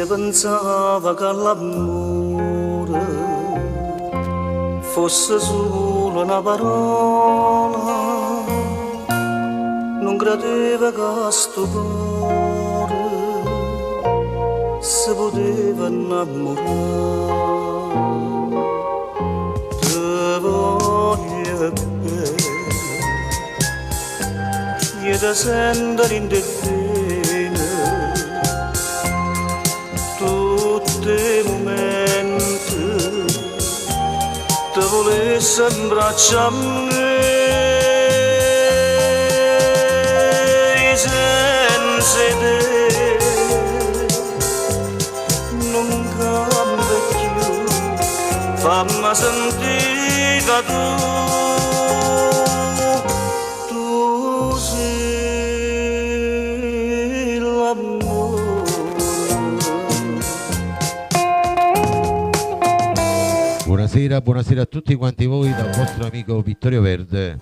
Si pensava che l'amore fosse solo una parola, non credeva che sto cuore si poteva innamorare. Te voglio bene, io ti sento in te bene, tutti i momenti ti volessi abbracciarmi. Senza te non cambia più, fammi sentire che tu sei l'amore. Buonasera, buonasera a tutti quanti voi dal vostro amico Vittorio Verde.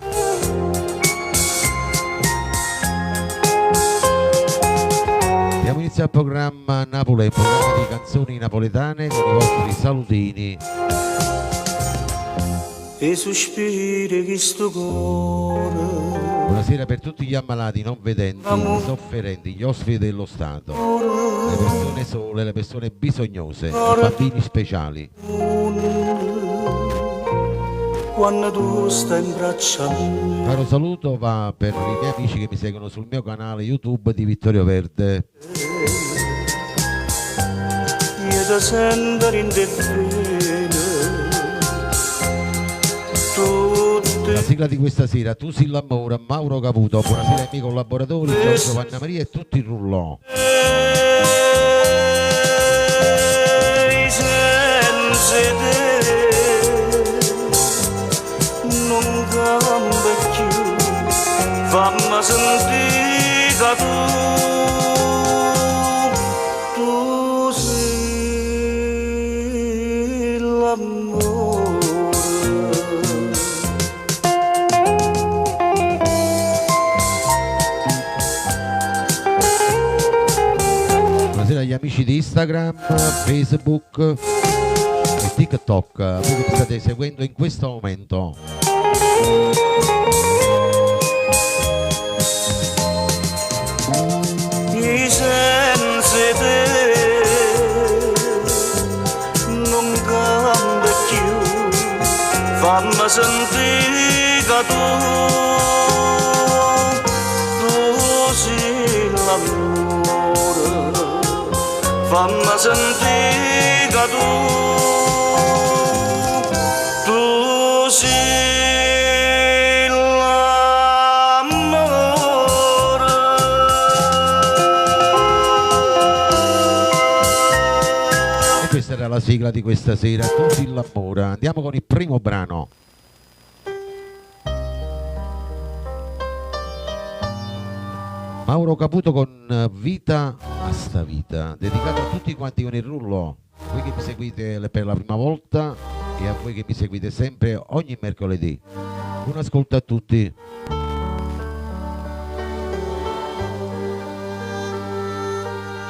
Inizia il programma Napoli, il programma di canzoni napoletane con i vostri salutini E sospiri che sto cuore. Buonasera per tutti gli ammalati, non vedenti, i sofferenti, gli ospiti dello Stato, le persone sole, le persone bisognose, i bambini speciali. Quando tu stai in braccia a me. Caro saluto va per i miei amici che mi seguono sul mio canale YouTube di Vittorio Verde. Io ti sento in te bene, la sigla di questa sera, Tu sei l'amore, Mauro Caputo. Buonasera ai miei collaboratori, Giorgio Vanna Maria e tutti il rullò. Senza te non cambia più, fammi sentire che tu sei l'amore. Buonasera agli amici di Instagram, Facebook e TikTok, voi che mi state seguendo in questo momento. Senza te non cambia più, fammi sentire che tu sei l'amore, fammi sentire che tu sei la sigla di questa sera, Tu sei l'amore. Andiamo con il primo brano. Mauro Caputo con Vita a sta vita, dedicato a tutti quanti con il rullo, voi che mi seguite per la prima volta e a voi che mi seguite sempre ogni mercoledì. Buon ascolto a tutti.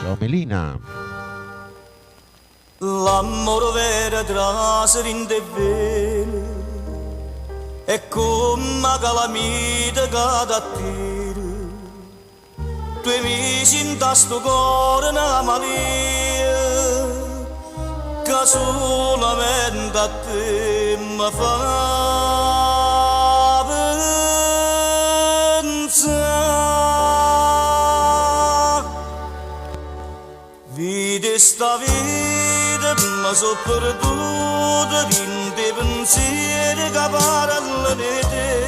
Ciao Melina. L'amore vero trasere in te bene, è come calamita che t'attira. Tu mi cinta sto cuore una malia, che solamente a te mi fa pensare. Vedi sta vita mi so perduta in dei pensieri che parlano di te.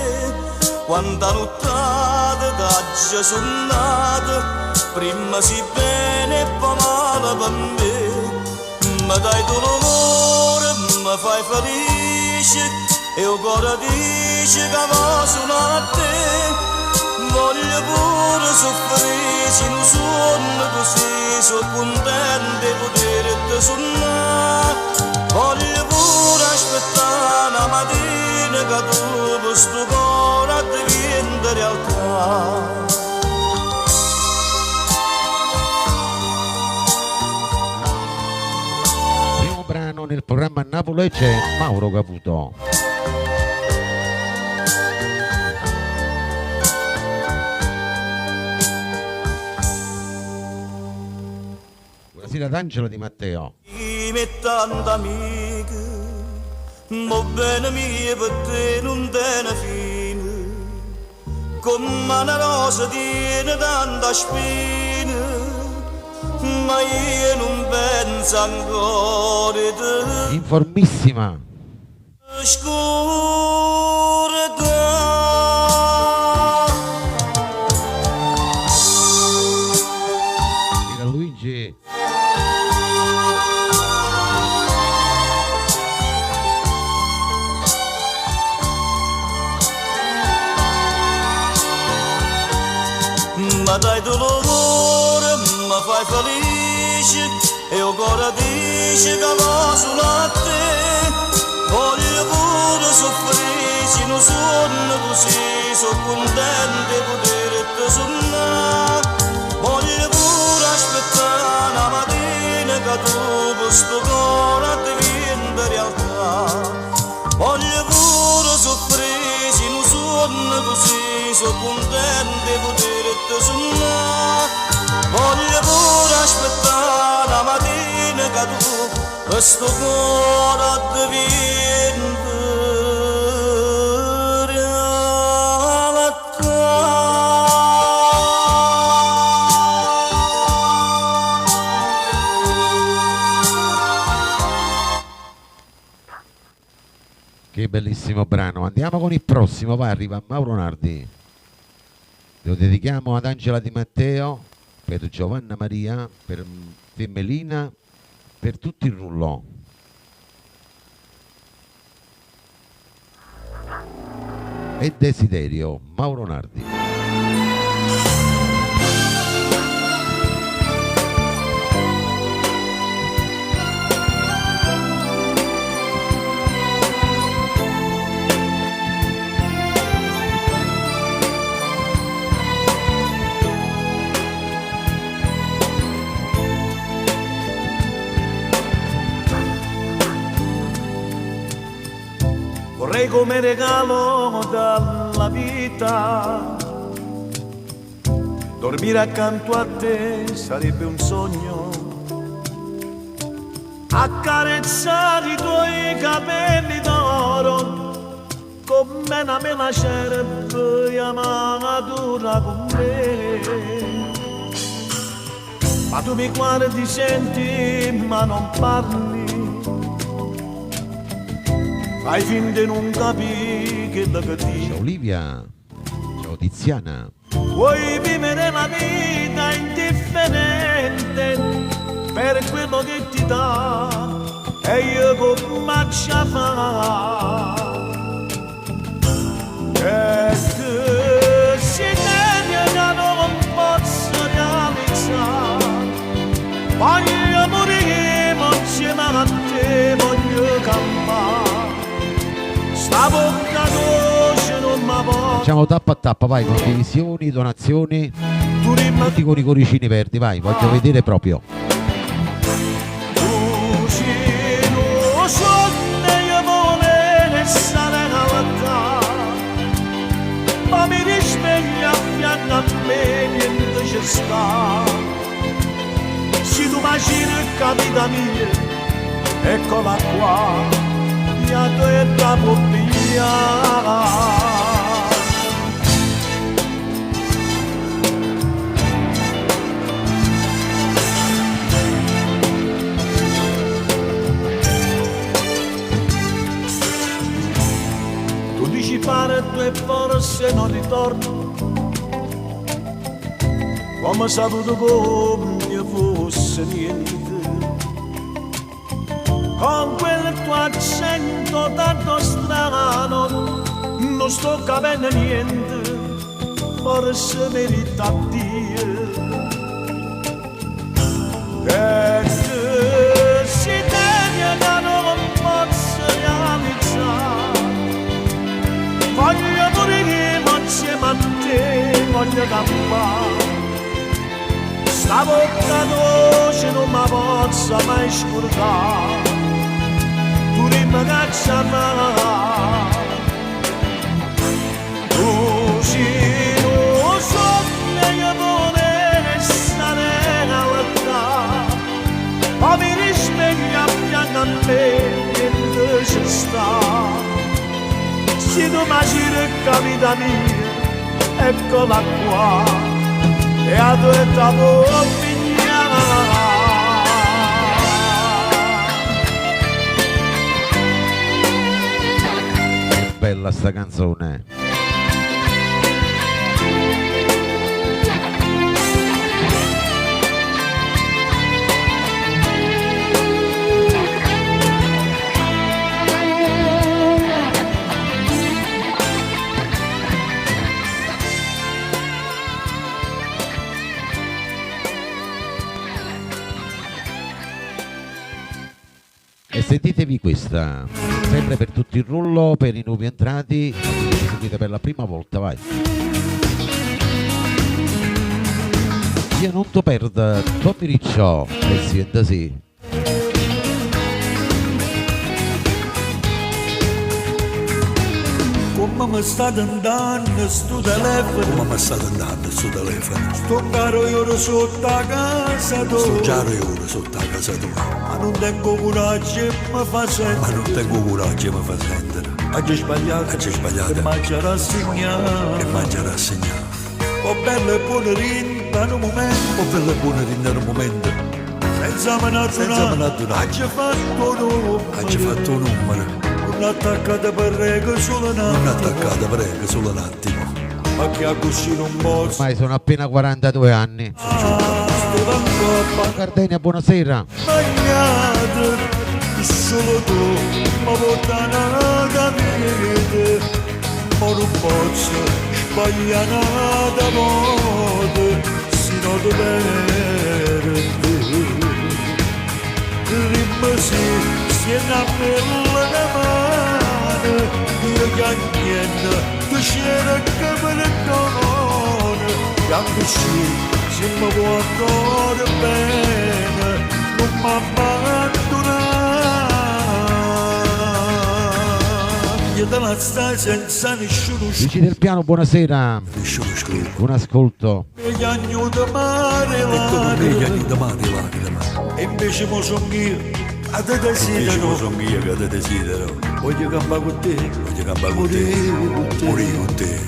Quanta nottata t'aggia sonnata, prima si bene e poi male per me. Mi dai tu l'amore, mi fai felice e il cuore dice che va sono a te. Voglio pure soffrire se non sono così, sono contento di poterti suonare. Voglio pure aspettare la mattina che tu questo cuore diventa realtà. brano nel programma Napoli c'è Mauro Caputo. Buonasera d'Angelo Di Matteo. E tanta amica, ma bene mia per te non tiene fine, come una rosa tiene tanta spina, ma io non penso ancora a te. Informissima. Era Luigi. Ma dai dolore, ma fai felice, e io ancora dice che va sulla te. Voglio pure soffrire, se non sono così, sono contento di poterti suonare. Voglio pure aspettare la mattina che tu questo cuore diventa realtà. Voglio pure soffrire, se non sono così, sono contento di poterti suonare. Voglio pure aspettare la mattina che tu questo cuore diventa Che bellissimo brano. Andiamo con il prossimo, va, arriva Mauro Nardi. Lo dedichiamo ad Angela Di Matteo, per Giovanna Maria, per Femmelina, per tutti il rullò. E Desiderio, Mauro Nardi. Vorrei come regalo dalla vita dormire accanto a te, sarebbe un sogno. Accarezzare i tuoi capelli d'oro come una mela cerebbe amatura con me. Ma tu mi guardi, senti, ma non parli. Fai finta di non capire che lo che dici. Ciao Olivia, ciao Tiziana. Vuoi vivere la vita indifferente per quello che ti dà e io come ci fa. E che desiderio che non posso realizzare. Voglio morire insieme a te, voglio campare. Sta bocca dolce non mi può. Facciamo tappa a tappa, vai, condivisioni, donazioni, tutti con i cuoricini verdi, vai, voglio vedere proprio. Tu sei lo sogno io volevo stare alta, ma mi risveglia a fianco a me niente ci sta. Se tu mi cerca vita mia, eccola qua. Ya tu eta popia. Tu dici fare due forse non ritorno, come saputo come fosse niente. Con quel tuo accento tanto strano non sto capendo niente, forse merita Dio. E desiderio che non posso realizzare. Voglio morire insieme a te, voglio campare. Sta bocca dolce non mi posso mai scordare. tu rimma cacciama tu si non so che vuole stare all'altà ma mi rispegna piano a me che non ci sta si tu mi capita mia eccola qua e a tu e da bella sta canzone. E sentitevi questa, sempre per tutto il rullo, per i nuovi entrati, che ci seguite per la prima volta, vai. Io non ti perdo, Tommy Ricciò, e sienta sì. Come mi state andando sto telefono? Come mi state andando sto telefono? Sto caro io sotto a casa tua. Sto già io sotto a casa tua. Ma non tengo coraggio e mi fa sentire. Ma non tengo coraggio e mi fa sentire. Oggi sbagliato. Oggi sbagliato. E mangia rassegnato. E mangia rassegnato. Ho belle buone rinde in un momento. Ho belle buone rinde in un momento. Senza me naturale. Oggi fatto un numero. Oggi fatto un numero. Non attaccate per rega solo un attimo. Non attaccate per rega solo un attimo. Ma che a così non posso. Ormai sono appena 42 anni. Gardenia, buonasera. Sbagliate, solo tu mi portano a capire. Ma non posso sbagliare da modo, se non ti perdi. Rimasi. Siena bella da mano, io chiacchiendo, tu c'era che me ne donne, e anche se mi può andare bene, non mi abbandonare. Io te la stai senza nessuno Luci del piano, buonasera. Nessuno scrive. Buon ascolto. e gli agni da mare, Ecco non è gli anni da mare, lacrime. e invece mo son io. A te Invece desidero, sono io che te desidero. voglio campare con te, Voglio campare con te. Morire con te.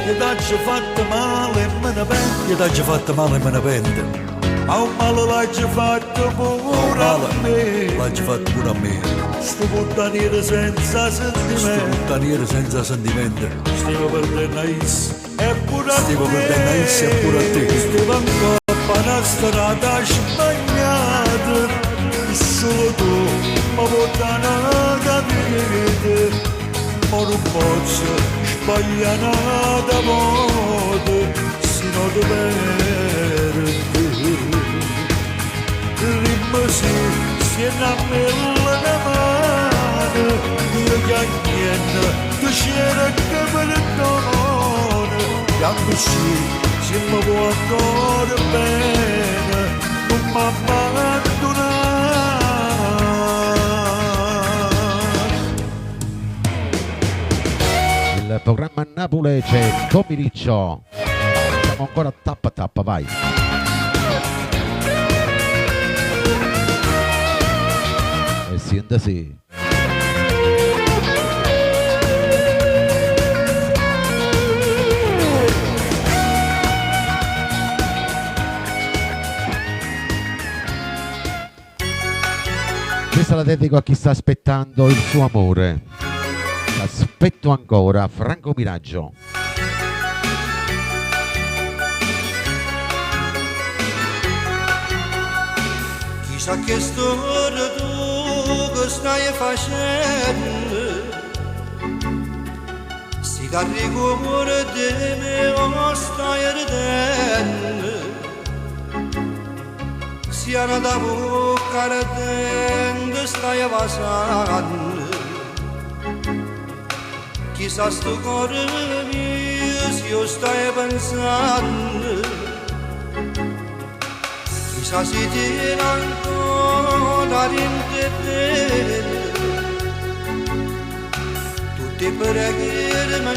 io t'ho fatto male e me ne pento. Io t'ho fatto male e me ne pento. Ma un male l'hai fatto pure a me. L'hai fatto pure a me. Sto puttaniere senza Sto sentimento. puttaniere senza sentimento. Stiamo perdendo is e pure a te. Stiamo perdendo is e pure a te. Stiamo ancora per una strada sbagliata. Solo tu mi portano a capire. Ma non posso sbagliare da modo, se non ti perdi. Rimasi, siena bella da mano, io chiacchiendo, tu c'era che me ne donne, e anche se mi può andare bene, non mi abbandonare. Il programma a Napoli c'è Tommy Riccio. Siamo ancora tappa tappa, vai. E sienta sì. Questa la dedico a chi sta aspettando il suo amore. Aspetto ancora, Franco Miraggio. Chissà che storia tu che stai facendo, sti carri cuore di me o stai ardendo, siano da bocca ardente stai passando. Chissà sto cuore mio se io stai pensando, chissà se ti ancora in te, Ti preghi me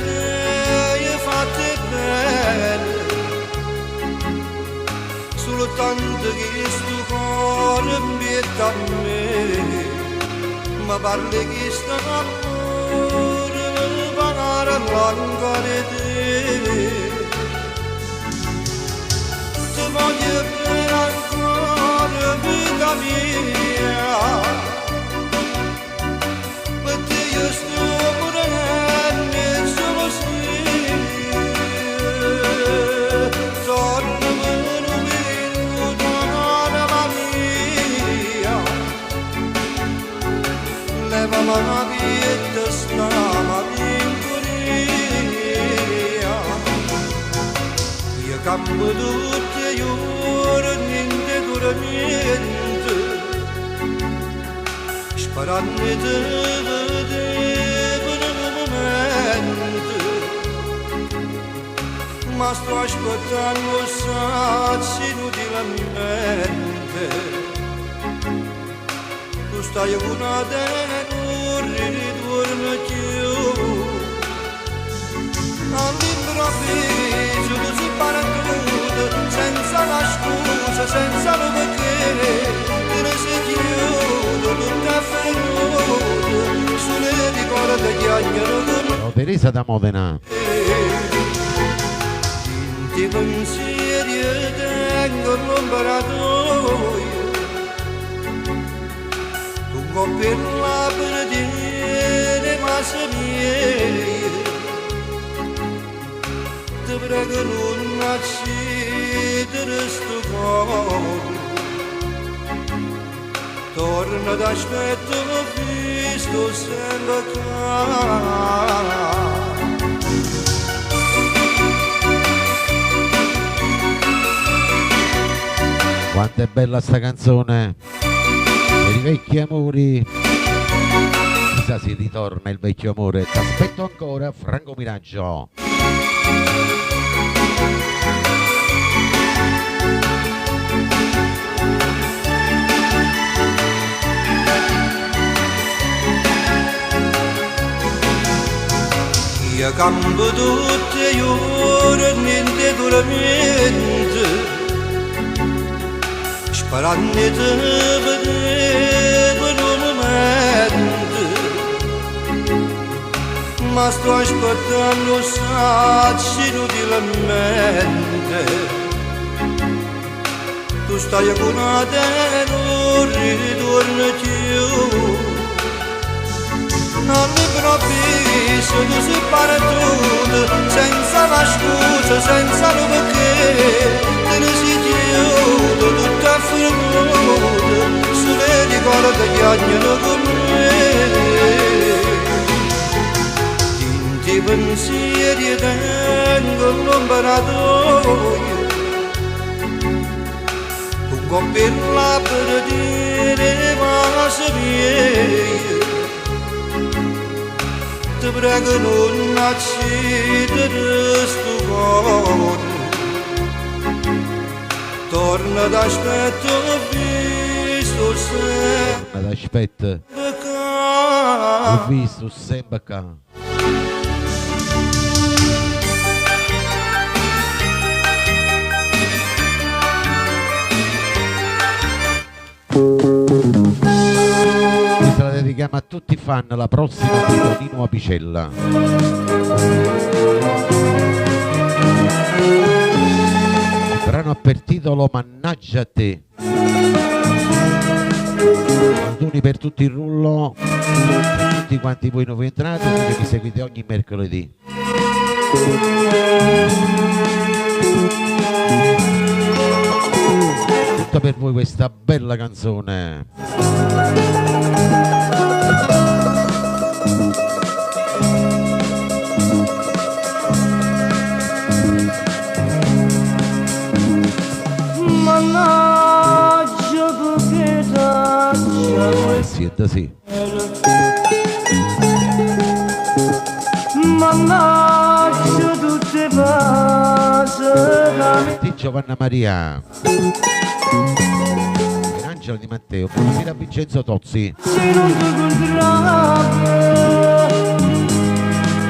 hai fatte bene, soltanto che sto cuore mette a me, ma parli che sta amore parla ancora di te. Ti voglio bene ancora vita mia, perché io sto morendo solo se tornami un minuto anima mia, levami la vita stava campo tutte i giorni niente dura niente, sperando di vedere un momento, ma sto aspettando sazi inutilmente. Tu stai con una terra ritorno più, all'improvviso tu si para tutto, senza la scusa, senza lo perché, te ne si chiude, tutto è fermato, sulle ricorde chiacchiere con Oh, Teresa da Modena. Inti pensieri tengo l'imparatoio, tu per la per dire ma se miei. Ti prego non accidere sto cuore, torna ad aspetto visto sempre chiaro. Quanto è bella sta canzone per i vecchi amori. Chissà se ritorna il vecchio amore. T'aspetto ancora, Franco Miraggio. Io campo tutte le ore, niente dura niente, sperando di vedere per un momento, ma sto aspettando sazi inutilmente. Tu stai con una terra, ritorno più, all'improvviso tu si para tutto, senza la scusa, senza lo perché, te ne si chiude, tutto è fermato, sulle ricorde chiacchiere con me. Inti pensieri tengo l'imparatoio, tu coprirla per dire ma se miei. Ti prego non accidere sto cuore, torna ad aspetto visto sempre Ad aspetta, qua. ho visto sempre qua. Questa la dedichiamo a tutti i fan, la prossima di Tonino Apicella. Il brano ha per titolo Mannaggia a te. Auguri per tutto il rullo, per tutti quanti voi nuovi entrati, che mi seguite ogni mercoledì. Tutta per voi questa bella canzone. Mannaggia perché t'accia Siete sì. mannaggia tutte pase Di Giovanna Maria. Angelo Di Matteo. Buonasera Vincenzo Tozzi. se non ti incontravo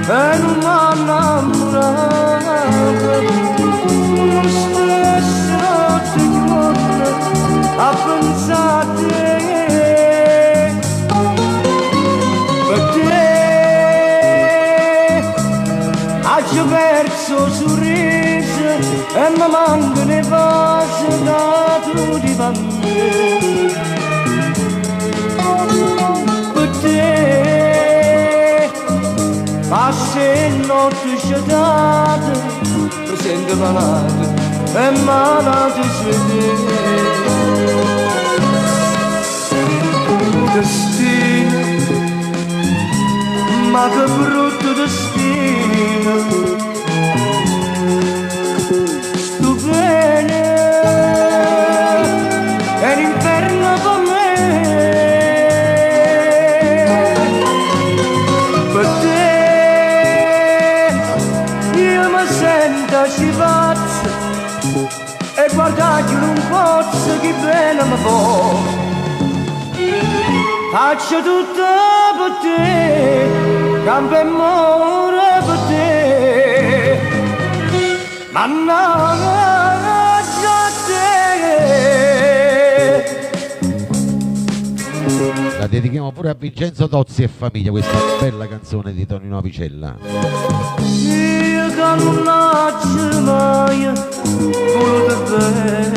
e non mi ha innamorato. Non stesse notte chiude a pensare per te. Ho perso il sorriso e mi mancano le cose da tutti i bambini. Per te passo e notte scetate, mi sento malato e malato su te. Destino, ma che brutto destino, sto bene, è l'inferno per me. Per te io mi sento pazzo e guardarti non posso, che bene mi fa. Faccio tutto per te, campo e muore per te, mannaggia te. La dedichiamo pure a Vincenzo Tozzi e famiglia, questa bella canzone di Tonino Apicella. Io che non faccio mai voluto bene,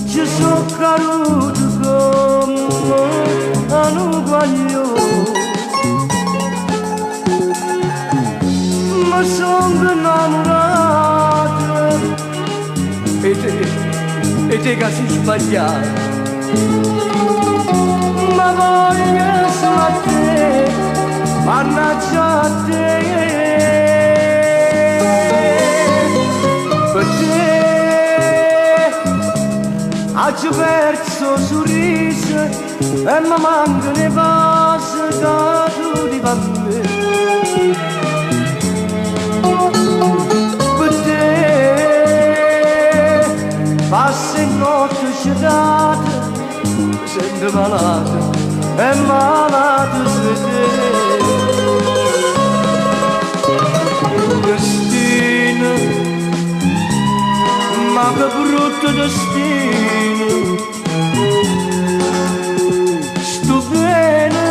ci sono caduto come un guaglio, ma sono innamorato e te che sei sbagliato, ma voglio solo a te, mannaggia a te. Per te ho perso il sorriso e mi mancano le cose da tutti i bambini. Per te passo e notte scetate, mi sento malato e malato su te. Destino, ma che brutto destino, sto bene,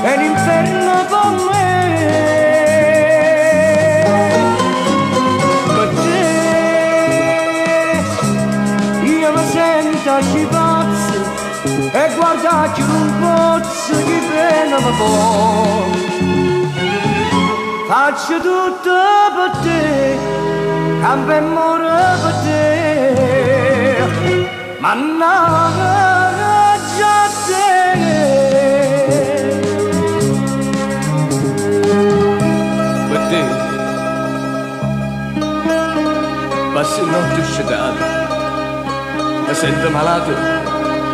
è l'inferno per me. Per te io mi sento pazzo e guardarti un pozzo, che pena mi fa. Faccio tutto per te, campo e muore per te, mannaggia te. Per te passo notte scetate, mi sento malato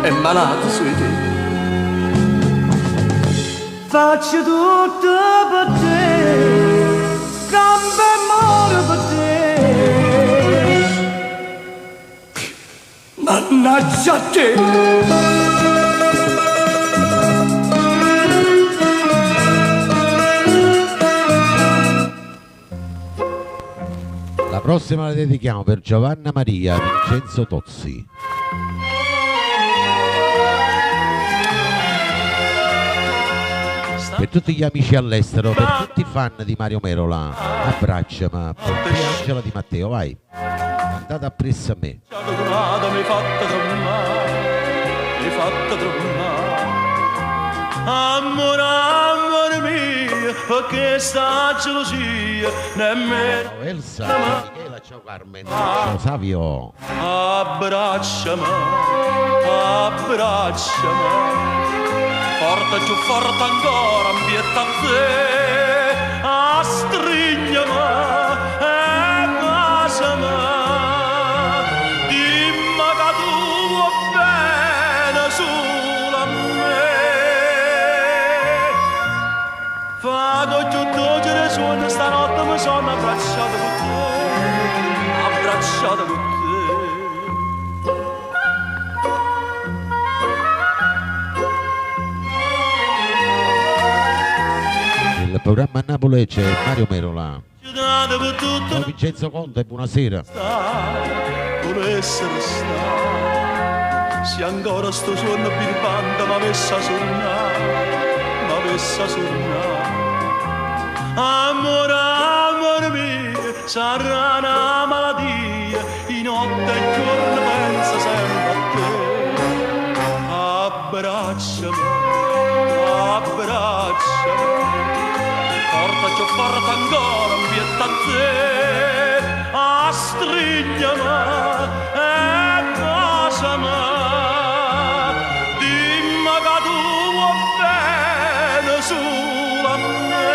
e malato su te. Faccio tutto per te, campo e muore per te, mannaggia te. La prossima la dedichiamo per Giovanna Maria Vincenzo Tozzi. Per tutti gli amici all'estero, per tutti i fan di Mario Merola, abbracciami, per Angela Di Matteo, vai, cantate appresso a me. Mi hai fatta tremare, amore, amore mio, perché sta gelosia nemmeno. Ciao Elsa, ciao Michela, ciao Carmen, ciao Savio. Abbracciami, abbracciami, forte più forte ancora, ambietta a te, strignami e baciami, dimmi che tu vuoi bene solo a me. Vado tutto giro su, stanotte mi sono abbracciato con te, abbracciato con te. programma a Napoli c'è Mario Merola. Chiudete per tutto Ciao Vincenzo Conte, buonasera. volessero stare. Se ancora sto suono birbante m'avesse sognato. Amore, amore mio, sarà una malattia, in notte e giorno penso sempre a te. Abbracciami, abbracciami, portaci forte ancora un pietto a te, strigliami e baciami, dimmi che tu vuoi bene solo a me.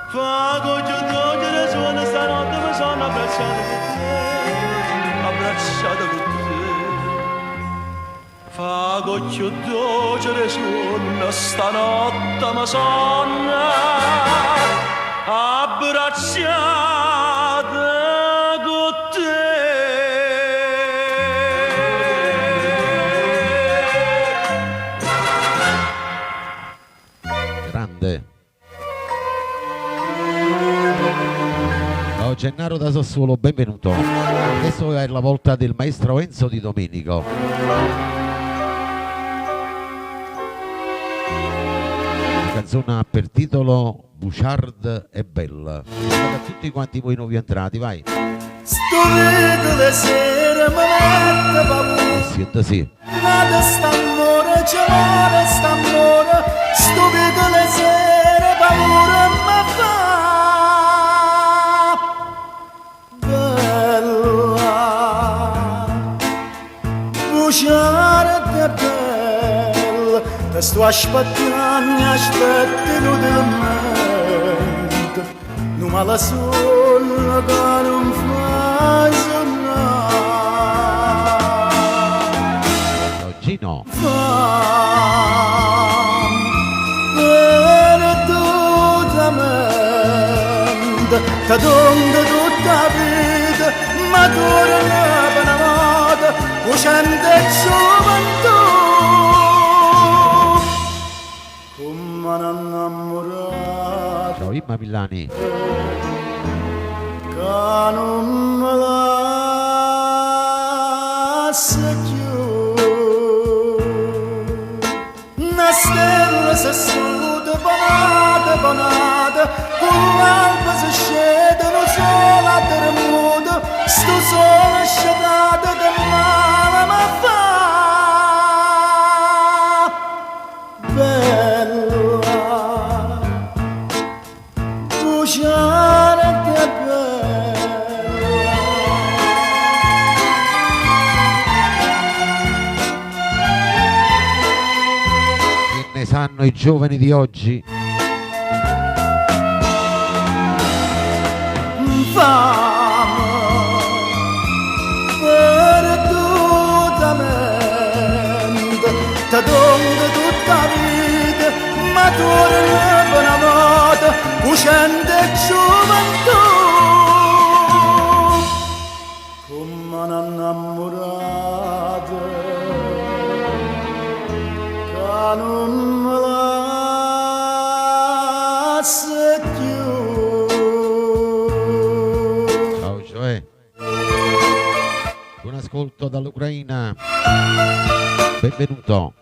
Fa che togliere suona stanotte mi sono abbracciato con te, abbracciato con te. Fa che togliere suona stanotte mi sono abbracciato con te. Grande. Ciao Gennaro da Sassuolo, benvenuto. Adesso è la volta del maestro Enzo Di Domenico. La canzone per titolo Bouchard e Bella. A tutti quanti voi nuovi entrati, vai. Sto le sere mi mette paura. Siete sì. Nada st'amore, c'è mare st'amore, sto le sere paura mi fa. Bella, Bouchard e bella, te sto aspettando, aspetti inutilmente, non me la sola che non fa sonnare. Ciao Gino. Perdutamente, ti donde tutta la vita, ma torna per una volta, uscendo e gioventù. Come un innamorato Ciao Imma Villani. che non me lascia più. Una stella si asciuga, bonata, bonata, con l'alba si scende, non solo a terremoto, sto solo asciugata che male mi fa. Bella, Bouchard e bella. Che ne sanno i giovani di oggi? Fame perdutamente, ti donde tutta la vita, ma torna per una volta, uscendo e gioventù. Come un innamorato che non me lascia più. Ciao Gioè. Buon ascolto dall'Ucraina. Benvenuto.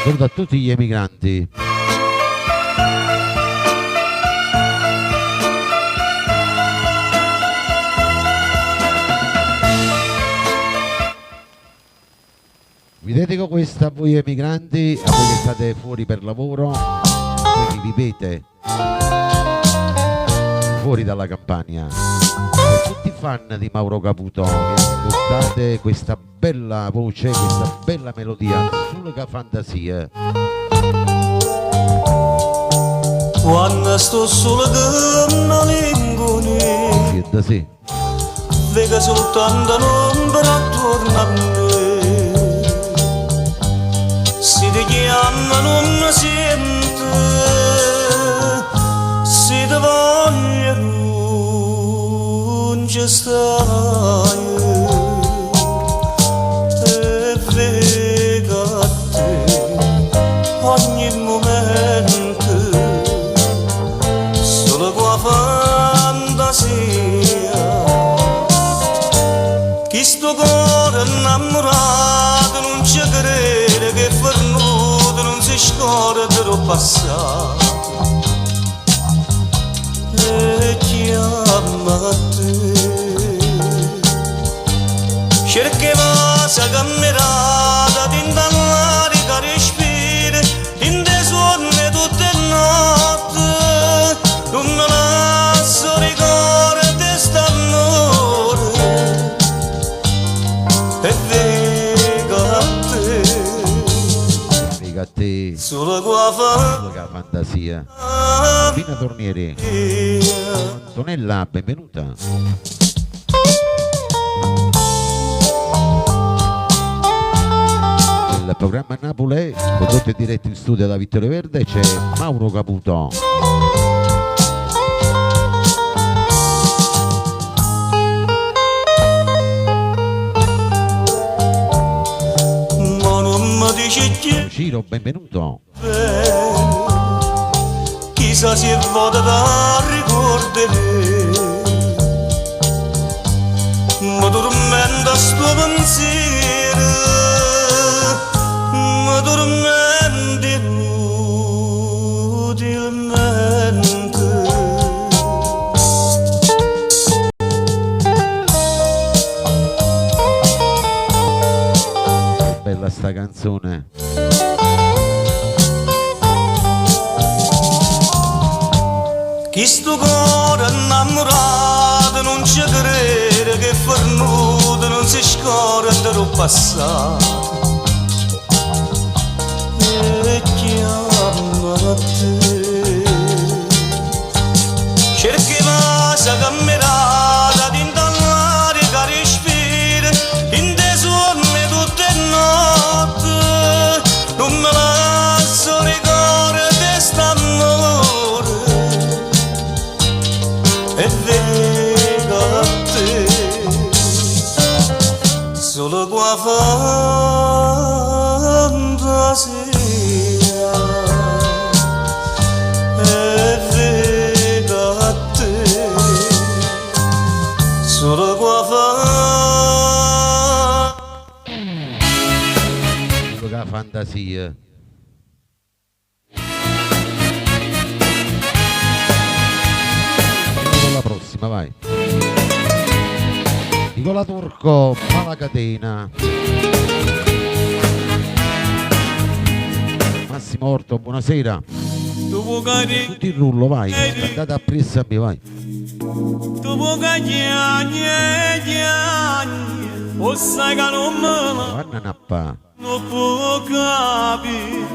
Saluto a tutti gli emigranti. Vi dedico questa a voi emigranti, a voi che state fuori per lavoro, a voi che vivete fuori dalla Campania, a tutti i fan di Mauro Caputo che ascoltate questa bella voce, questa bella melodia, solo che fantasia. Quando sto solo con una lingua, Siete sì. vedo soltanto l'ombra attorno a me. Si ti chiama non sente, si ti voglio non ci stai. ogni momento, solo con fantasia. Chi sto cuore innamorato non ci crede che fornuto non si scorda del passato. E chiama te, cercava sa camminata di indannare che respira in dei suoni tutte notte, non me lascio ricordare st'amore e Figa a te, solo qua solo che la fantasia. Pina Tornieri, Antonella, benvenuta. Il programma Napoli, condotto in diretto in studio da Vittorio Verde, c'è Mauro Caputo. ma non mi dice chi Ciro, benvenuto. chissà se vado da ricordare, ma tormenta sto pensiero, ma tormenta inutilmente. Bella sta canzone. Chi sto cuore innamorato non ci crede che fornuto non si scorda del passato. E chiama te, cercava sa camminata di indannare che respira in dei suoni tutte notte, non me lascio ricordare st'amore e venga a te, solo qua fantasia e venga a te, solo qua Solo che la fantasia. La prossima, vai. Nicola Turco, Malacatena. Massimo Orto, buonasera. Tutti il rullo, vai. Andate a pressa a me, vai. Vanna Nappa. non può capire,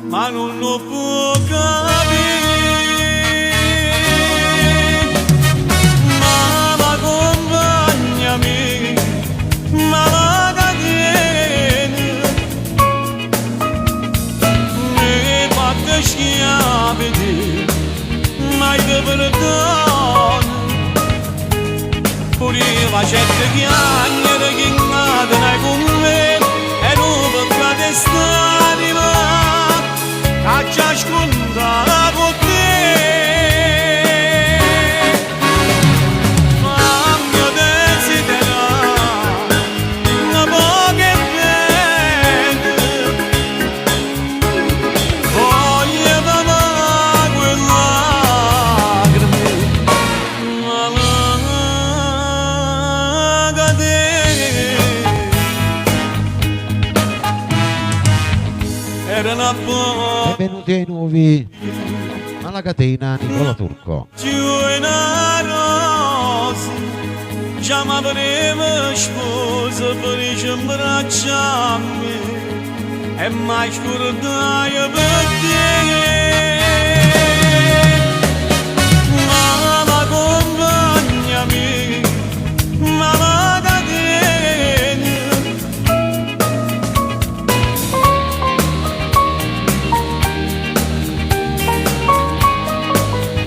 ma non lo può capire. Mamma accompagnami, mamma catena, mi fatte schiaviti, mai ti perdono. Pure facette chiagnere che ingatena con me e non peccate st'anima a ciascun dalla con te. Ma mio desiderio una poca e bene voglio dare quella lacrime Benvenuti ai nuovi alla catena Nicola Turco. una rosa, chiama prima sposa per abbracciarmi e mai scordai per te. Mamma accompagnami, mamma catena.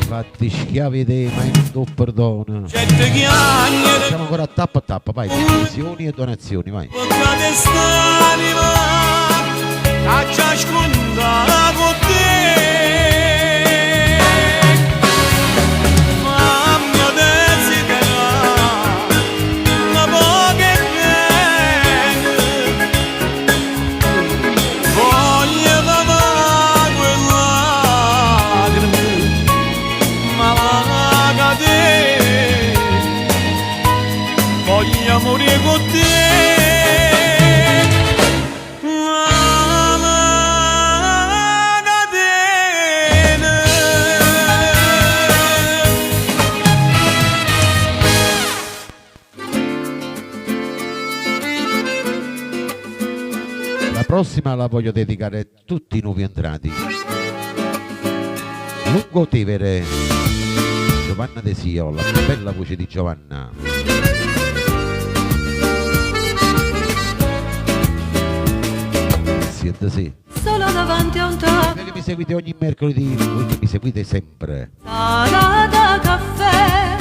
Fatti schiavi dei ma non do perdono. Certe chiagnere Siamo ancora a tappa, vai, condivisioni e donazioni, vai. peccate st'anima a ciascun prossima la voglio dedicare a tutti i nuovi entrati. Lungo Tevere, Giovanna De Sio, la bella voce di Giovanna. Siete sì. Solo davanti a un tavolo Voi che mi seguite ogni mercoledì, voi che mi seguite sempre. sala da caffè,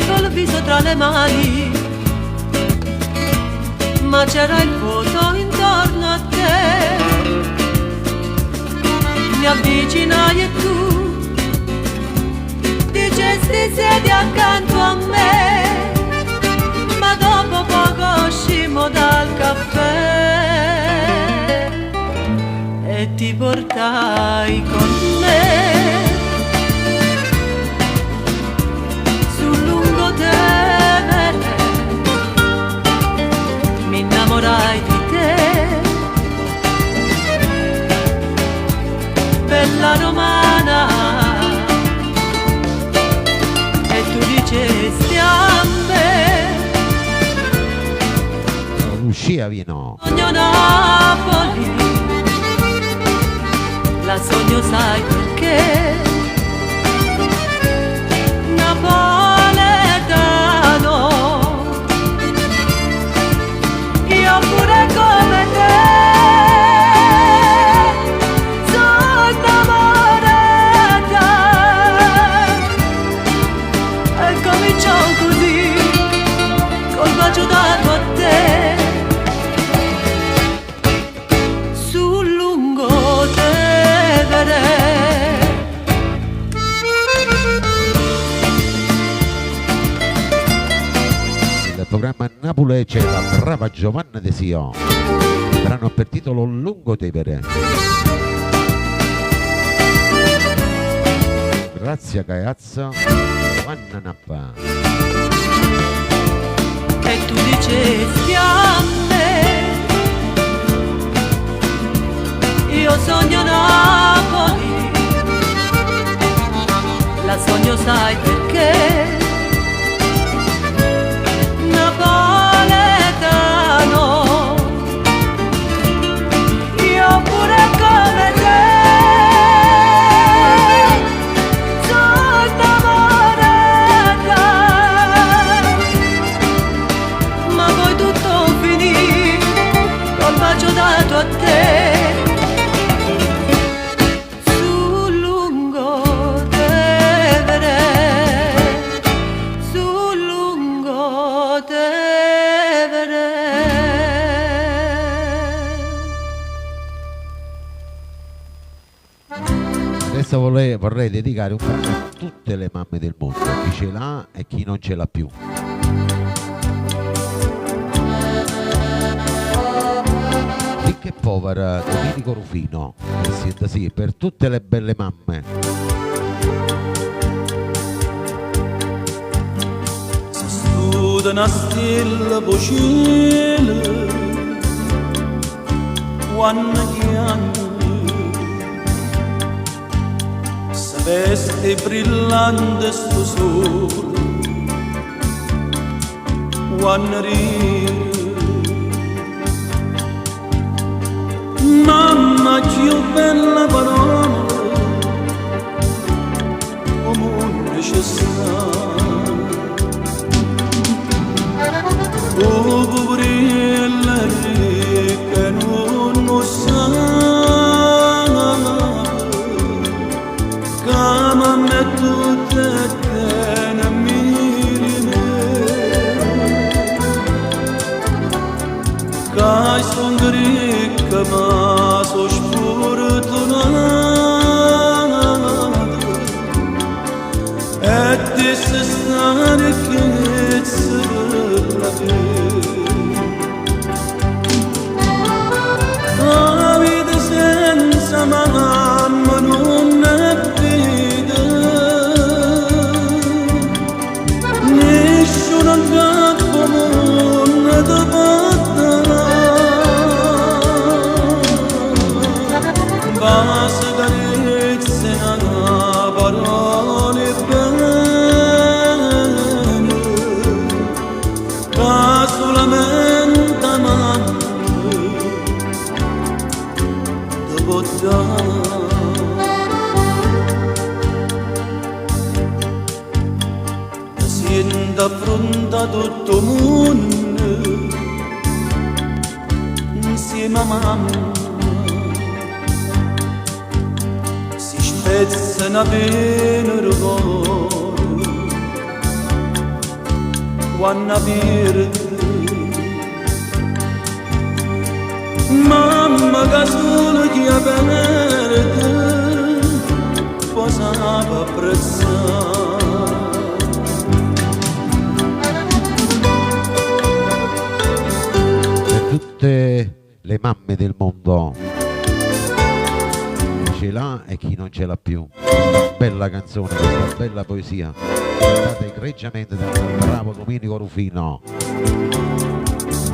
col viso tra le mani, ma c'era il vuoto intorno a te. Mi avvicinai e tu dicesti siedi accanto a me, ma dopo poco uscimmo dal caffè e ti portai con me sul Lungotevere. Mi innamorai di te, bella romana, e tu dicesti a me Lucia Vino. sogno Napoli, la sogno sai perché, napoletano, io pure come te, sono innamorata, e cominciò così, col bacio dato a te. Sul Lungotevere. Il programma Napoli c'è la brava Giovanna De Sio. Brano per titolo Lungotevere. Grazie Caazza, Giovanna Nappa. E tu dicesti a me, io sogno Napoli, la sogno sai perché, napoletano, io pure come te, sono innamorata, ma poi tutto finì col bacio dato a te. Sul Lungotevere, sul Lungotevere. Adesso vorrei dedicare un brano a tutte le mamme del mondo, chi ce l'ha e chi non ce l'ha più. Ricca e povera, Domenico Rufino. E siete sì, per tutte le belle mamme. Se studa una stella vocile quando chiami, se veste brillante sto sole quando ride. Mamma più bella parola come un necessario, oh poverella che non lo sa, che mamma è tutta te ne miri me, che sono ricca ma so sfortunata, e ti se stare che se la la vita senza mamma non è vita, nessuno capo non è da basta carezze una parole bene, che solamente può dare. Si affronta tutto il mondo insieme a mamma, si spezzano appena il cuore quando perde. Mamma che solo chi ha perde può sapere apprezzare. Tutte le mamme del mondo, chi ce l'ha e chi non ce l'ha più, questa bella canzone, questa bella poesia cantata egregiamente dal bravo Domenico Rufino.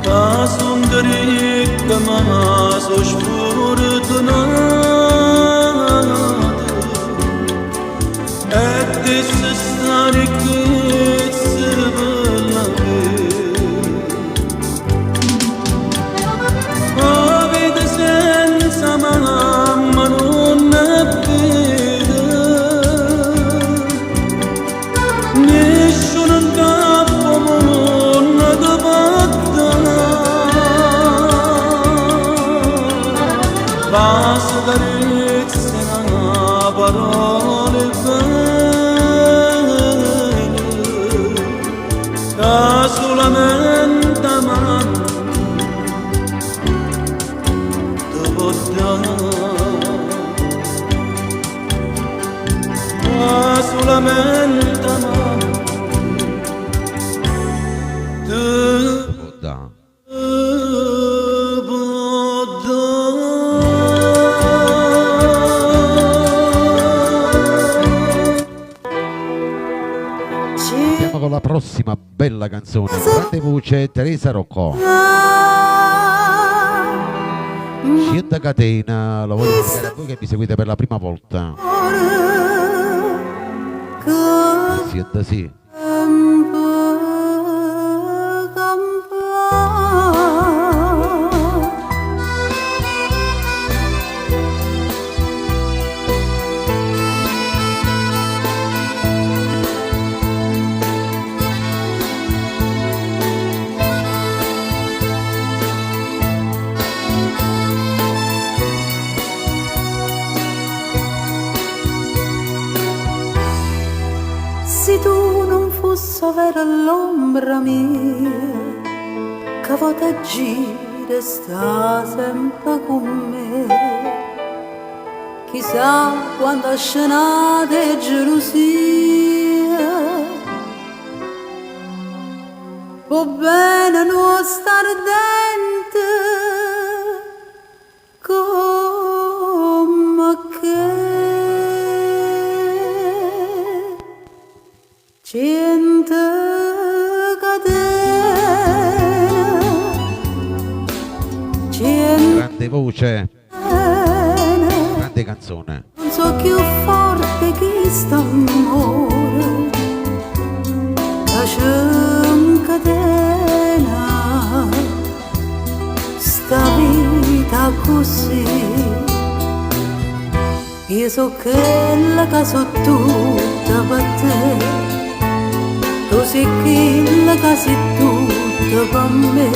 Son ricca ma so sfortunata e ti sta ricchezza per la vita senza mamma non è vita, nessuno capo non ti batta, basta carezza una parola bene che solamente mamma solamente Andiamo con la prossima bella canzone, grande voce Teresa Roccò. Scienda catena, lo voglio dedicare a voi che mi seguite per la prima volta. Scienda sì. Se tu non fossi vera l'ombra mia, che vuota gira sta sempre con me, chissà quanta scenata e gelosia, può bene non star dentro come che. Cento catene, Grande voce, grande canzone. non so più forte che sta amore, che catena, sta vita così. Io so che la casa tutta per te, tu sei quella che sei tutta per me,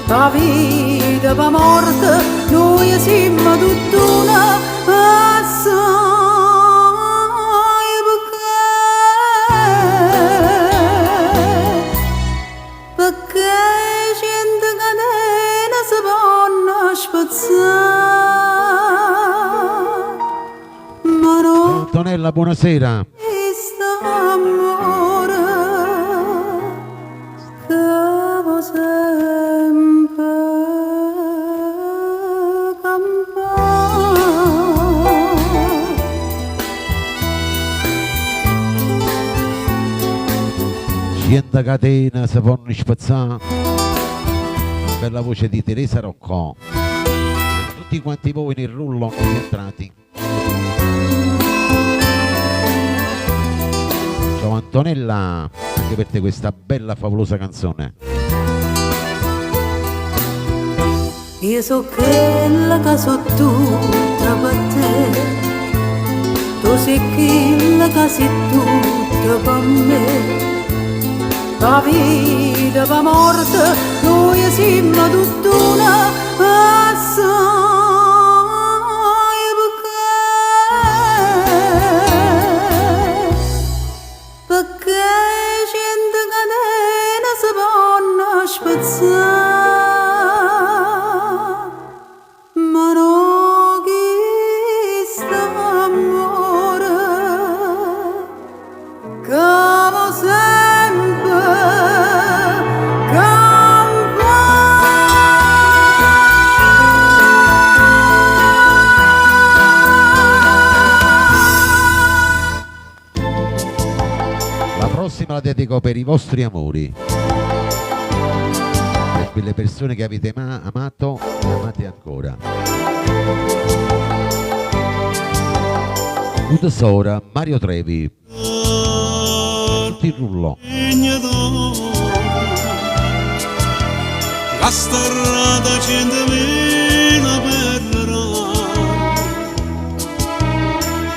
la vita per morte, noi siamo tutt'una, assai perché cento catene si possono spezzare, ma non Antonella, buonasera. amore stavo sempre campare. Scienda catena, si può spazzare. Per la voce di Teresa Roccò. Per tutti quanti voi nel rullo siete entrati. Ciao Antonella, anche per te questa bella favolosa canzone. io so quella che so tutta per te, tu sei quella che sei tutta per me. La vita, la morte, noi siamo tutt'una assai, perché cento catene si possono spezzare, ma non questo amore che sempre La prossima la dedico per i vostri amori, per quelle persone che avete amato e amate ancora. Un tesoro, Mario Trevi, tutti il rullo. La strada centomila perderà,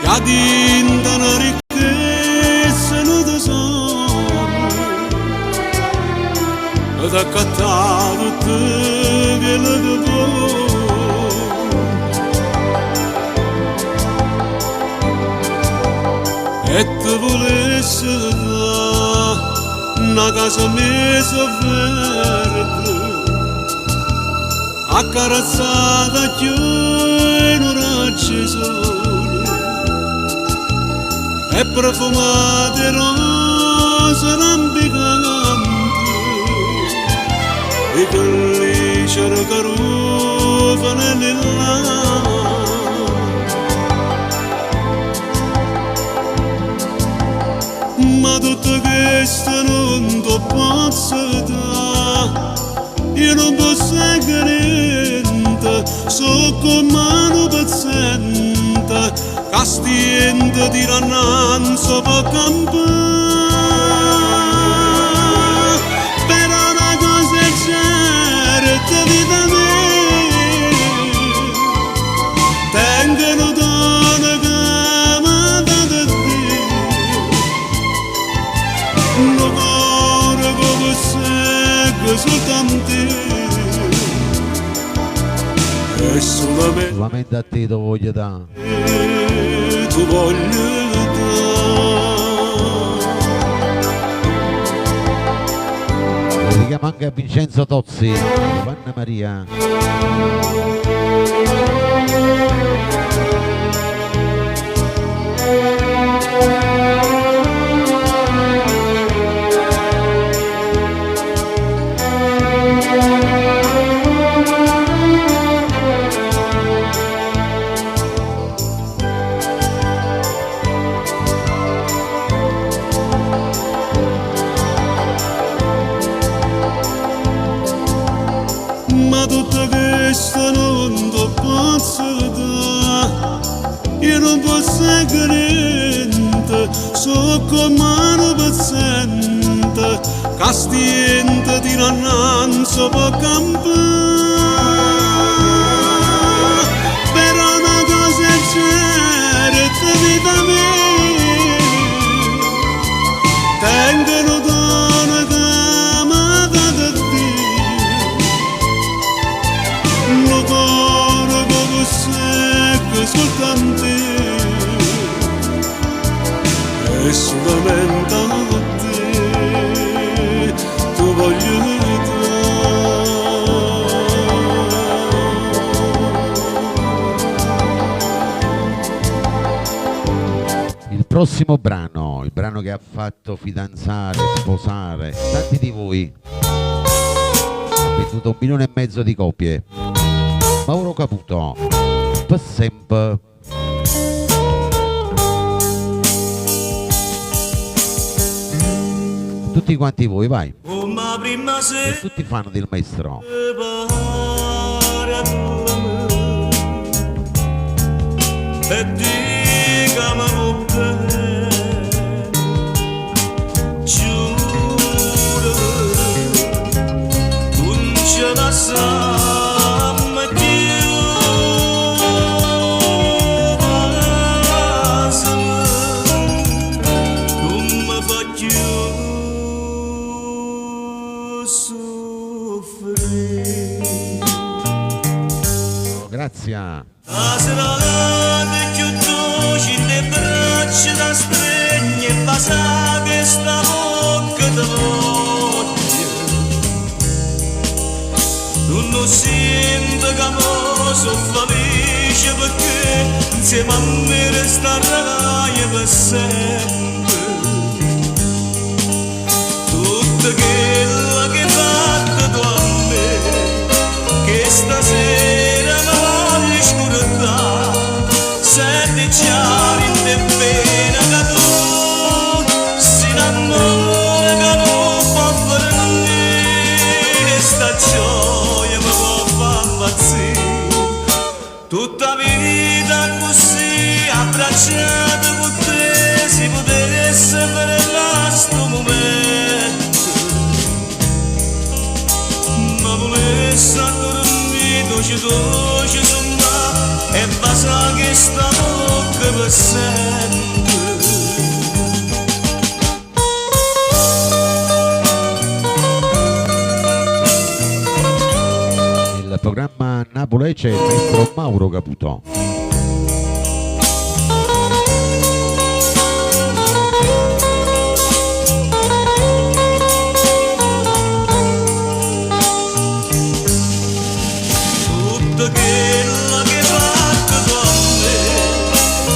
che dinta una ricchezza non tesoro, ed accattato tutto quello che vuoi. E te volessi dare una casa messa verde, accarezzata più in un raggio sole, e profumate rose lampicanti, e collicero carufane nell'aria. Ma tutto questo non ti posso dare, io non posso niente, so come un paziente, che stiente di rannanza può campare. Però una cosa è certa, vita mia, tengono donna che mi date Dio, un cuore come secco soltanto e Solamente a te lo voglio dare. tu voglio dare. Dedichiamo anche a Vincenzo Tozzi, Giovanna Maria. Ma tutto questo non ti posso dare, io non posso niente, so come un paziente, che stiente di rannanza può campare. Però una cosa è certa, vita mia, tengono donna che mi date Dio, un cuore come secco soltanto e solamente a te tu voglio dare. Il prossimo brano, il brano che ha fatto fidanzare, sposare tanti di voi, ha venduto 1,5 milioni di copie. Mauro Caputo, per sempre. Tutti quanti voi, vai. Come prima E sera tutti fanno del maestro. pare a me e dicamelo bene, giuro non ce la sa grazie. La serata chiudoci le braccia da stregne e basa che sta bocca da voglia. Non sento che mo sono felice perché insieme a me resterai per sempre. Tutto quello che hai fatto tu a me, che stasera mi voglio scordare, senti chiaro in te bene che tu si innamora che non può fare niente, sta gioia mi può far impazzire. Tutta vita così abbracciata con te si potesse fermare sto momento, ma volesse dormire dolce su me e basta che sta bocca per sempre. Il programma Napoli c'è il maestro Mauro Caputo. Tutto quello che hai fatto tu a me,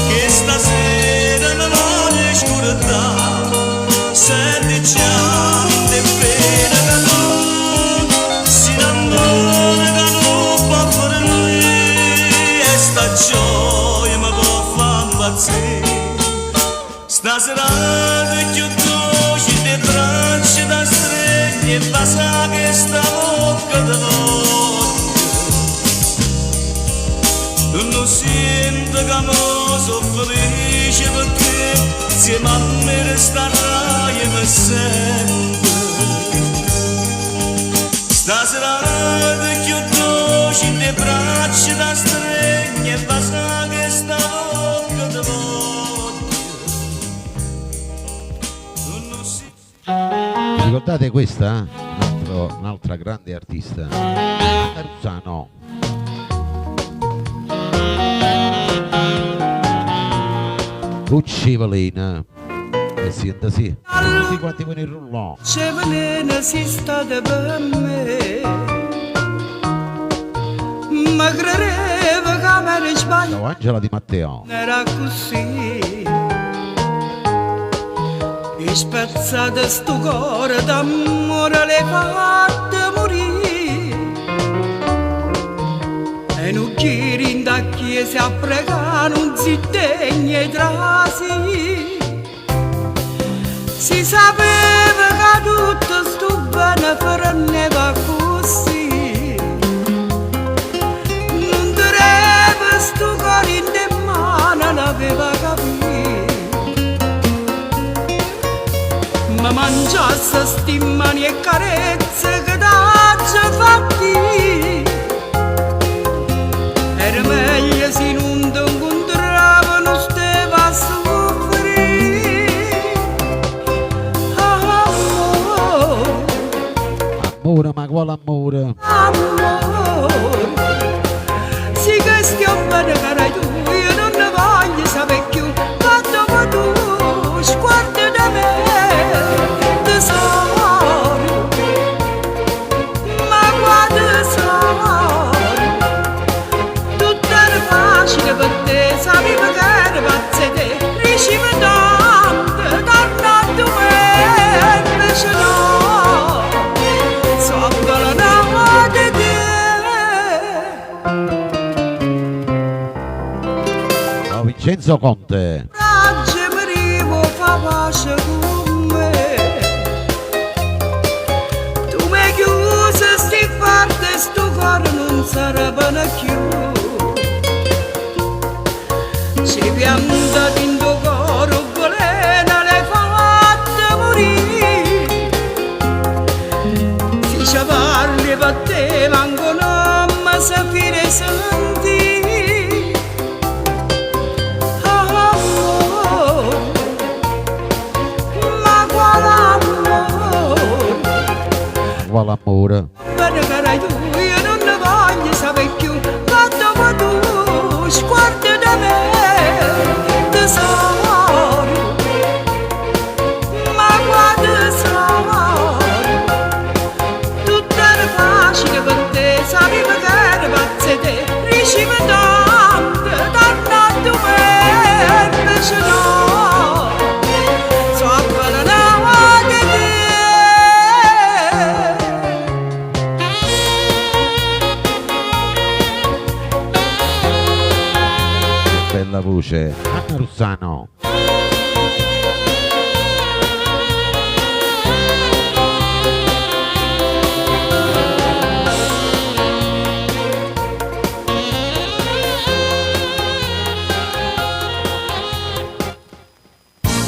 che stasera mi voglio scordare, senti già te bene che tu si innamora che non può fare niente, e sta gioia mi può far impazzire. Stasera più dolce le braccia da stregne e basta che sta bocca da voglia. Non sento che mo sono felice perché insieme a me resterai per sempre. Stasera più dolce le braccia da stregne e basta che sta bocca da voglia. Non si... Vi ricordate questa? Un'altra grande artista, Anna Russano. Lucci Valena e senta sì, tutti quanti con il rullò. C'è veleno si state per me, ma credeva che mi eri sbagliato. Ciao Angela Di Matteo. Era così, e spezzate sto cuore d'amore le fatte morire, e non chiedi in da chiesa a pregare un zittegno e trasi. Si sapeva che tutto sto bene prendeva così, non doveva sto cuore in te mano, l'aveva capito. Ma mangiasse sti mani e carezze che t'ha fatti, era meglio se non ti incontrava, non stava a soffrire. Amore, ma quale amore? Amore, sì che stiamo bene cara tu, io non ne voglio sapere più, ma dopo tu sguarda da me, tesoro, ma guarda tesoro, tutto era facile per te, sapevi che era pazza te, riusciva tanto, torna a tu me, invece no. Ciao Vincenzo Conte. Raggi merivo fa pace con me, tu mi chiusi sti parte sto cuore non sarebbe più, si pianta in tuo cuore volena le fatte morire, si ci parli per te manco non mi sapere sentire. Quale amore? Bene cara tu, io non ne voglio sapere più, ma dopo bella voce, Anna Russano.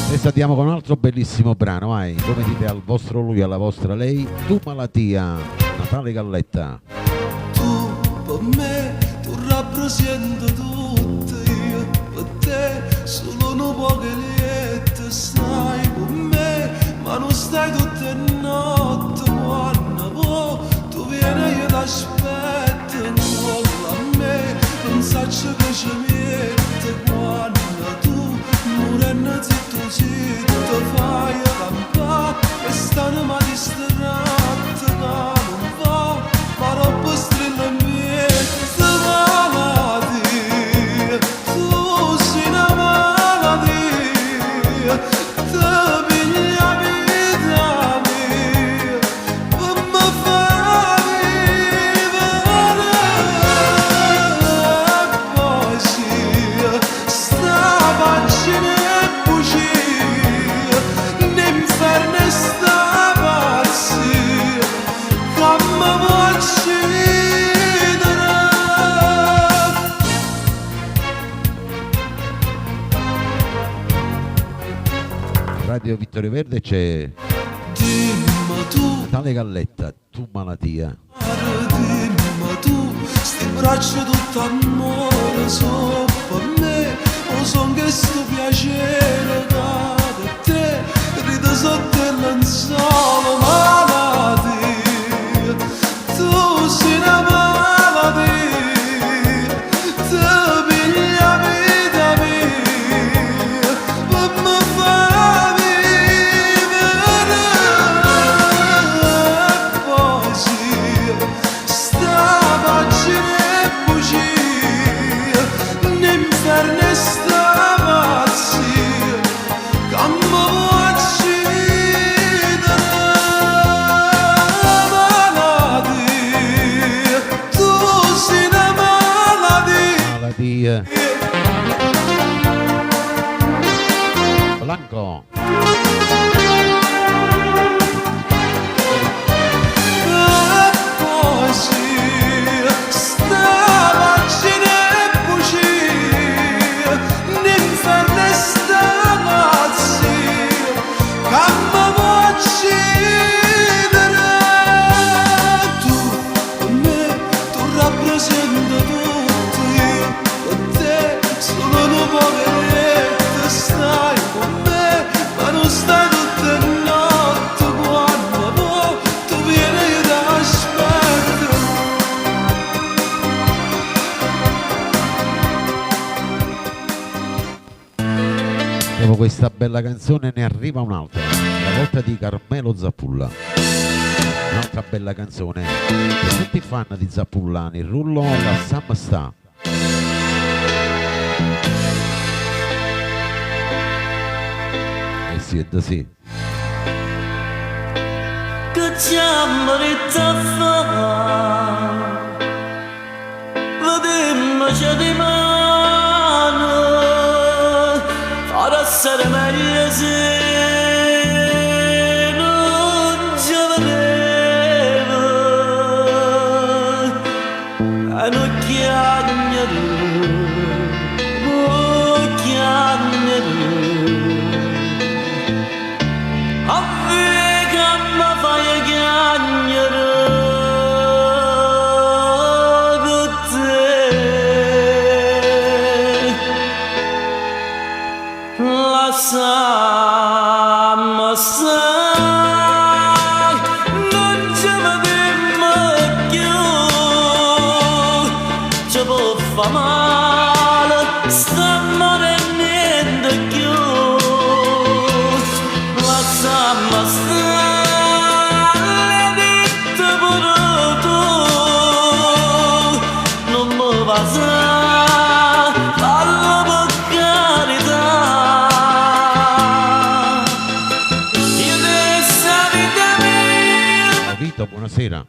Adesso andiamo con un altro bellissimo brano, vai, come dite al vostro lui, alla vostra lei, Tu Malattia, Natale Galletta. Tu per me, tu rappresenti tutto, io per te solo un po' che lieta, stai con me, ma non stai tutte le notti, quando poi tu vieni e io t'aspetto, non a me, non saccio che ci mette, quando tu morendo zitto zitto fai campare e stanno distratta che non va, ma roba strilla mietta malattia, tu sei una malattia, ti piglia vita mia, per me fa vivere, poesia, sta pagina e bugia, l'inferno e sta pazzia, come può uccidere? Radio Vittorio Verde c'è Dimmi tu, Natale Galletta, Tu Malattia. dimmi tu, sti braccia tutto amore so per me, o son che sto piacere da te, ride sotto il lenzuolo malattia, tu sei una malattia, ti piglia vita mia, per me fa vivere, poesia, sta pagina e bugia, l'inferno e sta pazzia, come può uccidere? Malattia, tu sei una malattia. Malattia. Blanco. Poesia, sta pagina e bugia, l'inferno e sta pazzia, come può uccidere? Tu per me, tu rappresenti tutto, io per te sono un po' che niente, stai con me, ma non stai tutte le notti, quando poi tu vieni io t'aspetto. Dopo questa bella canzone ne arriva un'altra, la volta di Carmelo Zappulla. Un'altra bella canzone. Per tutti i fan di Zappullani, il rullo la Sam sta. E sì, è sì. Che chiamaretta fa? Vedemmo c'è di mano, farà essere meglio se non ci vedevo, e non chiamerò, non chiamerò. Avve che mi fai chiagnere con te, la Sam sai, non ci vedemmo più, ci può fa male, sta morendo più. La Sam sta, l'hai detto pure tu, non mi va sa, fallo per carità. Io questa vita mia, Vito, buonasera.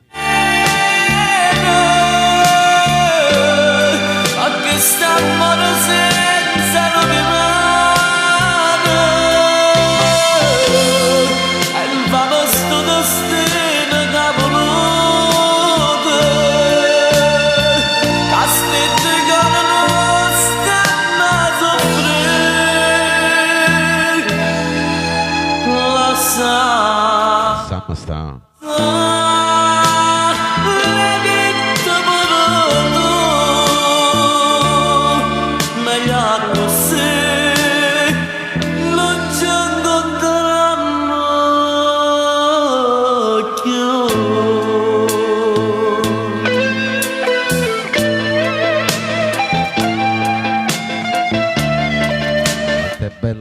a questa amore senza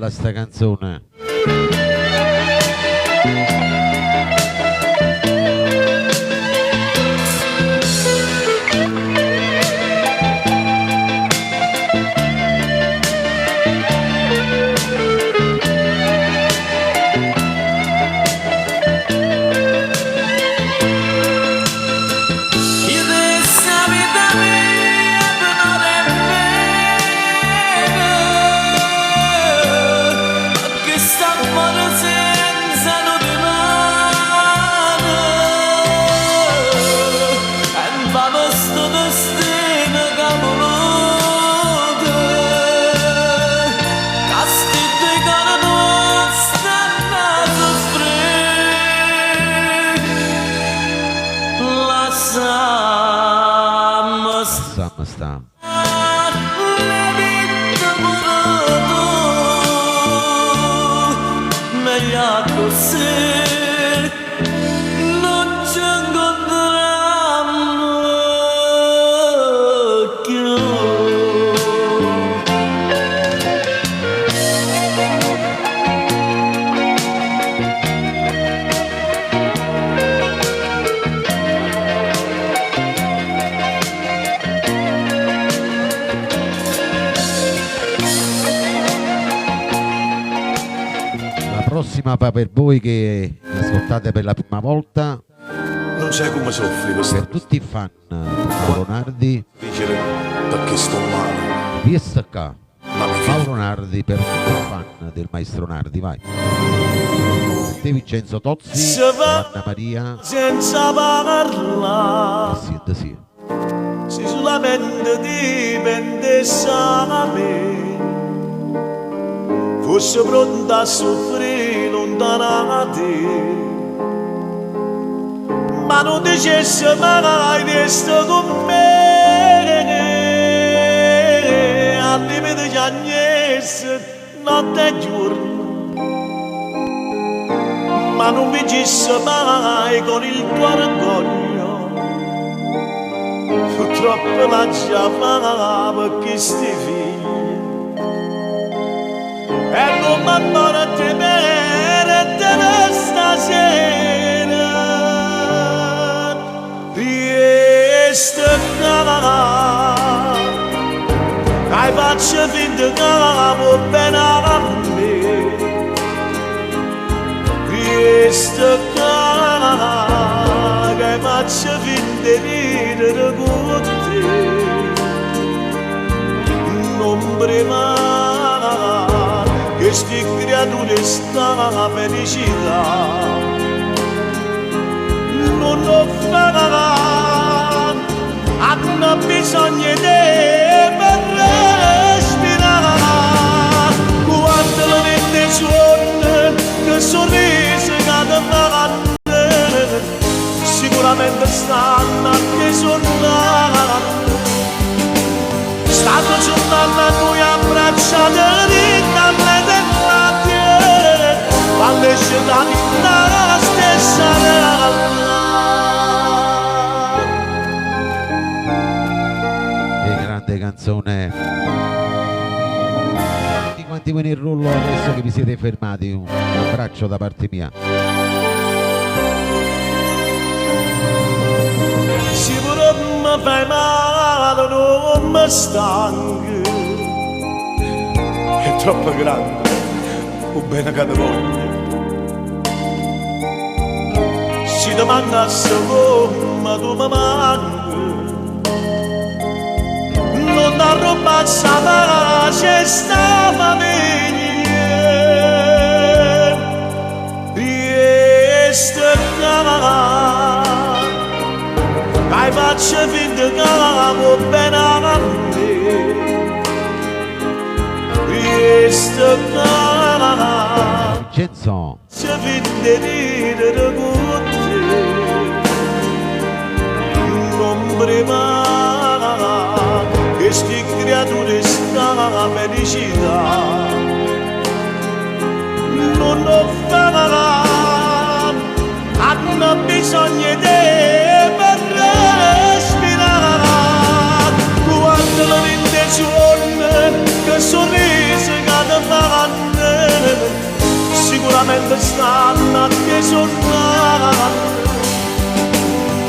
bella sta canzone. Sta. Prossima per voi che ascoltate per la prima volta, Non sai come soffri questa per tutti i fan di Mauro Nardi, difficile perché sto male. riesca qua Ma mi fido. Mauro Nardi per tutti i fan del maestro Nardi, vai. De Vincenzo Tozzi, Anna Maria, senza parlare, sì. si solamente dipendesse da me, fosse pronta a soffrire lontana da te, ma non dicesse mai resta con me, al limite di Agnese, notte e giorno, ma non mi disse mai con il tuo orgoglio, purtroppo la chiamava perché sti figli. E non mi ancora a temere te stasera, riesco a hai faccio finta che amo bene a me, riesco che faccio finta di ridere con te, non prima che sti creature sta felicità non lo farà, hanno bisogno di per respirare, quando la mente suona che sorriso che ti fanno, sicuramente stanno a te suonare. Stato giornando a noi abbracciati rintanne della terra, quando esce dalla stessa realtà. Che grande canzone. Tutti quanti voi nel rullo adesso che vi siete fermati, un abbraccio da parte mia. Sicuro mi fai male, non mi stanco, è troppo grande, o bene che ti voglio. Si domandasse come tu mi manchi, non ti rubassi la pace sta famiglia, riesco a hai faccio finta che amo bene a me, riesco a Vincenzo, faccio finta di ridere con te, non prima che sti creature sta felicità non lo farà, hanno bisogno di per respirare, quando la mente suona che sorriso che ti fanno, sicuramente stanno che sono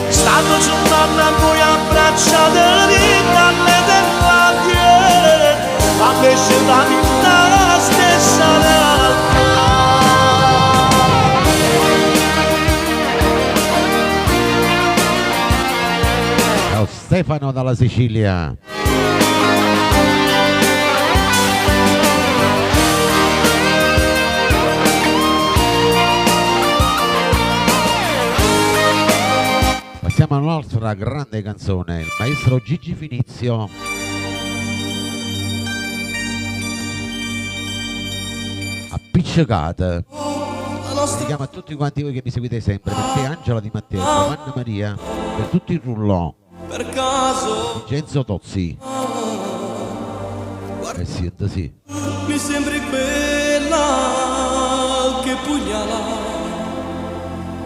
stanno giocando a voi abbracciate dalle della piede a me scelta la stessa realtà. Ciao Stefano dalla Sicilia. Passiamo a un'altra grande canzone, il maestro Gigi Finizio. Appiccicate. Dedichiamo a tutti quanti voi che mi seguite sempre, per te Angela Di Matteo, Giovanna Maria, per tutto il rullò, Per caso Vincenzo Tozzi. Senta sì. mi sembri quella che pugnala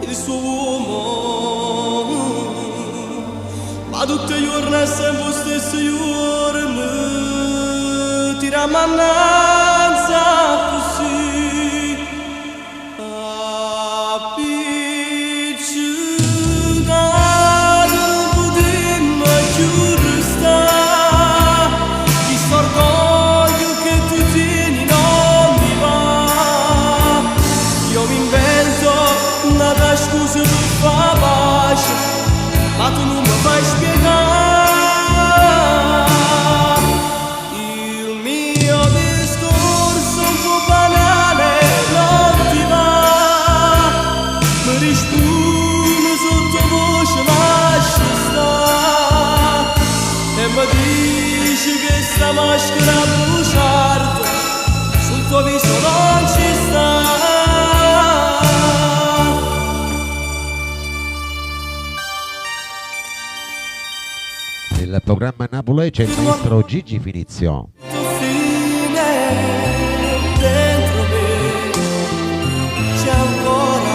il suo uomo, ma tutte le giorni è sempre lo stesso giorno, tira mannanza così. Appiccicato potremmo chiudere sta, chi s'orgoglio che tu tieni non mi va, io mi invento una scusa per far pace, ma tu non mi fai spiegare. Il mio discorso un po' banale non ti va, mi risponde sottovoce lascia stare e mi dici che sta maschera a bruciarti sul tuo viso non ci sta. Nel programma Napoli c'è il maestro Gigi Finizio. Fine dentro me c'è ancora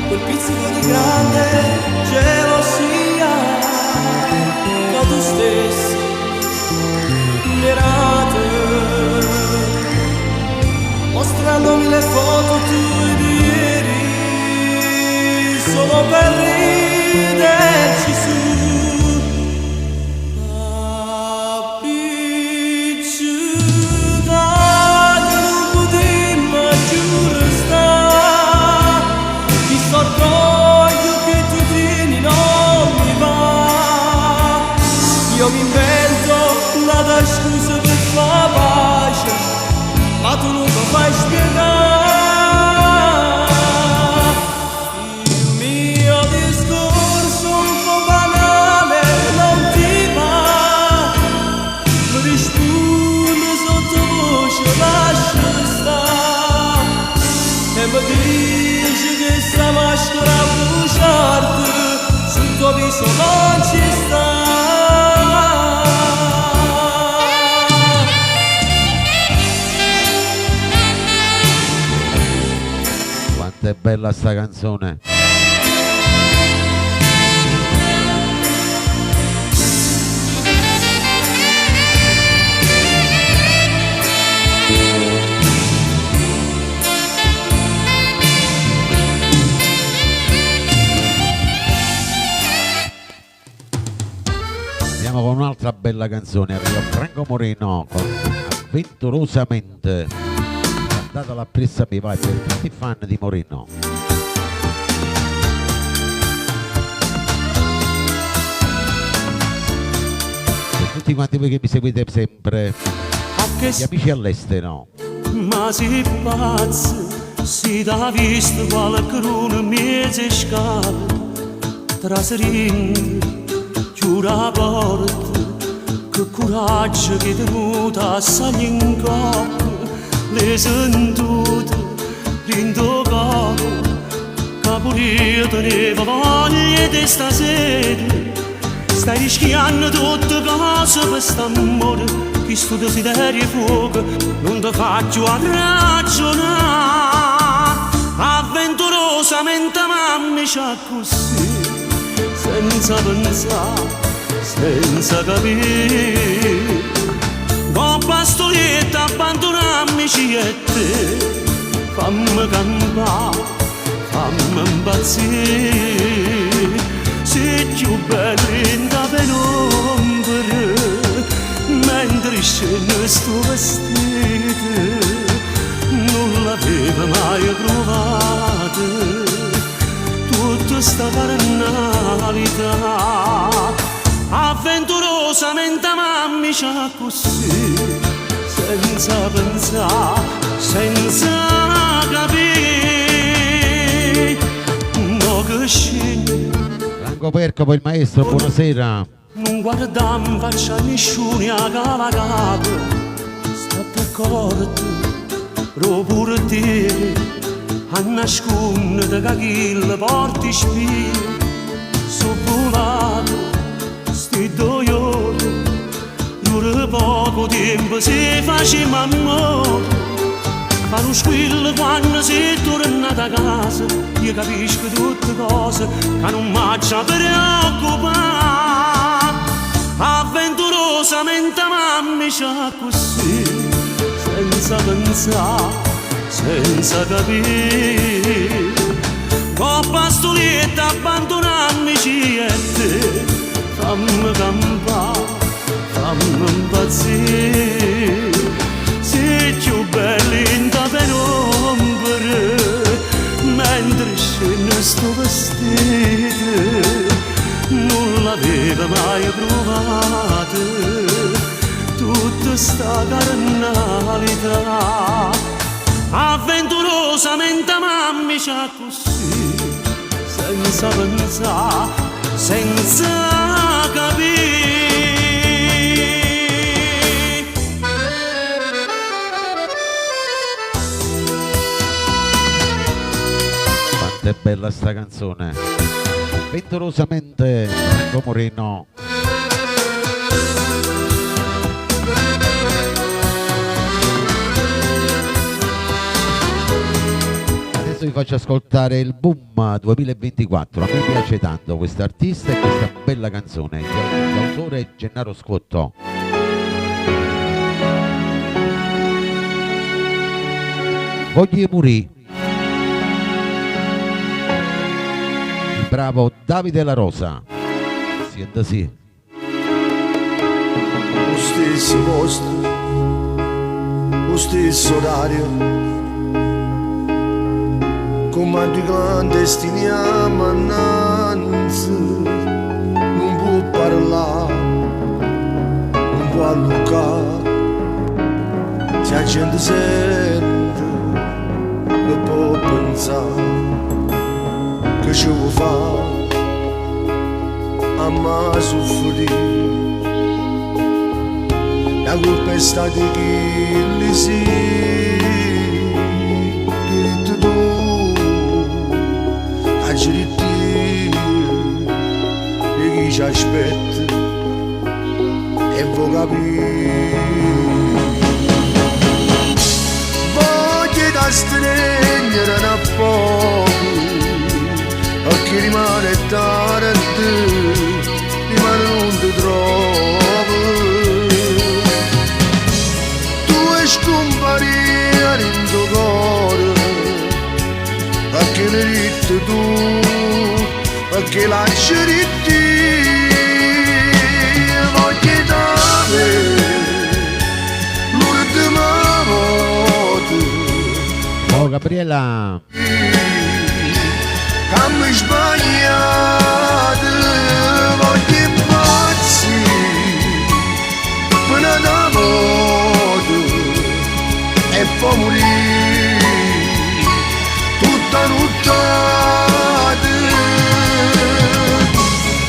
quel pizzico di grande gelosia che tu stessi mirate, mostrandomi le foto tue di ieri solo per riderci su. Appiccicato non potremmo più restare, chi s'orgoglio che tu tieni non mi va, io mi invento una scusa per far pace, ma tu non mi fai spiegare. Il mio discorso un po' banale non ti va, mi risponde sottovoce lascia stare e mi dici che sta maschera a bruciarti sul tuo viso non ci sta. Quanto è bella sta canzone. Andiamo con un'altra bella canzone, arriva Franco Moreno con Avventurosamente, cantata la pressa mi vai per tutti i fan di Moreno. Per tutti quanti voi che mi seguite sempre, gli amici all'estero. Ma si pazzo, si da visto qualcuno mezzo scala, traserindo, chiude la porta, che coraggio che ti muta assai in coppa, le sentute, rindo capo, capolito ne voglia di stasera, stai rischiando tutte cose per st'amore, che sto desiderio fuoco non ti faccio a ragionare, avventurosamente mamma c'ha così, senza pensare, senza capire, Con pastolietta abbandonammici e te, fammi campare, fammi impazzire, sei più belli da penombra, mentre scende sto vestito, non l'avevo mai provato, tutta sta carnalità, avventurosamente mammi c'ha così, senza pensare, senza capire, no che scende. Franco Percopo, il maestro, buonasera. Non guardam faccia nessuno a cavalcato, state accorto, pure te, a nascondere che chi le porti spie, so volato, sti 2 giorni, dura poco tempo se facciamo amore, fa lo squillo quando sei tornata a casa, io capisco tutte cose che non m'accia preoccupare, avventurosamente mammi c'ha così, senza pensare, senza capire, con pastolietta abbandonammici e te, fammi campare, fammi impazzire, sei più belli in da penombra, mentre scende sto vestito, non l'avevo mai provato, tutta sta carnalità, avventurosamente mammi c'ha così, senza pensare, senza capire. Quanto è bella sta canzone. Avventurosamente Franco Moreno. Adesso vi faccio ascoltare il Boom 2024. A me piace tanto questo artista e questa bella canzone. L'autore è Gennaro Scotto. Voglio morire. Il bravo Davide La Rosa. Senta sì. Lo stesso posto, lo stesso orario, come due clandestini ammananze, non può parlare, non può allucare, se la gente sente, non può pensare, che ci vuoi fare, a me soffrire. La colpa è stata di chi li si diritto tu, a diritti di chi ci aspetta e vuoi capire. Voglio da stringere un poco, perché rimane tardi, rimane non ti trovo. Scomparire in tuo cuore, perché ne ritti tu, perché lasci ritti, voglio dare l'ultima volta. Oh Gabriela. Che mi sbagliate, voglio impazzire, fino da morte. E poi morire tutta nottata,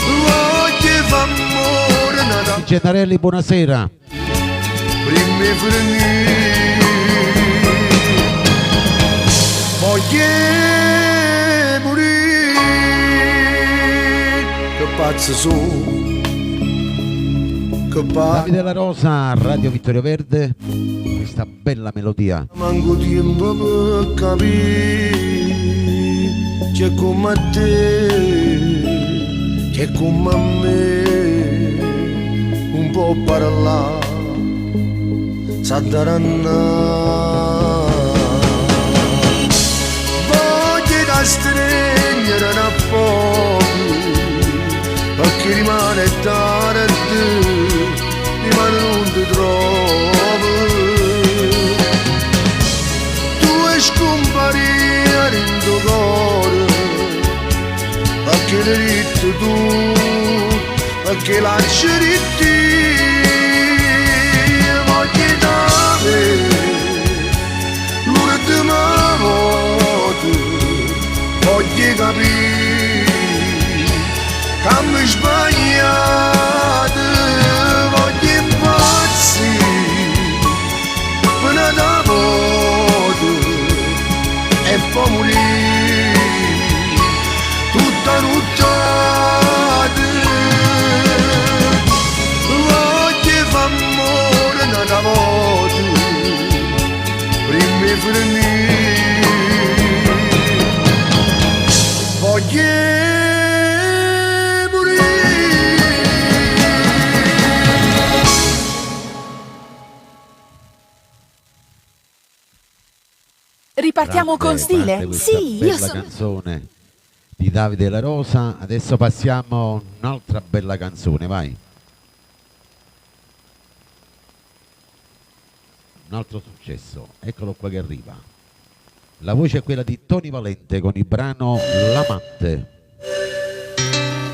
voglio far morire Gennarelli, buonasera. prima di finire, voglio morire, che pazzo sono, che pazzo. Davide La Rosa, Radio Vittorio Verde. Questa bella melodia. Manco tempo per capire, c'è come te, c'è come me, un po' parlare, s'addaranna. Voglio da stringere un po', perché rimane tardi, rimane non ti trovo. Tu è scomparire in tuo cuore, perché diritto tu, perché lasci di voglio dare l'ultima volta, voglio capire che mi sbagliate, voglio impazzire per una volta e poi morire tutta nottata. Voglio far amore una volta prima di finire. Voglio Ripartiamo con stile? Grande questa Sì, io bella sono... canzone di Davide La Rosa. Adesso passiamo a un'altra bella canzone, vai. Un altro successo, eccolo qua che arriva. La voce è quella di Tony Valente con il brano L'amante.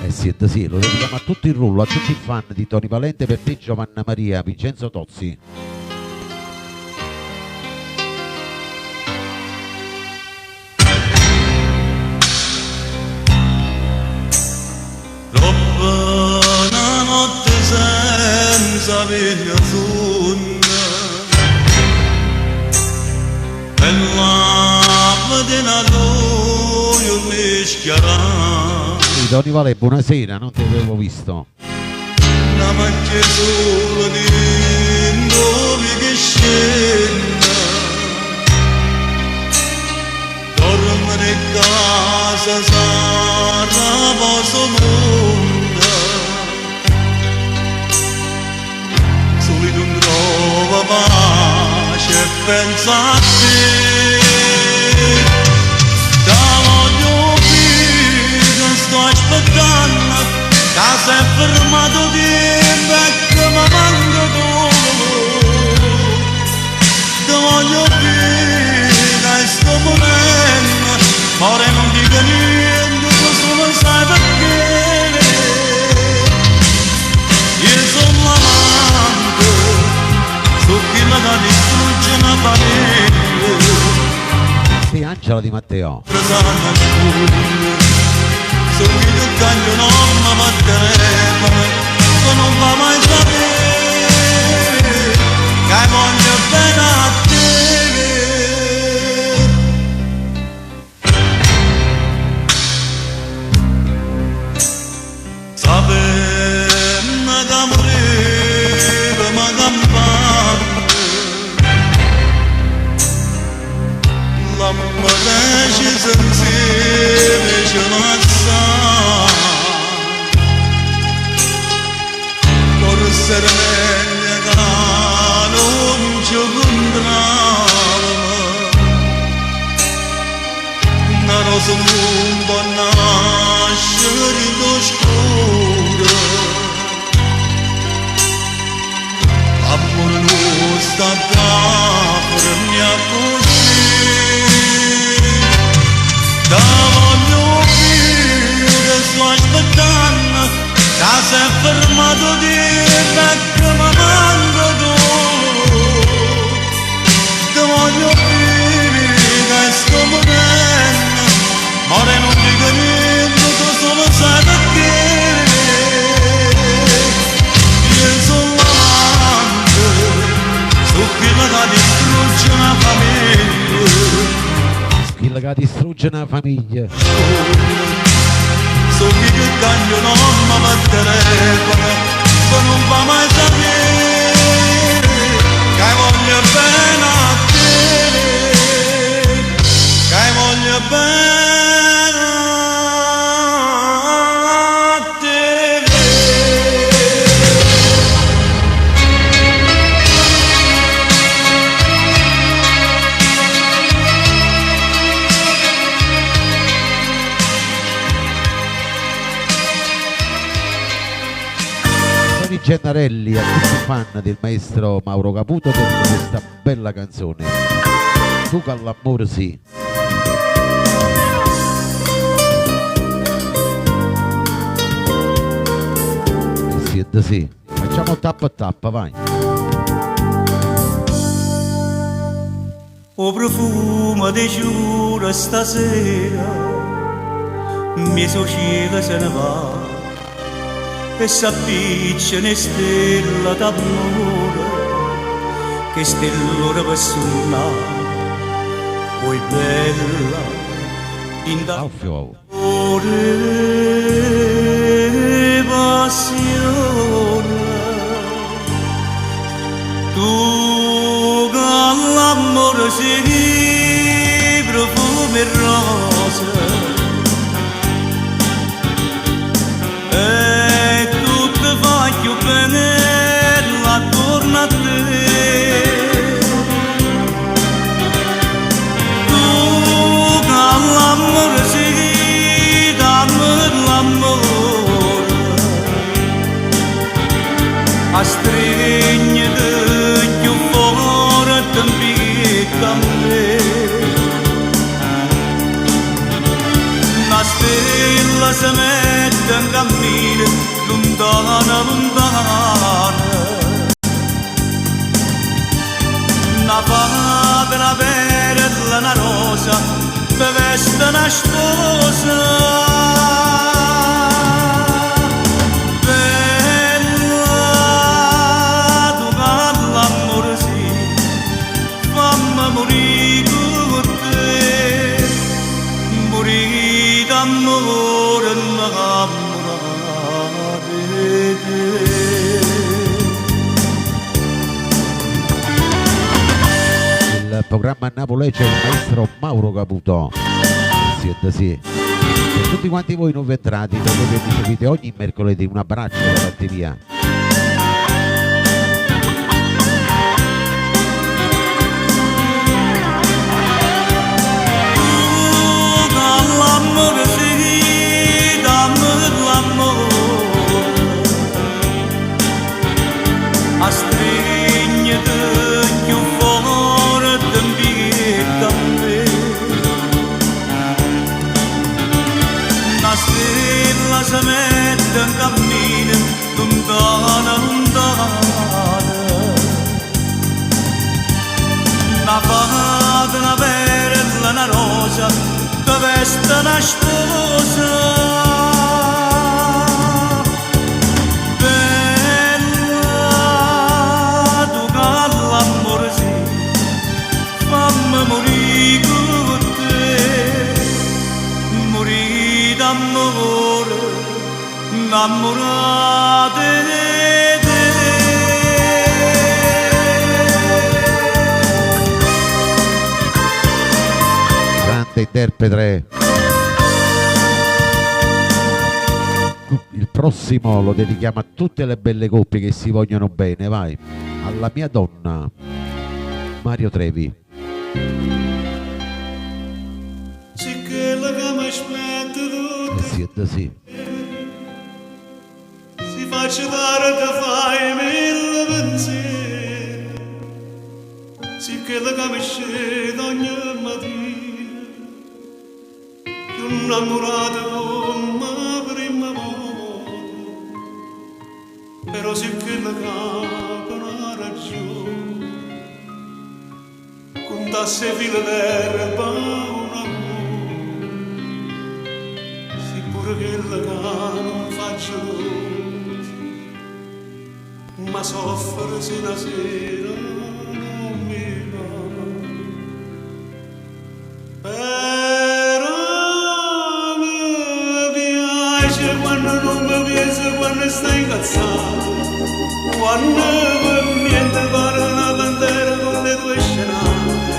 Sì, lo dedichiamo a tutto il rullo, a tutti i fan di Tony Valente, per te Giovanna Maria, Vincenzo Tozzi. Una notte senza via zunna e l'acqua di Natale mi schiarà. Tony Valente, buonasera, non ti avevo visto. La macchia sola di dove che scenda, dormire in casa sarà posso monda, soli non trova pace e pensa a te. Da voglio dire, sto aspettando, che sei fermato di becco ma manco tu. Da voglio dire, che sto morendo, ora non dico niente, tu solo sai perché. Io sono l'amante, su chi mi da distrugge una famiglia. Sì, Angela Di Matteo. So chi tu cambio non mi batteremo, tu non va mai sapere, che voglio bene a te. Sapemmo che morire ma campante, l'amore decise insieme ce l'azza, forse meglio che non ci incontriamo, una rosa non può nascere in oscuro, amore non sta da per mia così. Da voglio dire, sto aspettando, che sei fermato di becco ma manco tu. Da voglio dire, che sto morendo, ora non dico niente, tu solo sai perché. Io sono l'amante, su chi mi da distrugge una famiglia. Quella che distrugge una famiglia. So chi più taglio non mi batterebbe, se non va mai sapere, che voglio bene a te, che voglio bene a te. Tony Gennarelli, a tutti i fan del maestro Mauro Caputo per questa bella canzone. Tu con l'amore sì. Siete sì. Facciamo tappa a tappa, vai. O profumo di giuro stasera mi sociega se ne va e s'appiccia ne stella d'amore che stellora per suonare poi bella in Auffio. d'amore passione tu con l'amore si profumi rosa e tutto fa più bene attorno a te tu con l'amore si dammi l'amore a stringere più forte a me una stella si mette in cammino lontana lontana una fata una perla una rosa per veste una sposa d'amore innamorata di te. Il programma Napoli c'è il maestro Mauro Caputo. Siete sì. Per tutti quanti voi nuovi entrati, per voi che mi seguite ogni mercoledì, un abbraccio da parte mia. L'amore sì, dammi l'amore a stringere più forte invita a me una stella si mette in cammino lontana lontana una fata una perla una rosa veste una sposa bella tu con l'amore sì fammi morire con te morire d'amore innamorata di te. Interprete. Il prossimo lo dedichiamo a tutte le belle coppie che si vogliono bene, vai. Alla mia donna, Mario Trevi. Sì che la cama aspetta E siete sì. si faccia dare da fai mille pensieri sì che la cama scende ogni mattina innamorata come prima volta però sì che la capa non ha ragione contasse fila d'erba un amore sì pure che la capa non faccia luce ma soffre se la sera non mi va quando non mi pensi quando stai incazzato quando mi niente pare una bandera con le tue scenate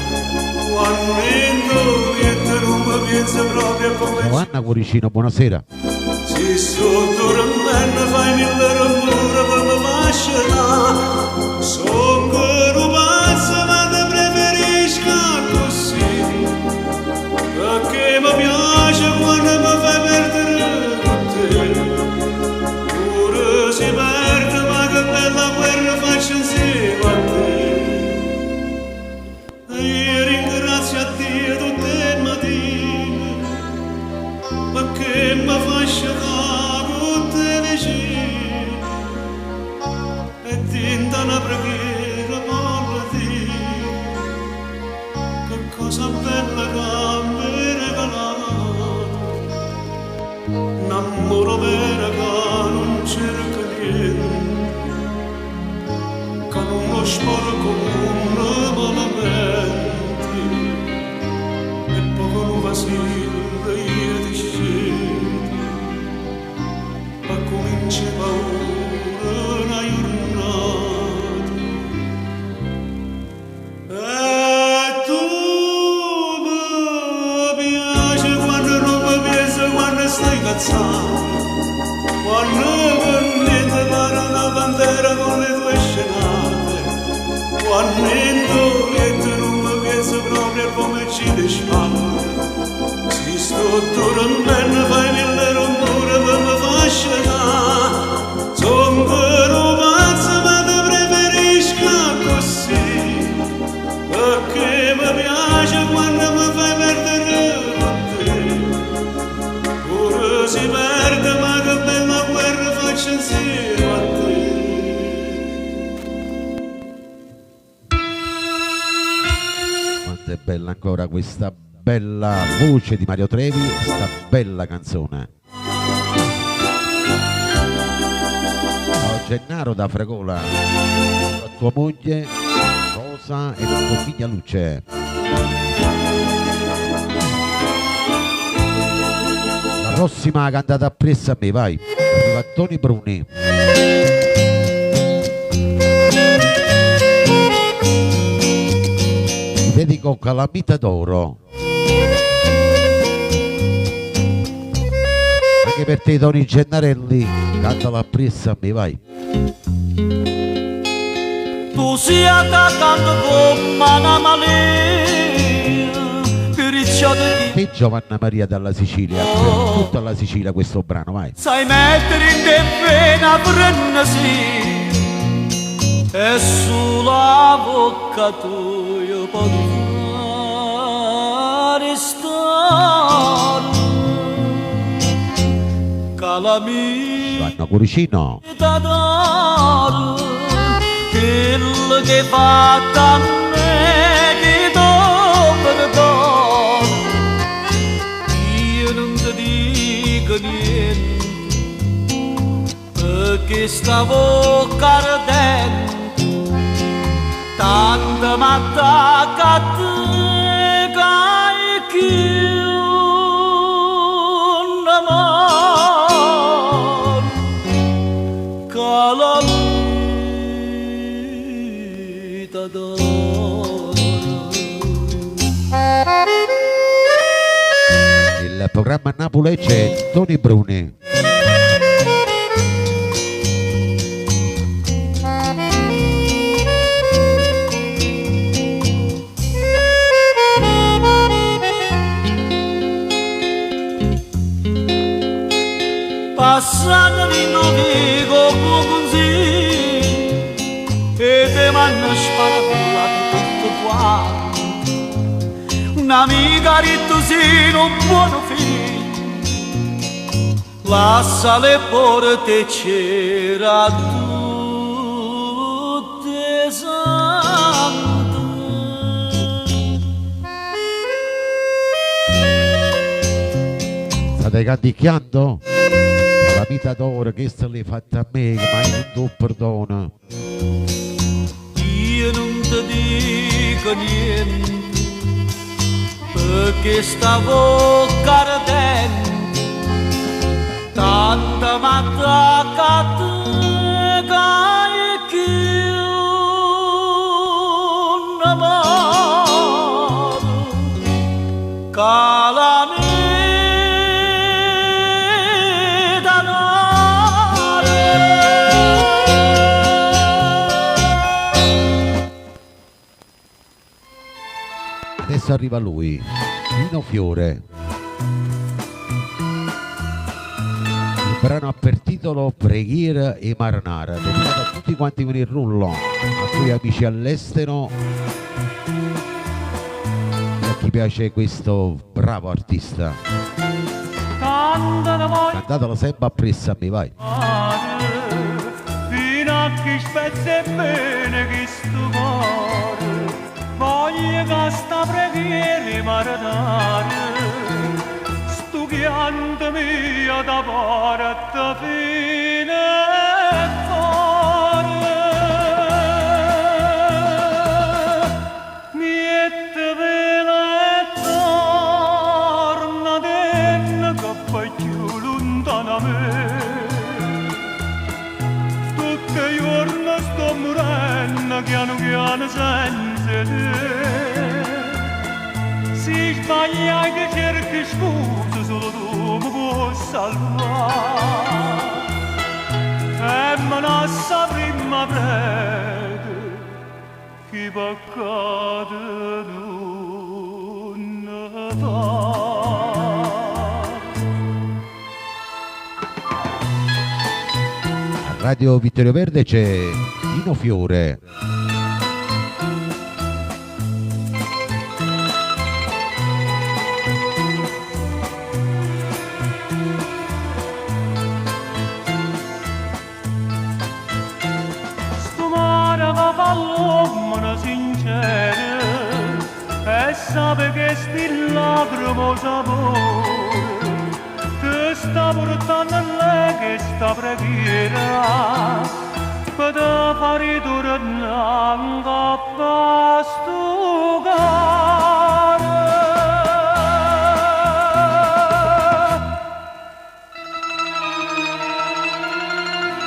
quando niente non mi pensi proprio come Ciao Anna Cuoricino, buonasera. se sotto me fai mille rumore per me fascinare sono che un pazzo ma te preferisco così perché mi piace quando mi fai perdere pure si perde ma e tinta una preghiera morti, che cosa bella che mi regalato, un amore vero che non cerca niente, che non lo sporco un malamenti, e poco non vacilla io ti scendo, ma comincia paura una giornata. E tu mi piace quando non mi piace, quando stai cazzato, quando per niente pare una bandera con le tue scenate, quando e tu non mi piace proprio come ci dispare. Si sto dormendo fai mille rumore per me fascinare, son vero pazzo ma te preferisco così, perché mi piace quando mi fai perdere con te, pure si perde ma che bella guerra faccio insieme a te. Quanto è bella ancora questa bella voce di Mario Trevi, questa bella canzone. Ciao Gennaro da Fregola, la tua moglie Rosa e tua figlia Luce. La prossima cantata appresso a me, vai. Arriva Toni Bruni. Ti dedico Calamita d'Oro. Anche per te Toni Gennarelli, cantala appresso a me, vai. Tu sia cantando come una malia, perciò ti Te Giovanna Maria dalla Sicilia, per tutta la Sicilia questo brano, vai. sai mettere in te pena prendersi, e sulla bocca tua io posso fare stare. Calamita Vanno Curicino. d'oro, quello che fa a me che do perdono, io non ti dico niente, perché sta bocca ardente tanto m'attacca a te che io un amore calamita d'oro. Il programma Napoli c'è Toni Bruni. Passando di Novigo così e te m'hanno sparato tutto quanto, un'amica rittusì non buono figlio, lascia le porte c'era tutte sante. State canticchiando? La vita d'oro che sta lì fatta a me, che mai non do perdono. Io non ti dico niente, perché sta bocca ardente tanta m'attacca a te che io un amore calamita d'oro. Adesso arriva lui, Nino Fiore. Il brano ha per titolo Preghiera e Maranara, dedicato a tutti quanti con il rullo, a tuoi amici all'estero e a chi piace questo bravo artista. Cantatelo sempre appresso a me, vai. Fino a che e sebbene che sto cuore voglia che sta preghiera maritare sto pianto mio da parte fine cuore miette vela e torna dentro che poi più lontano a me tutte i giorni sto morendo piano piano senza te si sbaglia che cerchi scuse solo tu mi puoi salvare e me ne sa prima prete che peccato non fa. Radio Vittorio Verde c'è Dino Fiore. Sto mare che fa l'uomo sincero e sape che sti lacrimo sapore ti sta portando a lei che sta preghiera per te fare tornare in coppa sto cuore.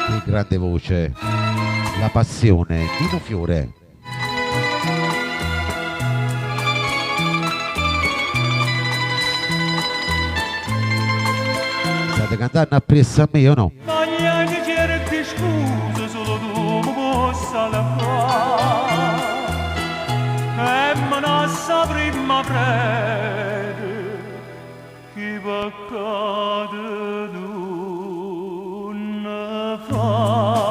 Che grande voce, la passione, Dino Fiore. State cantando appresso a me o no? Voglia che cerchi scuse solo tu mi possa lavare e me ne sa prima prete che peccato non fa.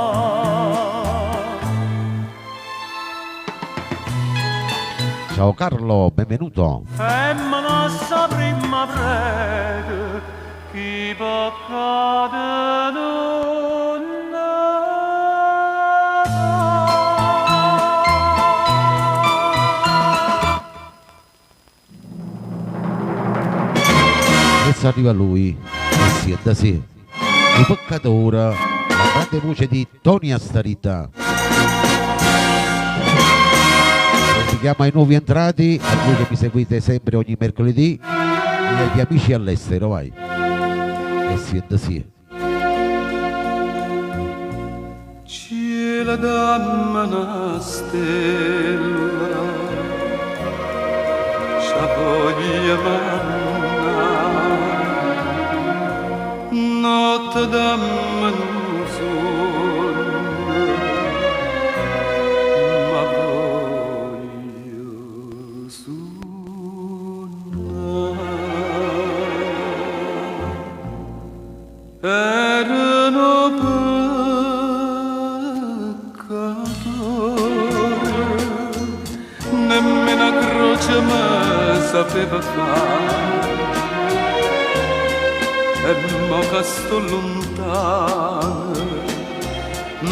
Ciao Carlo, benvenuto. E me ne sa prima prete che peccato non Adesso arriva lui, e sienta sì, il peccatore, la grande voce di Tony Astarita. Chiama ai nuovi entrati, a voi che mi seguite sempre ogni mercoledì e agli amici all'estero, vai. E siete sì. Cielo dammi una stella, sciavoglia manna, notte dammi un sogno, ma voglio sognare. Erano nemmeno a croce me sapeva fare e mo che sto lontano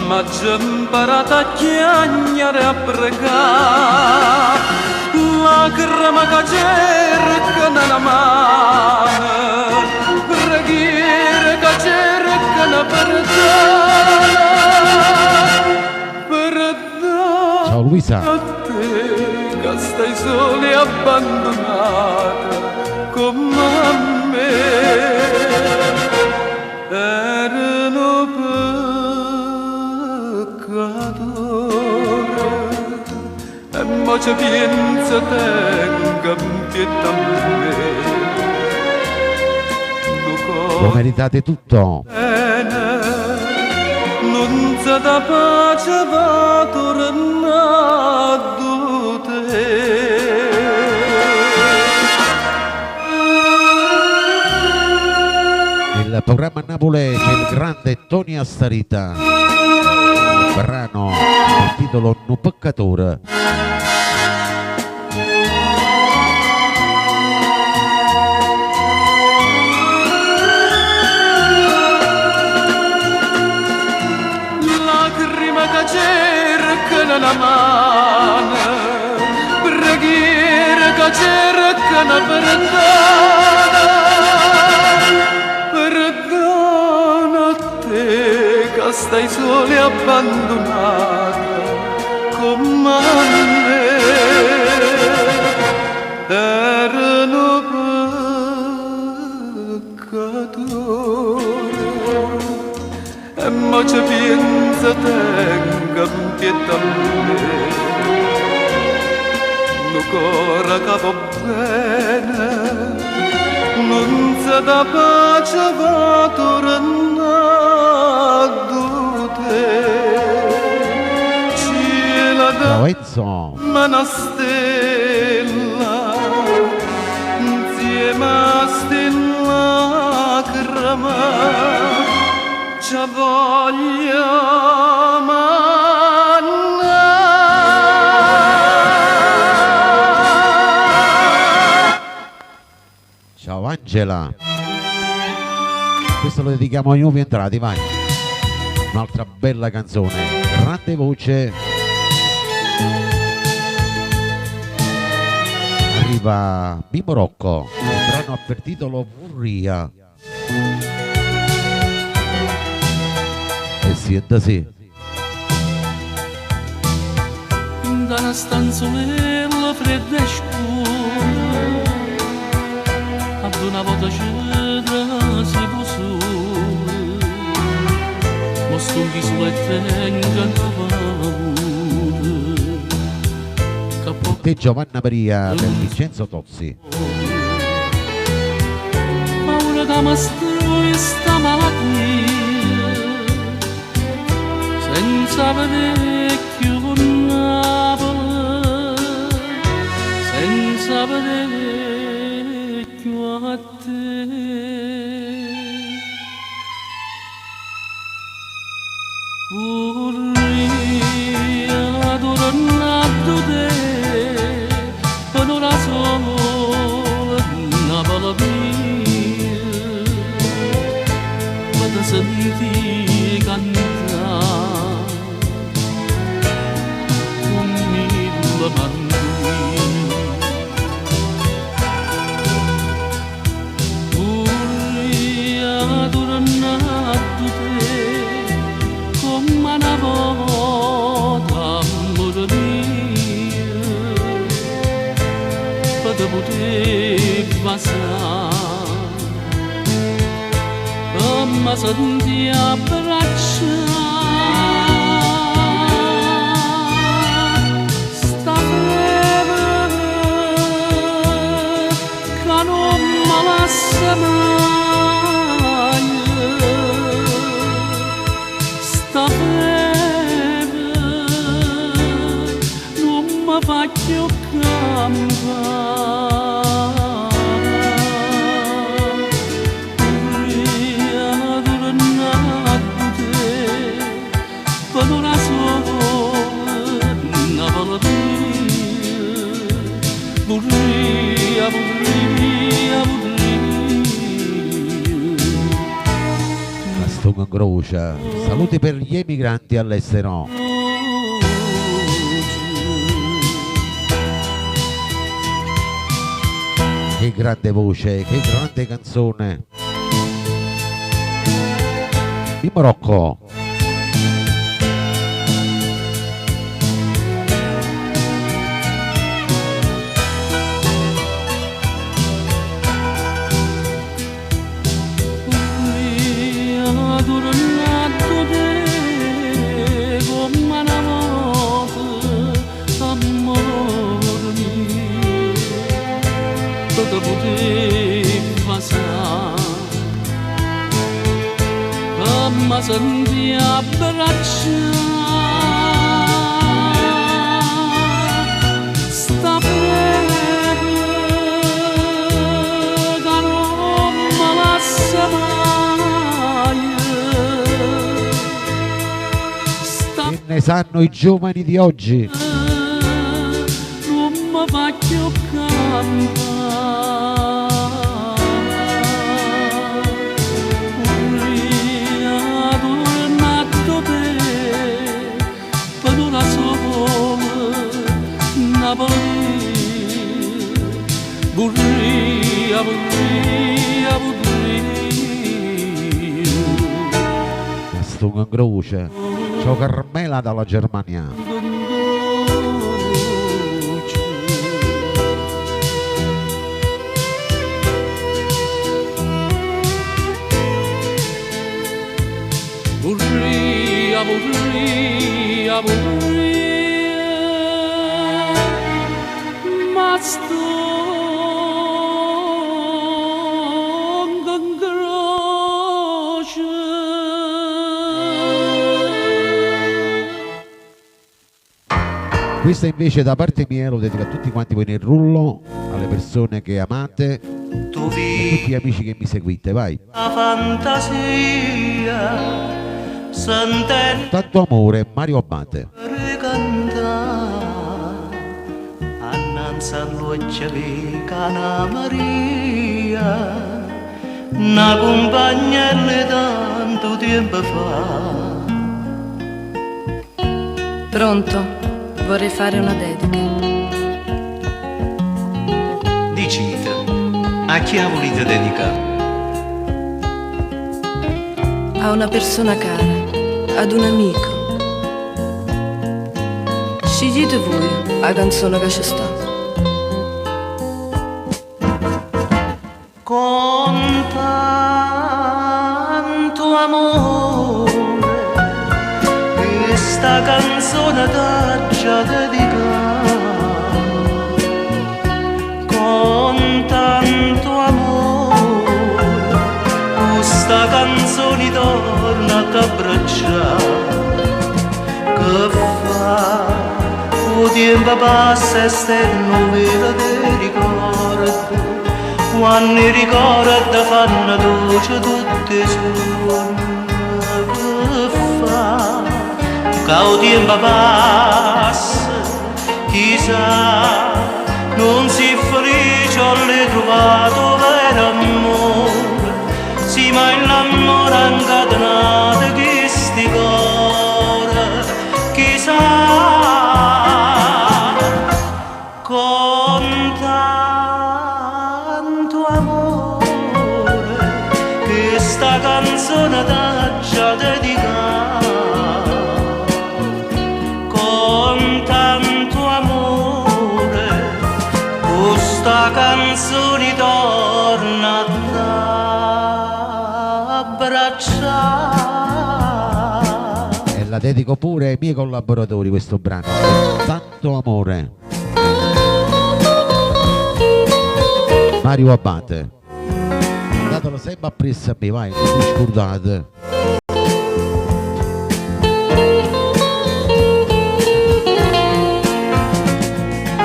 ma già imparato a chiagnare e a pregare lacrima che cerca nella mano preghiere che cercano perdono Ciao Luisa. che stai sola e abbandonata come a me erano peccatori e mo c'è pienza tenga pietà a me Lo meritate tutto. non sa da pace va tornato Nel programma a Napoli c'è il grande Tony Astarita, il brano dal titolo No peccatore. lacrima che cercano la mano, preghiere che cercano perdona a te che stai solo e abbandonata come a me. Erano peccatori e mo ci pensa tenga pietà a me. Lo cuore che va bene non si dà pace va tornando te. Cielo Ciao da Enzo. una stella insieme a stella crema ci voglio mannare. Ciao Angela. Questo lo dedichiamo ai nuovi entrati, vai. Un'altra bella canzone, grande voce. Arriva Mimmo Rocco, un brano a per titolo Vurria. E sienta sì. Da una stanzolella fredda e scura, ad una volta c'era si può solo, ma sto un viso e tenga una paura. Te Giovanna Maria per Vincenzo Tozzi. Paura da mastroi sta malattia, senza vedere più Napoli, senza vedere più a te. Vorrei tornato te, per ora solo Napoli mia, vado a sentire cantare con mille mandolini. Vorrei tornato te, come una volta amore mio, per poter passare, ma senti abbracciare sta febbre che non mi lascia mai, sta febbre non mi fa più campare. Vorrei, vorrei, vorrei. La Stonga Incrocia. Saluti per gli emigranti all'estero. Che grande voce, che grande canzone. Mimmo Rocco. Ma senti abbracciare sta febbre che non mi lascia mai, Che ne sanno i giovani di oggi? non mi fa più cantare. Vorrei tornato te, per una sola vorria, vorria, vorria. Stunga in croce. Ciao Carmela dalla Germania. Vorria, vorria, vorria, ma stonga in croce. Questa invece da parte mia lo dedico a tutti quanti voi nel rullo, alle persone che amate e a tutti gli amici che mi seguite, vai. La fantasia sentendo Tanto amore, Mario Abate. cantare annanzi all'occhio di Cana Maria, una compagnella tanto tempo fa. Pronto? Vorrei fare una dedica. Dicite, a chi ha voluto dedicare? A una persona cara, ad un amico. Scegliete voi la canzone che ci sta. Con tanto amore questa canzone t'aggia dedicata. Con tanto amore questa canzone torna ad abbracciare. Che fa? O tempo passa e stanno vela dei ricordi, quando i ricordi fanno dolce tutte i suoni. Che fa? Che o tempo passa, chissà, non si felice ho trovato vero amore, sì ma l'amore ha incatenato questi cuori, chissà. Con tanto amore questa canzone t'aggia dedicata. Con tanto amore questa canzone torna ad abbracciare. E la dedico pure ai miei collaboratori questo brano. Tanto amore. Mario Abate. Datelo sempre appresso a me, vai, non vi scordate.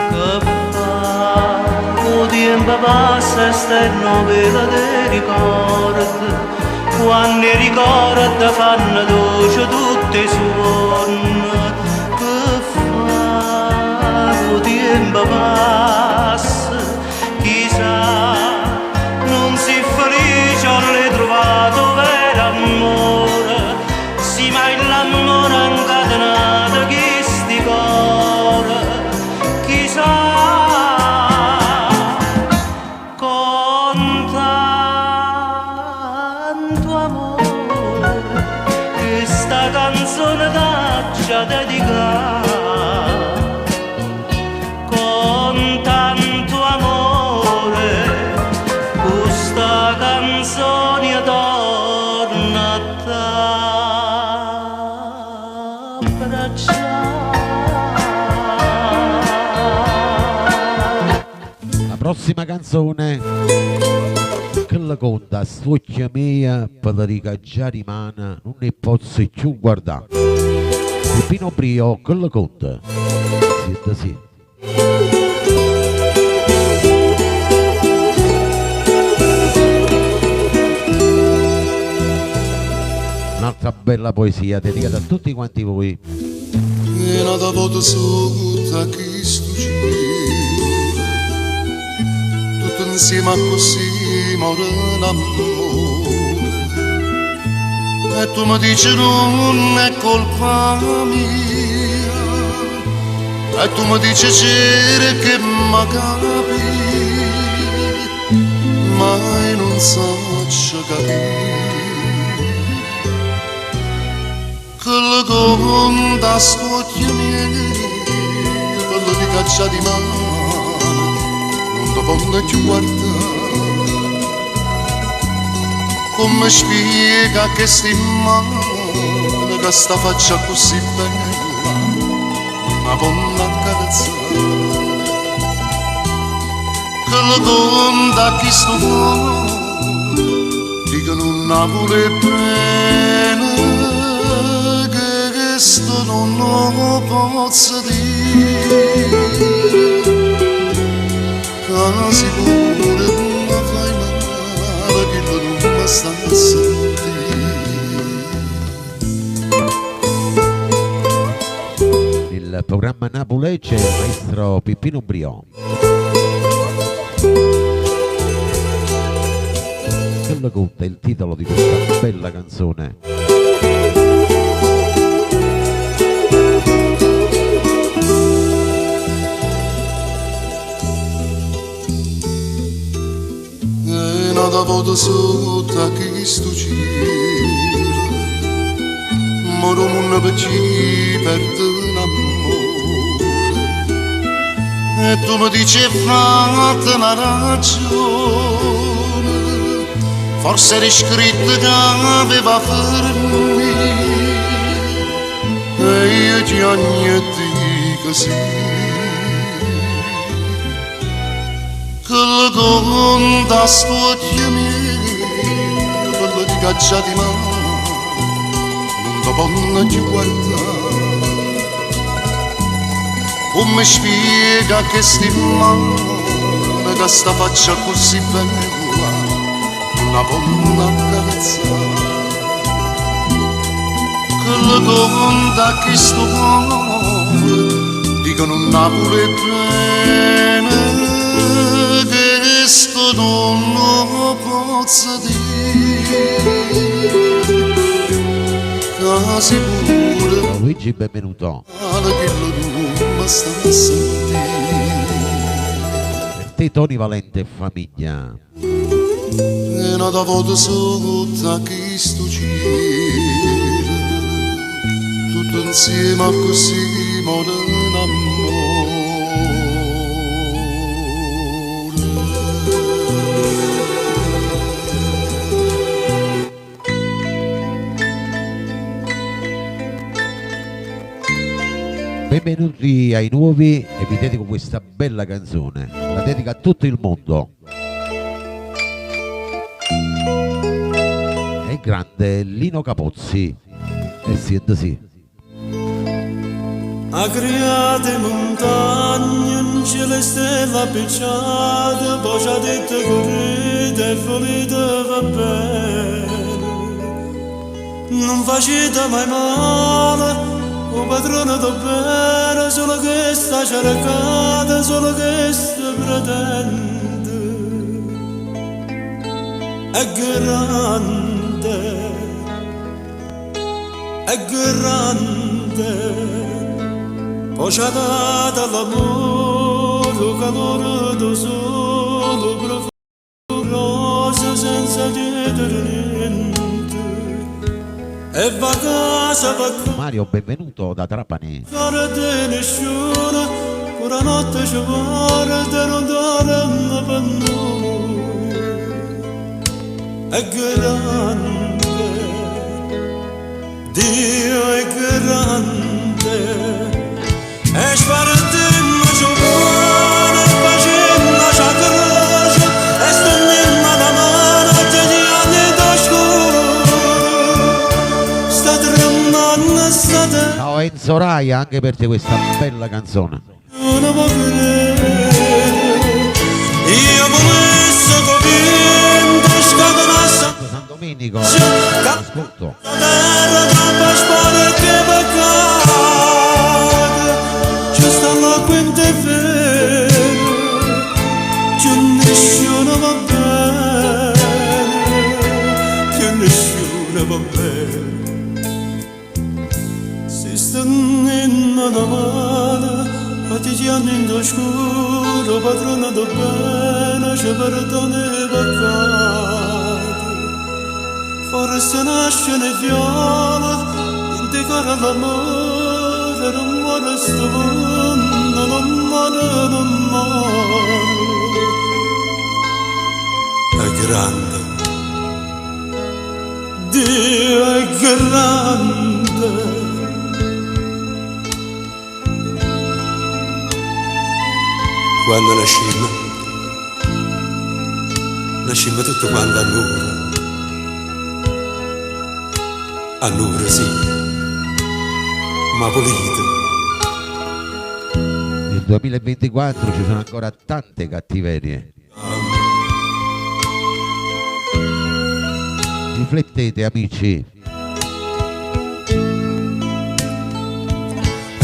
Che fa? O tempo passa e stanno vela dei ricordi, quando i ricordi fanno dolce tutti i suoni. Che fa? O tempo passa, chissà, non si felice ho trovato vero amore, sì ma l'amore ha incatenato questi cuori, chissà. Con tanto amore questa canzone t'aggia dedicata. Con tanto amore questa canzone torna ad abbracciare. La prossima canzone che la conta suocchia mia Federica già rimane non ne posso più guardare. Pino Brio che la conta. Siete sì. Un'altra bella poesia dedicata a tutti quanti voi. E nada volta sotto questo cielo, tutto insieme a così muore l'amore. E tu mi dici non è colpa mia, e tu mi dici c'era che mi capi, mai non so capire. Quello con da scocchia miei, quello di caccia di mano, non ti posso più guardare. Come spiega che sti mano, che sta faccia così bella, ma può accarezzare. Quello con da chi sto cuore, dicono un Napoli bene, questo non lo posso dire, quasi pure come fai male che non mi sta a sentire. Il programma Napulegge, il maestro Pippino Brion. Quello conta il titolo di questa bella canzone. Nada voto sotto a chi sto giro, moro munno per ci perde l'amore, e tu mi dici fatta una ragione, forse eri scritto che aveva fermi, e io ti dico sì. Quello con da scocchia miei, quello di caccia di mano, non ti posso più guardare. Come spiega che sti mano, che sta faccia così bella, non può accarezzare. Quello con da chi sto cuore, dicono un Napoli bene, questo non lo posso dire, quasi pure Luigi, benvenuto. che lo non sta a sentire. Per te Tony Valente e famiglia. E nada voto sotto a chi sto giro, tutto insieme a così muore un amore. Benvenuti ai nuovi e vi dedico questa bella canzone, la dedico a tutto il mondo. È grande Lino Capozzi e siete sì. Ha creato montagne, un cielo e stelle appicciate, poi ci ha detto correte e volete va bene. Non facete mai male, o padrone do bene, solo che sta cercata, solo che sta pretende. È grande, è grande, poi ci ha dato l'amore, calore do solo, profumo senza chiedere niente. E va a casa va a Mario, benvenuto da Trapani. fare di nessuno, pure notte ci guarda non dorme per noi. È grande, Dio è grande, e sparattemmo ci vuole, facendo ci croce, e stendendo la mano, teniamo da scuola, sta tremando, sta te. Ciao Enzo Rai, anche per te questa bella canzone. Non può credere, io volessi copiente, scatenasse San Domenico, ascolto. la terra troppo spore che peccate, ci sta la quinta è vero, che nessuno va bene, che nessuno va bene. Si stanno in una mano, a quotidiano in oscuro, padrona do bene, ci perdona i peccati. Forse nasce ne viola, indicare l'amore, non muore sto mondo, non muore, non muore. È grande, Dio è grande. Quando nascimmo tutto quanto a Nura sì, ma pulito. Nel 2024 ci sono ancora tante cattiverie. Riflettete, amici.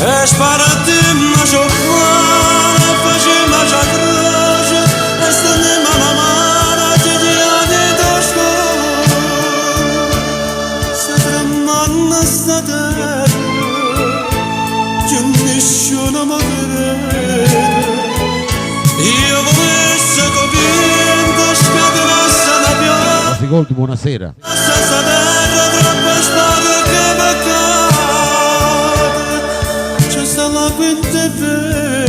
E sparate ma giocare, faceva già croce, e stanema la mano, ti diade d'osco. Se tremanna sta terra, che nessuno mi crede. Io volesse convinto, scaterasse la pioggia. Asicoldi, buonasera. Senza terra, troppo spade che peccate. C'è sta la quinta pena,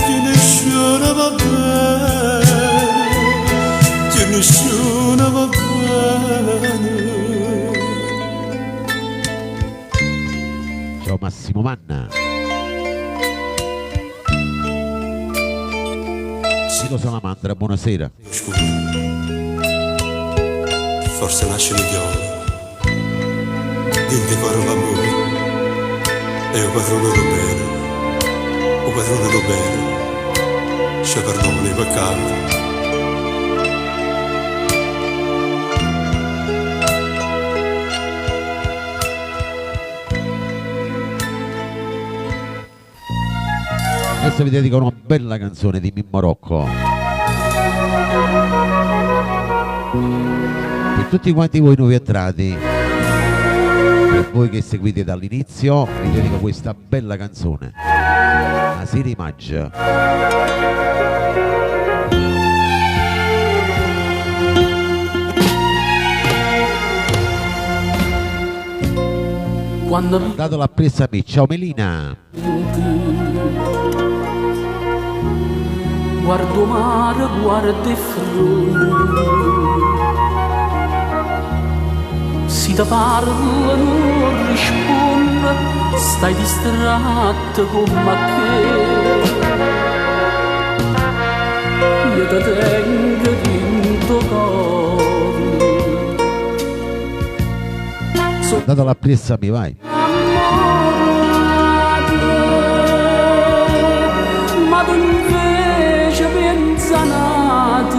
che nessuno va bene, che nessuno va bene. Ciao Massimo Manna. Silo Salamandra, buonasera. Forse nasce le viola, dinte coro l'amore, e o padrone do bene, o padrone do bene, ci perdona i peccati. Adesso vi dedico una bella canzone di Mimmo Rocco. Per tutti quanti voi nuovi entrati, per voi che seguite dall'inizio, vi dedico questa bella canzone. Asiri Maggia. Quando Dato la presa a me, ciao Melina. guardo mare, guardo fronte, si ti parla non risponde, stai distratto come che io ti tengo dentro cuore. Dato la presa a me, vai. Ma tu invece pensa nata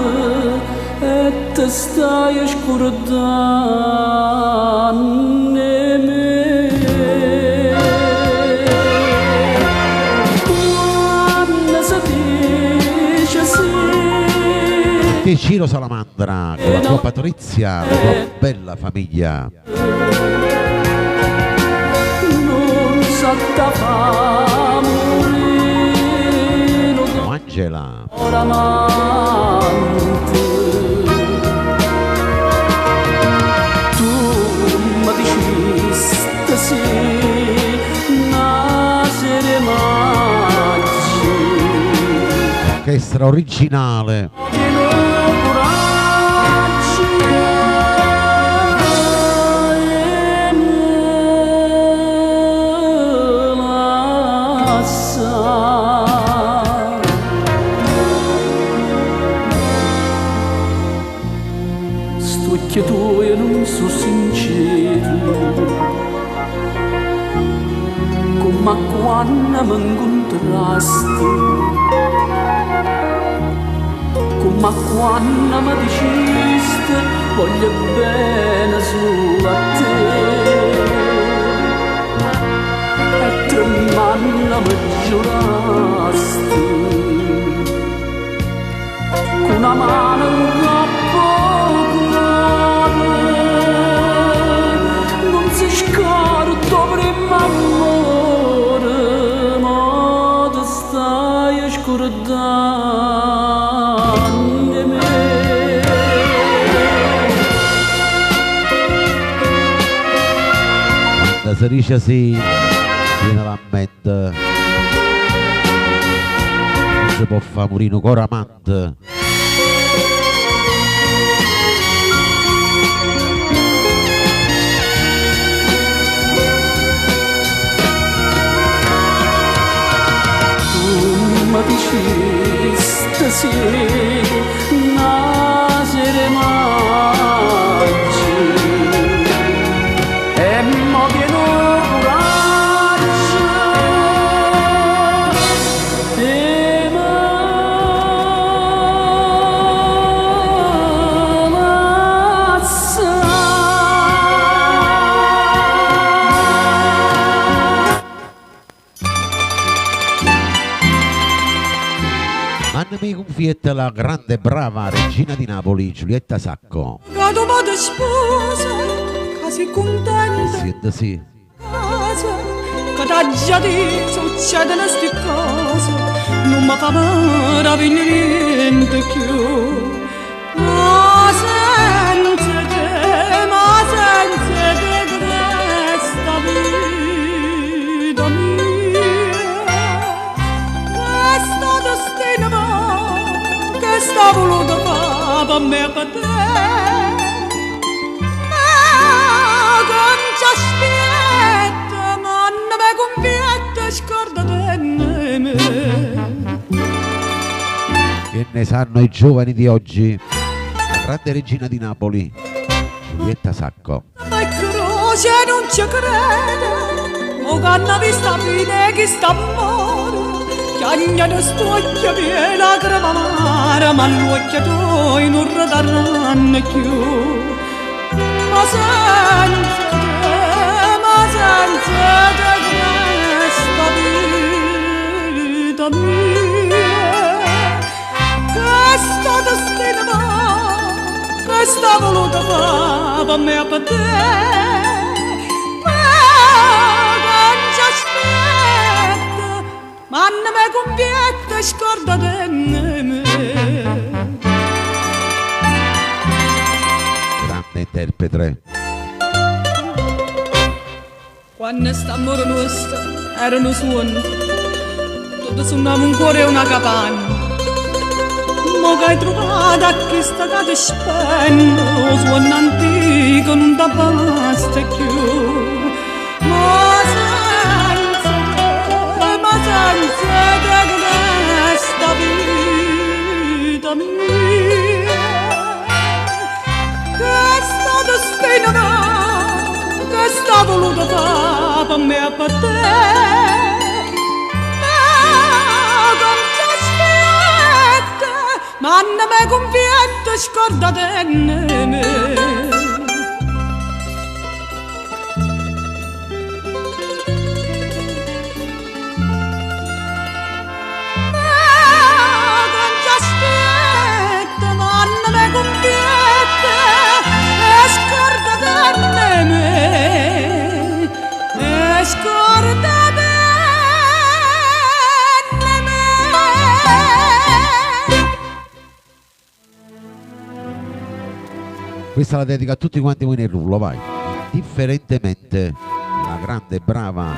e te stai scordando me. Quando si dice sì, Te Ciro Salamandra con la tua Patrizia, la tua bella famiglia. non sa da fa morire Angela. oramante. Tu mi dicesti sì, nascere maggi, Orchestra originale. che non curaggi e me lascia. Che tu e non so sincero, come quando mi incontrasti, come quando mi dicesti voglio bene solo a te, e tremando mi giurasti, con una mano in capo non si scorda prima amore, ma si dice sì, viene la mente. Non si può fare morire un cuore amante. Ma diceste sì, nascere maggi e mo pieno coraggio e m'ammazza. Annemi confietta la grande brava regina di Napoli, Giulietta Sacco. Vado vado sposa, così contenta. Siete sì. Casa, che da già di succedono ste cose, non mi fa meravigliare niente più. Ma senza te questa vita mia, questo destino che sta voluto fare per me e per te. Che ne sanno i giovani di oggi? La grande regina di Napoli, Giulietta Sacco. Ma croce non ci crede, o canna vista fine che sta muore, chiagna di stocchia e lacrima amara, ma l'occhio tuoi non ridarranno più. Ma senza te questa vita mia, questo destino che sta voluto fare per me e per te, non ci aspetta, ma non mi conviene scordate me. Grande interprete. Quando stavamo nostri erano suoni, tutto suonava un cuore e una capanna. Ma che hai trovato a questa che ti spendo, suono antico non ti basta più. Ma senza te questa vita mia, questo destino che sta voluto fare per me e per te, non ci aspetta, ma non mi conviene scordate me. Non ci aspetta, ma non mi conviene scordate me. Scordate me. Questa la dedica a tutti quanti voi nel rullo, vai. Indifferentemente, la grande e brava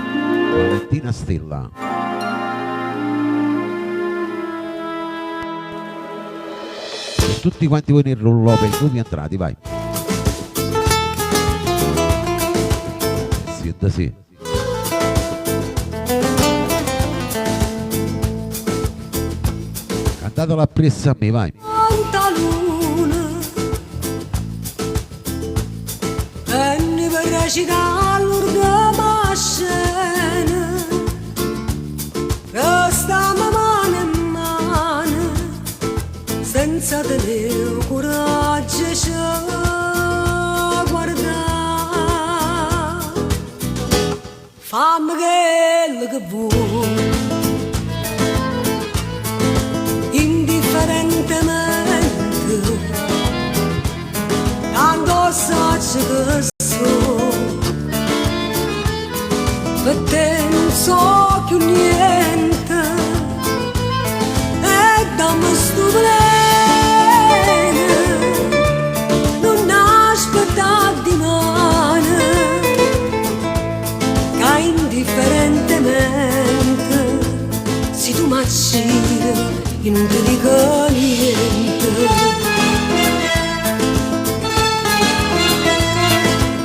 Valentina Stella. E tutti quanti voi nel rullo per i nuovi entrati, vai. Siete sì. Cantatela appresso a me, vai. Quanta luna venne per recitare l'ultima scena, restammo mano in mano senza tenere coraggio di guardare. Fammi quello che vuoi, indifferentemente, tanto so che so, per te non so più niente, e dammi sto bene, non aspettare di mano, macina e non ti dico niente.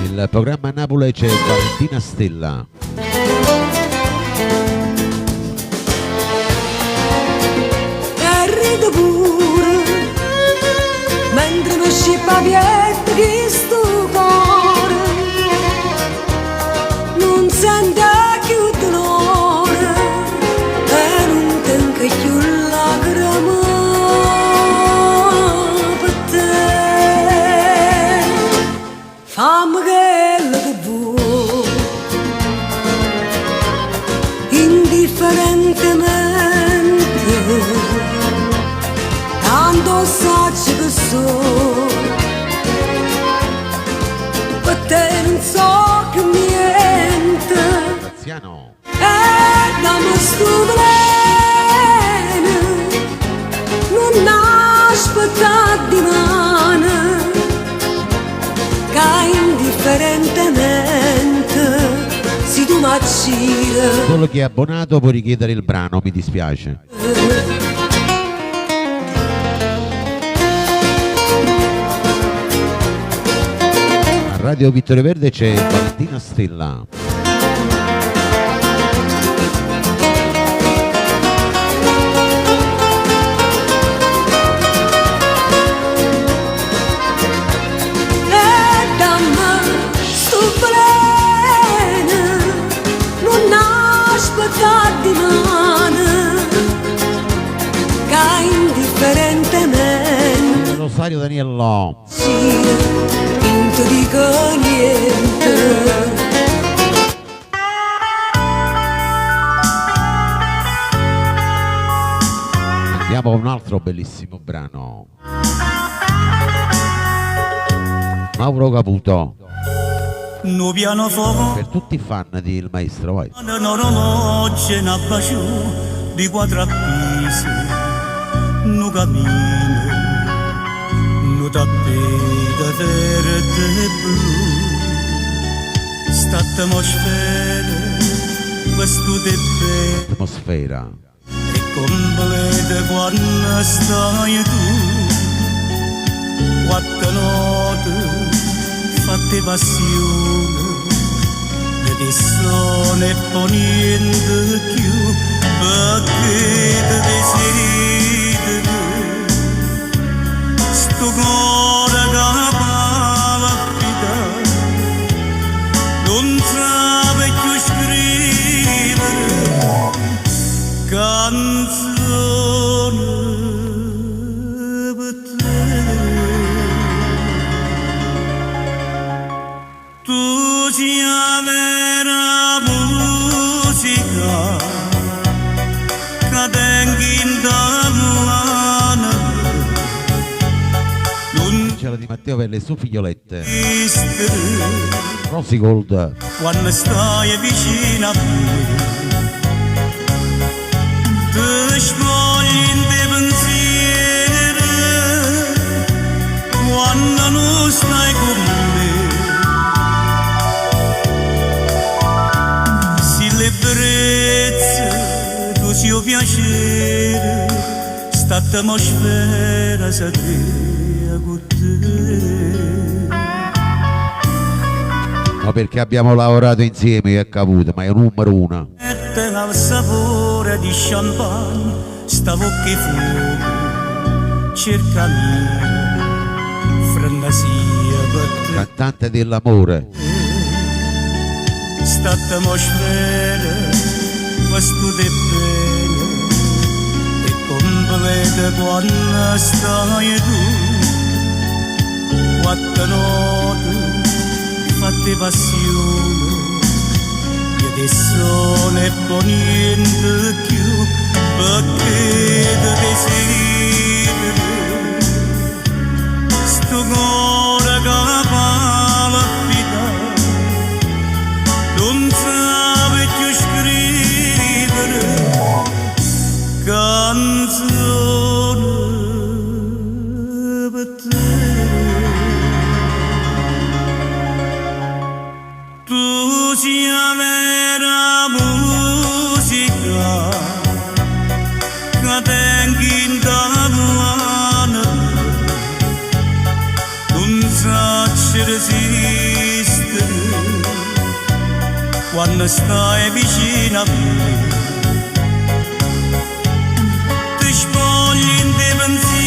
Il programma Napoli c'è Valentina Stella. E rido pure mentre mi scippa pietto di sto cuore, non sente più dolore e non tengo più lacrime per te. Fammi quello che vuoi, indifferentemente, tanto saggio che so, per te non so più niente. Graziano. E dammi sto bene, non aspettare di mano, che indifferentemente si tu m'accira. Solo chi è abbonato può richiedere il brano, mi dispiace. A Radio Vittorio Verde c'è Valentina Stella. Di mano, che indifferentemente Rosario Daniello. sì, non ti dico niente. Andiamo a un altro bellissimo brano. Mauro Caputo. No pianoforte Per tutti i fan di Il Maestro, vai. non orologio una bacio di quattro appesi, no cammino, no tappeta verde e blu, sta atmosfera, questo te bene Atmosfera. è completa quando stai tu, quattro note fatte passione, vedi sole e poi niente più, perché ti desideri, sto cuore che parla vita, non sape più scrivere, canzone per te. Tu sia vera musica che tengi in mano, non Angela Di Matteo per le sue figliolette. esistere Rosy Gold. quando stai vicino a me. Ti spogli in te pensieri quando non stai con me. L'ebbrezza, tu sia piacere, sta atmosfera si crea con te. Ma perché abbiamo lavorato insieme a Caputo, ma è numero uno. E te al sapore di champagne, sta bocca e fuoco, cercami, frenesia per te. Cantante dell'amore. Sta atmosfera, questo te bene, è completa quando stai tu, quattro note fatte passione, che adesso ne può niente più, perché ti desideri, sto cuore che parla vita, non sape più scrivere, canzone per te. Tu sia vera musica ghindavano non saci resistere quando stai vicino a me. Ti spogli in dei pensieri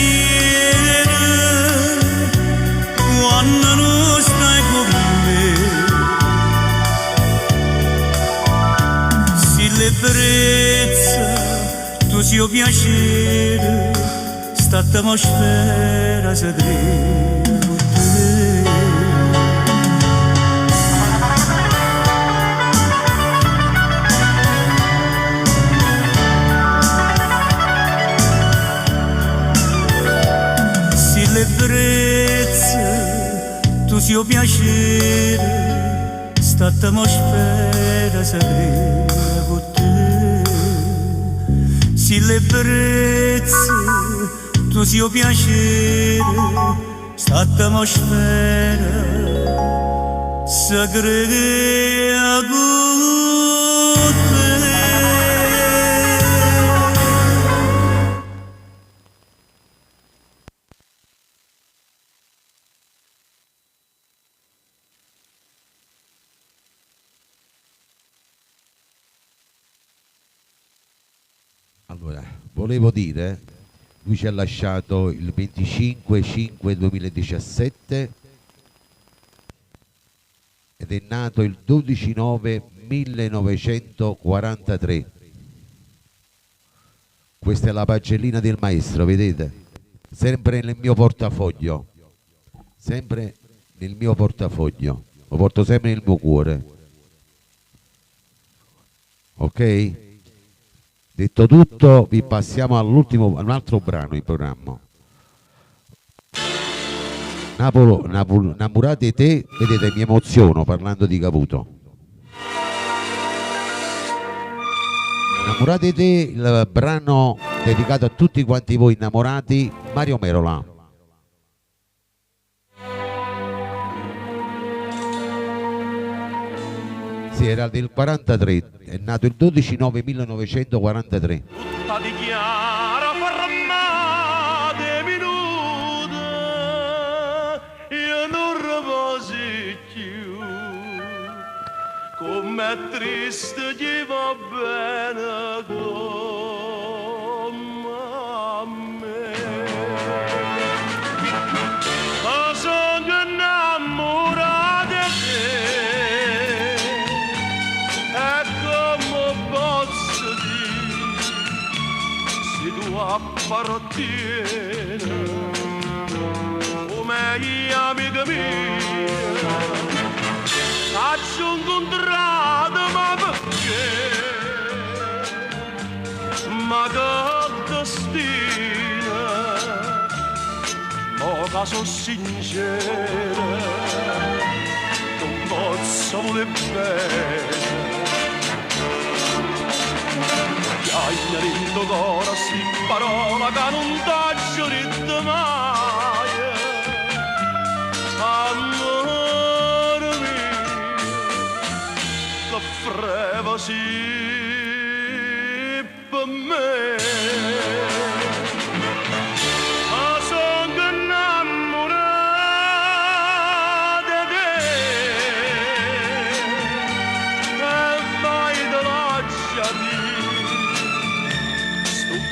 quando non stai con me. Si l'ebbrezza, tu sia piacere, sta atmosfera si crea con te. Si l'ebbrezza, tu sia piacere, sta atmosfera si crea con te. Si l'ebbrezza, tu sia piacere, sta atmosfera si crea con te. Allora, volevo dire, lui ci ha lasciato il 25/5/2017 ed è nato il 12/9/1943. Questa è la pagellina del maestro, vedete? Sempre nel mio portafoglio, sempre nel mio portafoglio, lo porto sempre nel mio cuore. Ok? Detto tutto, vi passiamo all'ultimo, un altro brano in programma. Innamorate te, vedete, mi emoziono parlando di Caputo. Innamorate te, il brano dedicato a tutti quanti voi innamorati, Mario Merola. Sì, era del 43, è nato il 12/9/1943. Tutta dichiara fermate minute, io non riposi più, com'è triste chi va bene come a me. Ma sono innamorato di te, e come posso dire, se tu appartieni come gli amici miei, faccio un contratto, ma perché? Ma che destino, ma che sono sincero, non posso voler bene. Chiagna dentro cuore sti parola che non t'ho detto mai. Amore mio, la freva sì per me. Ma sono innamorato di te, e vai te lasciati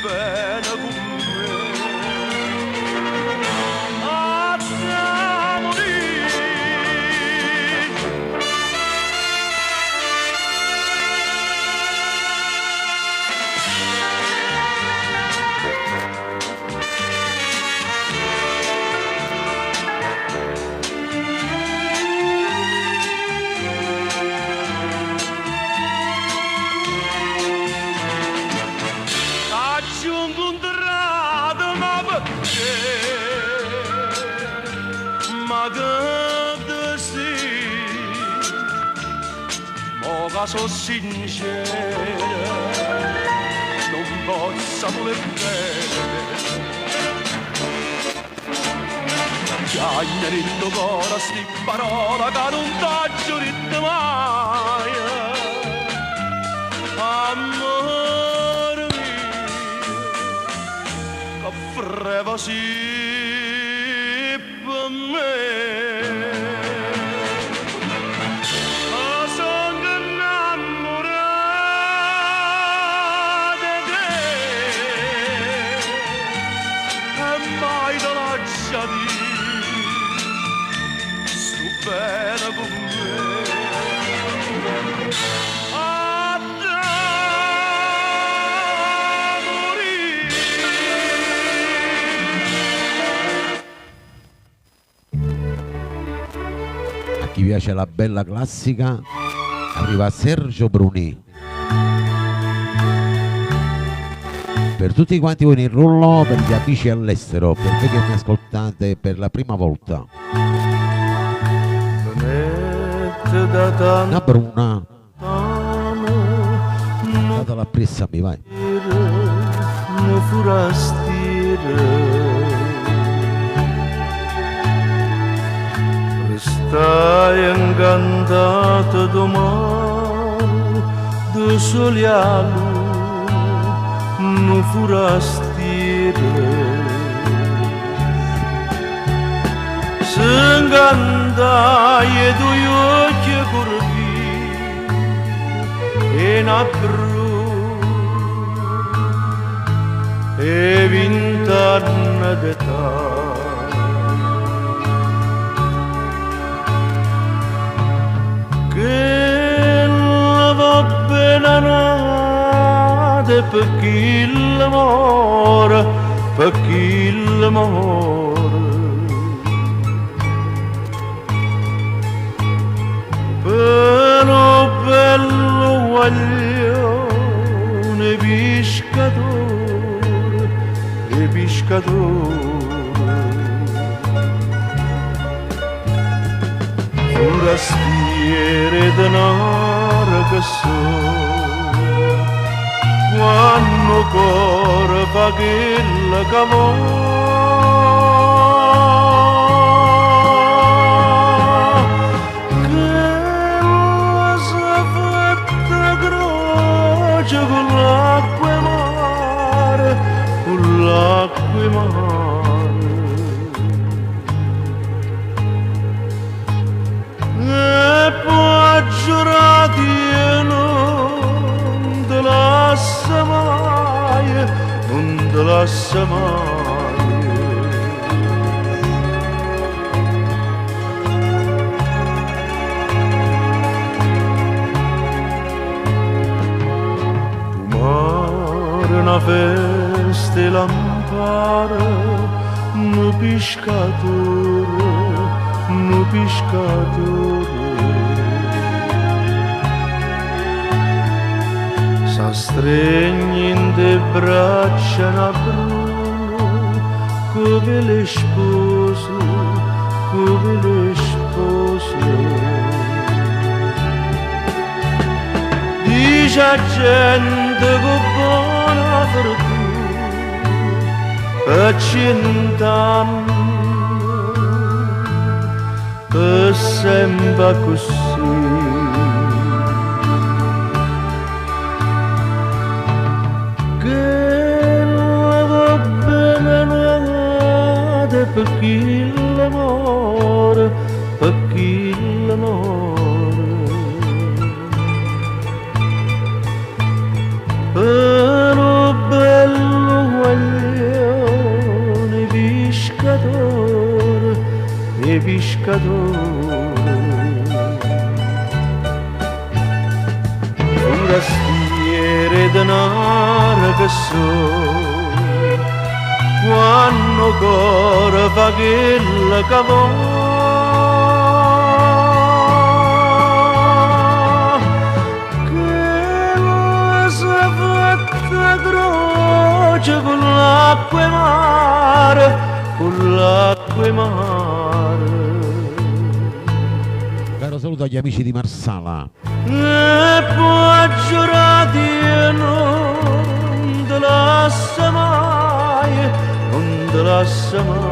bene con me, a te morire. Aggiungo un contratto, ma perché? Ma che destino, ma che sono sincero, non posso voler bene. Chiagna dentro cuore sti parola che non t'ho detto mai. Amore mio, così per me. Sono innamorato di te e mai te lasciati, sto bene con me. Chi piace la bella classica arriva Sergio Bruni. Per tutti quanti voi in rullo, per gli amici all'estero, per voi che mi ascoltate per la prima volta. Una bruna, data la pressa mi vai. Stai incantato domani, de solialu, non furastiere. Se incantai e due occhi curvi, e una bru, e 20 anni d'età. Che va bene nate per chi l'amore, per chi l'amore. Però bello guaglione pescatore, e pescatore. Forastiere denaro che so, quando cuore fa quella che si è fatta croce con l'acqua e mare, con l'acqua e mare. E poi giurati e non te lascia mai, non te lascia mai. Tu mare una festa e lampare, un pescatore, un pescatore. S'astregni in de braccia una bruno, come le spose, come le spose. Dice a gente con buona fortuna, per 100 anni, per sempre così. Per chi l'amore, per chi l'amore. Però bello guaglione pescatore, e pescatore. Forastiere denaro che so, quando cuore fa quella che si è fatta croce con l'acqua e mare, con l'acqua e mare. Caro saluto agli amici di Marsala. E poi giurati e non te lascia mai, non te lascia mai.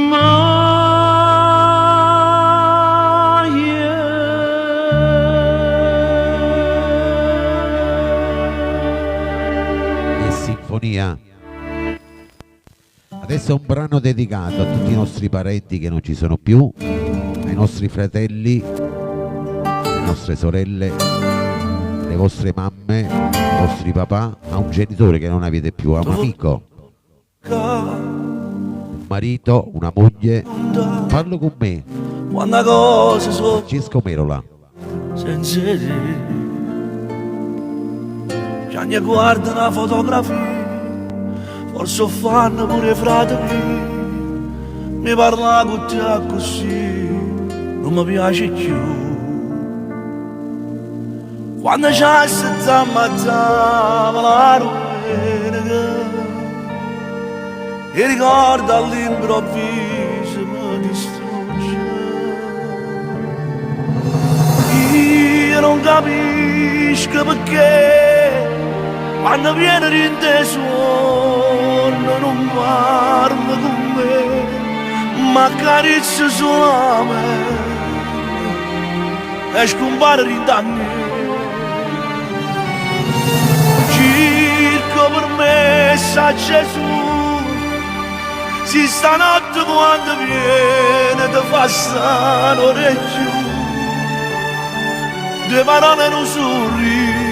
mai. E sinfonia. Adesso è un brano dedicato a tutti i nostri parenti che non ci sono più, ai nostri fratelli, alle nostre sorelle, le vostre mamme, i vostri papà, a un genitore che non avete più, a un amico, un marito, una moglie. Parlo con me, Quando cose sono Francesco Merola. senza te. Già ne guarda una fotografia, forse fanno pure i fratelli. Mi parla con te così, non mi piace più. Quando c'è senza ammazzava la domenica e ricorda all'improvviso mi distrugge. Io non capisco perché quando viene rinteso non parla con me, ma accarezza solamente e scompare rindanni. Circo per me sa Gesù, si stanotte quando viene ti fa stare orecchio, due parole in un sorriso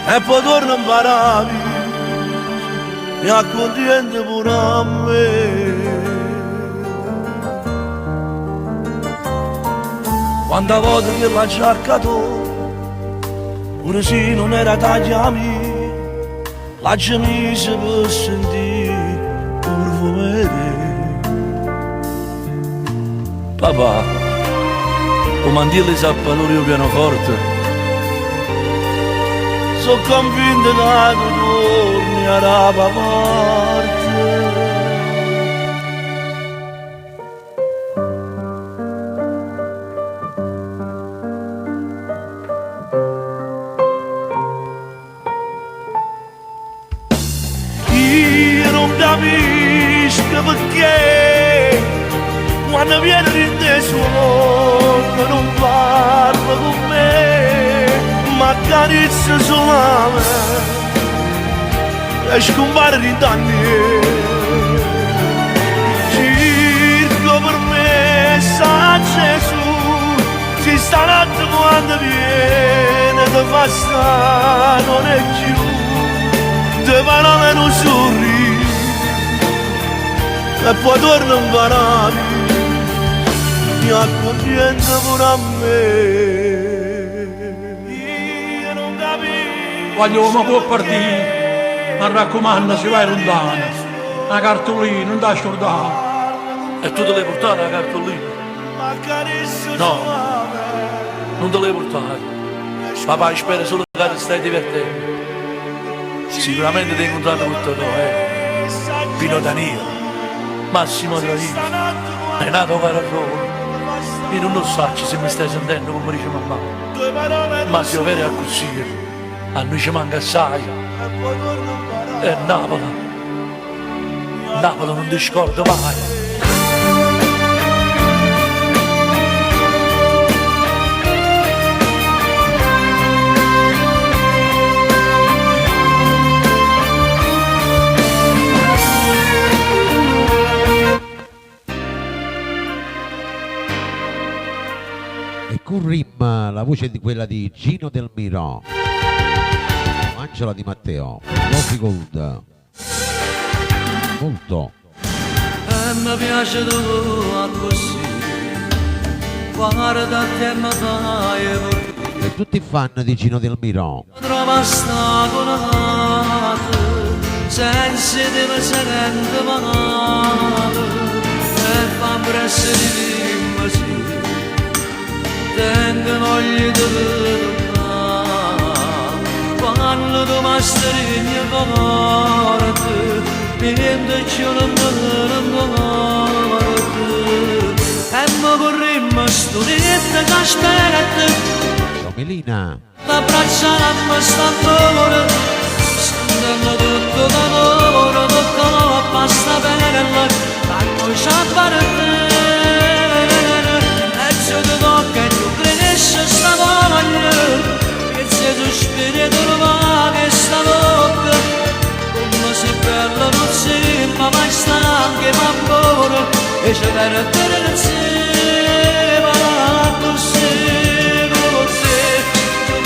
e poi torna in paradiso e accontenta pure a me. Quanta volta che l'ha cercato, pure se non era tagliami, la gemise per sentire pure vedere. Papà, come dire le zappature io pianoforte, sono convinto che tu torni a rapa parte. Capisco perché quando viene rinteso non parla con me, ma accarezza solamente e scompare rindanni. Circo per me sa Gesù, si stanotte quando viene ti fa stare non è più, te parole non sorride e poi torna in paradiso, mi accontenta pure a me. Io non capisco. Voglio ma può partire, mi raccomando se vai lontano, la cartolina non da scordare. E tu te l'hai portata la cartolina? No, non te l'hai portata. Papà spera solo che ti stai divertendo. Sicuramente ti hai incontrato con te, Pino Danilo, Massimo Traino, Renato Cararone. Io non lo so se mi stai sentendo come dice mamma, ma se vero è così, a noi ci manca assai. E Napoli non ti scordo mai. Currim, la voce di quella di Gino Del Miro, Angela Di Matteo, Rosy Gold, molto. E mi piace tu così, guarda te mi fai Per tutti i fan di Gino Del Miro, trova sta colata, senza te mi sento male, e fa presso di dimmi tengo voglia di toccare, quando tu mi stringi forte, niente ci non e mi vorremmo sto niente che aspetta. Melina. Abbracciarmi st'amore, sentendo tutto d'amore, tutto basta bene, tanto c'ha per te. E se tu tocca e tu cresci sta voglia, che se tu spirito va che sta tocca, come si bella non si ma mai stanca ma buona, e c'è per te insieme così.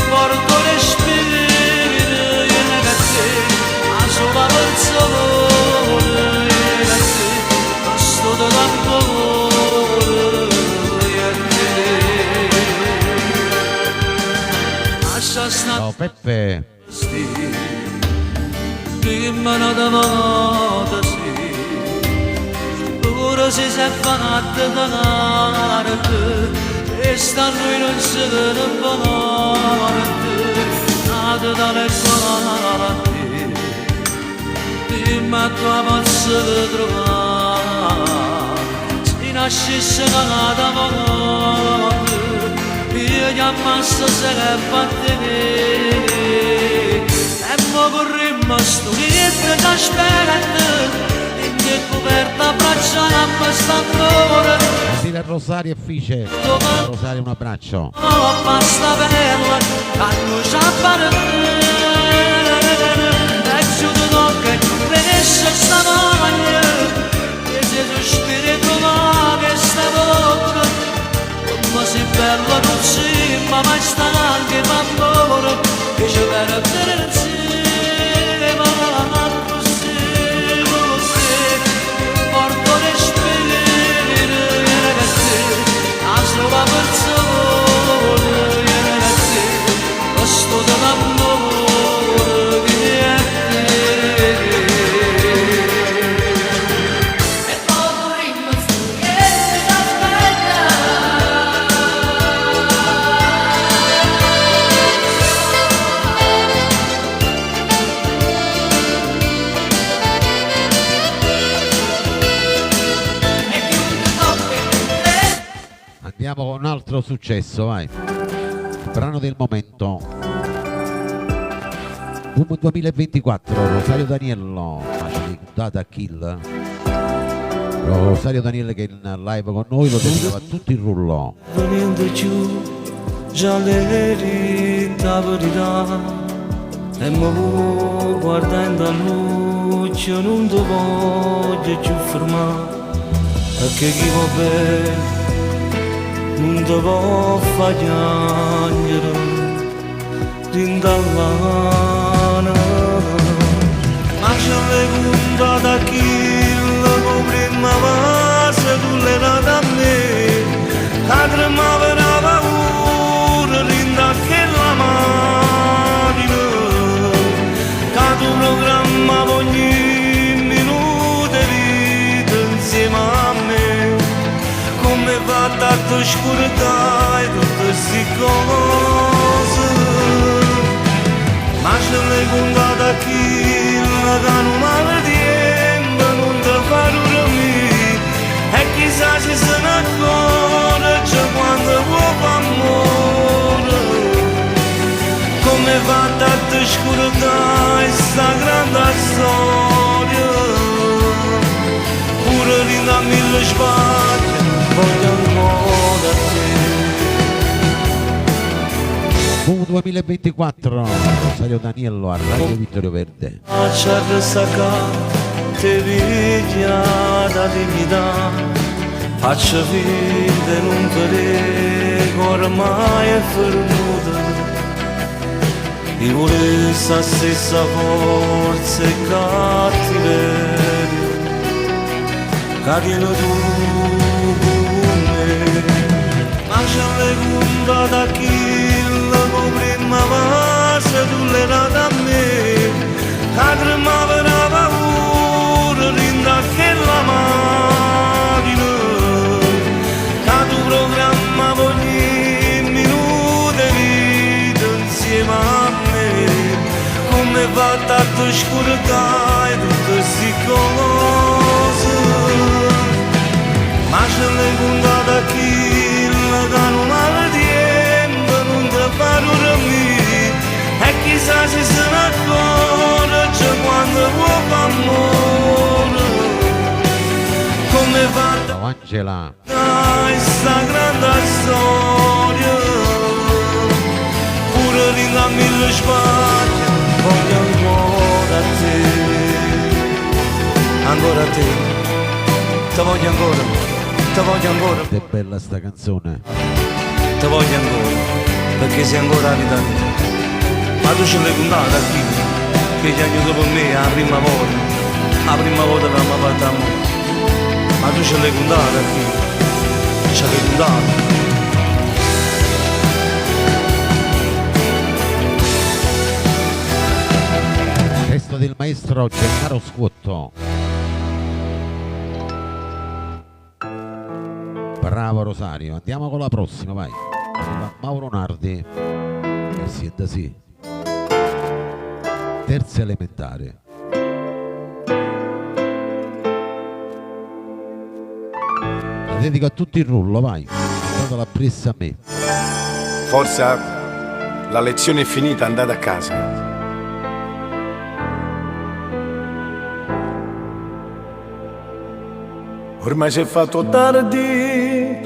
Porto le spirito in a te, a sola persona in a te, sto d'amore in te. Lascia stare. Ciao Peppe. Prima una volta sì, ora si è fatta danare. E stanno in un sedere parte, nata dalle parti, dimmi a tua forza di trovare, se nascesse nata morte, io ti ammazzo se ne battene, e mo corrimmo a sto niente ti aspetta, in che coperta abbracciamo st'amore. Stile Rosario e Fice. Rosario, un abbraccio. Basta bella, hanno già per te. E giù tu tocca e tu cresci sta voglia, e se tu spirito va che sta tocca, come si bella non si ma mai stanca ma amore, che c'è per te insieme, così, così, porto le spirito in a te, a sola persona in a te, costo dell'amore che è te. E poco ritmo su che ti aspetta. Andiamo con un altro successo, vai. Brano del momento. Boom 2024, Rosario Daniello, puntata a Kill. Rosario Daniello che è in live con noi, lo dedicava a tutti il rullo. Venendo giù, già le verità verità, e mo guardando a luce non ti voglio più fermare, perché chi va bene non ti può far piangere rindallana. Ma c'è le puntate a Kill, come prima base tu le date a me, cadre ma per la paura rinda che la macchina, che tu programma ogni minuto di vita insieme a me, come va tanto oscurità e tutte queste cose. Ma c'è le puntate a Kill, che non male tempo non ti fa dormire, e chissà se se ne accorge quando può fare amore, come va tanto oscurità e sta grande storia, pure rinda mille spaglie, voglio ancora te. Boom 2024, Rosario Daniello a Radio Vittorio Verde. Faccia ressaca, te viglia da dignità, faccia finta non te ormai è fermuta, e volesse la stessa forza e cattiveria, che tieni tu con me. Ma c'è le puntate a Kill, come prima base tu le date a me, cadre ma per la paura rinda che la macchina, che tu programma ogni minuto di vita insieme a me, come va tanto oscurità e tutte queste cose. Ma c'è le puntate a Kill, che non male tempo non ti fa dormire, chissà se se ne accorge quando vuoi amore. Come fa Ciao Angela. questa grande storia, pure di a mille spaglie, voglio ancora te, ancora te, te voglio ancora, te voglio ancora, Che bella sta canzone. te voglio ancora, perché sei ancora la vita mia. Ma tu ce l'hai contata a chi? Che ti ha aiutato per me la prima volta che mi ha fatto amore. Ma tu ce l'hai contata a chi? Ce l'hai contata? Testo del maestro Gennaro Scuotto. Bravo Rosario, andiamo con la prossima, vai. Arriva Mauro Nardi. E siete sì. Terza elementare. La dedico a tutto il rullo, vai. Date la pressa a me. Forza, la lezione è finita, andate a casa. Ormai si è fatto tardi,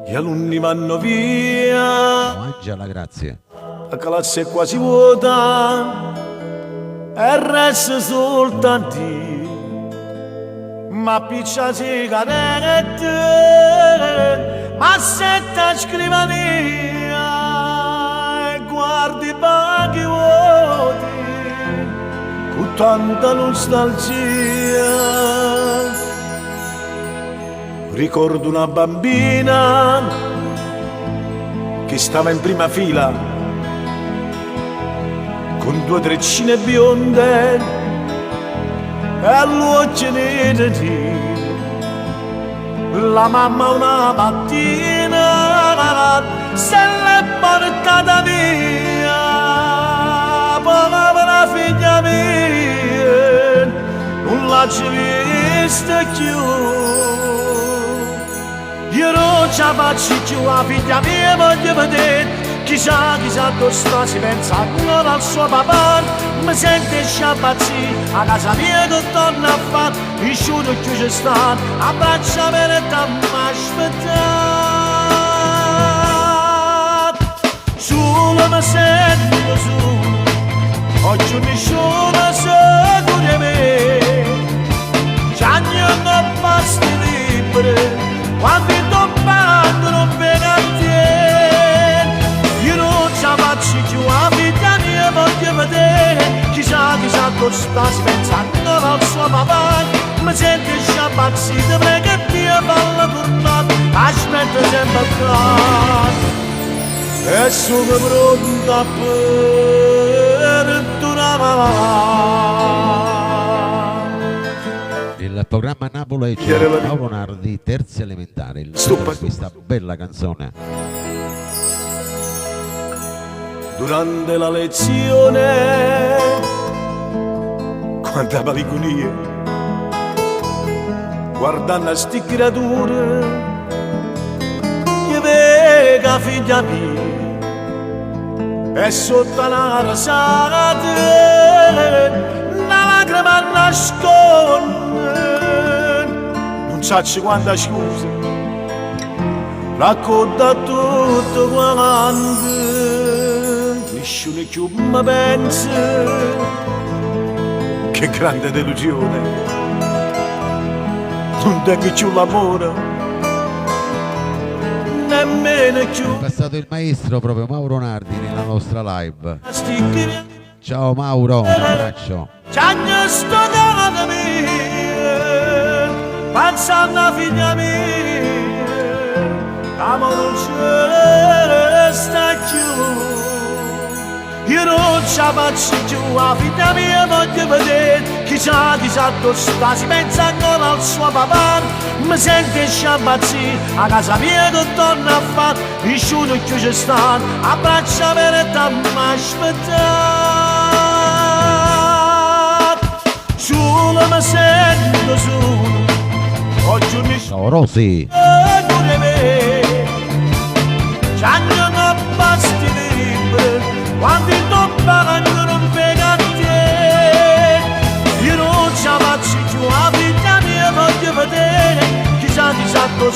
gli alunni vanno via, Angela, grazie. la classe è quasi vuota e resta soltanto ma piccia sigarette, ma setta scrivania e guardi i banchi vuoti con tanta nostalgia. Ricordo una bambina che stava in prima fila con due treccine bionde e all'occhio neri. La mamma una mattina se l'è portata via, povera figlia mia, non l'ha vista più. Io non ci faccio più, la figlia mia voglio vedere. Chissà dove sta, si pensa ancora al suo papà. Mi sente sciapazzì, a casa mia che torna a fare. Il sciuto che ci sta, abbraccia bene e dammi aspettare. Solo mi sento solo, oggi nessuno sa di me. Già non basti liberi, quando sto parlando non viene a te. Io non ci faccio più, la figlia mia voglio vedere. Chissà dove sta, si pensa ancora al suo papà. Mi sente sciapazzito, prega e via, falla tornare. Aspetta sempre qua, e sono pronta per tornare. Il programma Napoli c'è Mauro Nardi, terza elementare, il titolo di questa bella canzone. Durante la lezione, quanta maligonia, guardando a sti creature, che vega figlia mia, e sotto la rasata, una lacrima nasconde, non sacci quanta scusa, racconta tutto quanto. Nessuno più mi pensa, che grande delusione, non tengo più l'amore, nemmeno più. È passato il maestro proprio Mauro Nardi nella nostra live. Ciao Mauro, un abbraccio. C'hanno sto cane mia, pensando a figlia mia, amore non c'è sta più. Io non ci faccio più, la figlia mia voglio vedere. Chissà dove sta, si pensa ancora al suo papà. Mi sente sciapazzì, a casa mia che torna a fare. Il sciuto che ci sta, abbraccia bene e dammi aspettare. Solo mi sento solo, oggi mi Ciao Rosy. pure me. C'hanno basti libri, quando il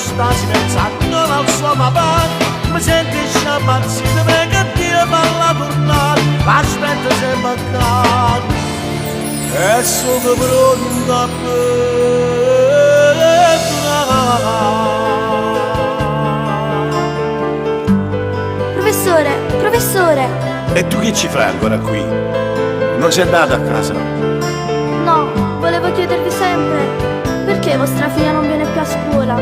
stasi pensando al suo papà, mi senti sciapazzito perché Dio fa la tornata, l'aspetta sempre accanto, e sono pronto a Professore, professore! E tu che ci fai ancora qui? Non sei andato a casa? No, volevo chiedervi sempre, perché vostra figlia non viene più a scuola?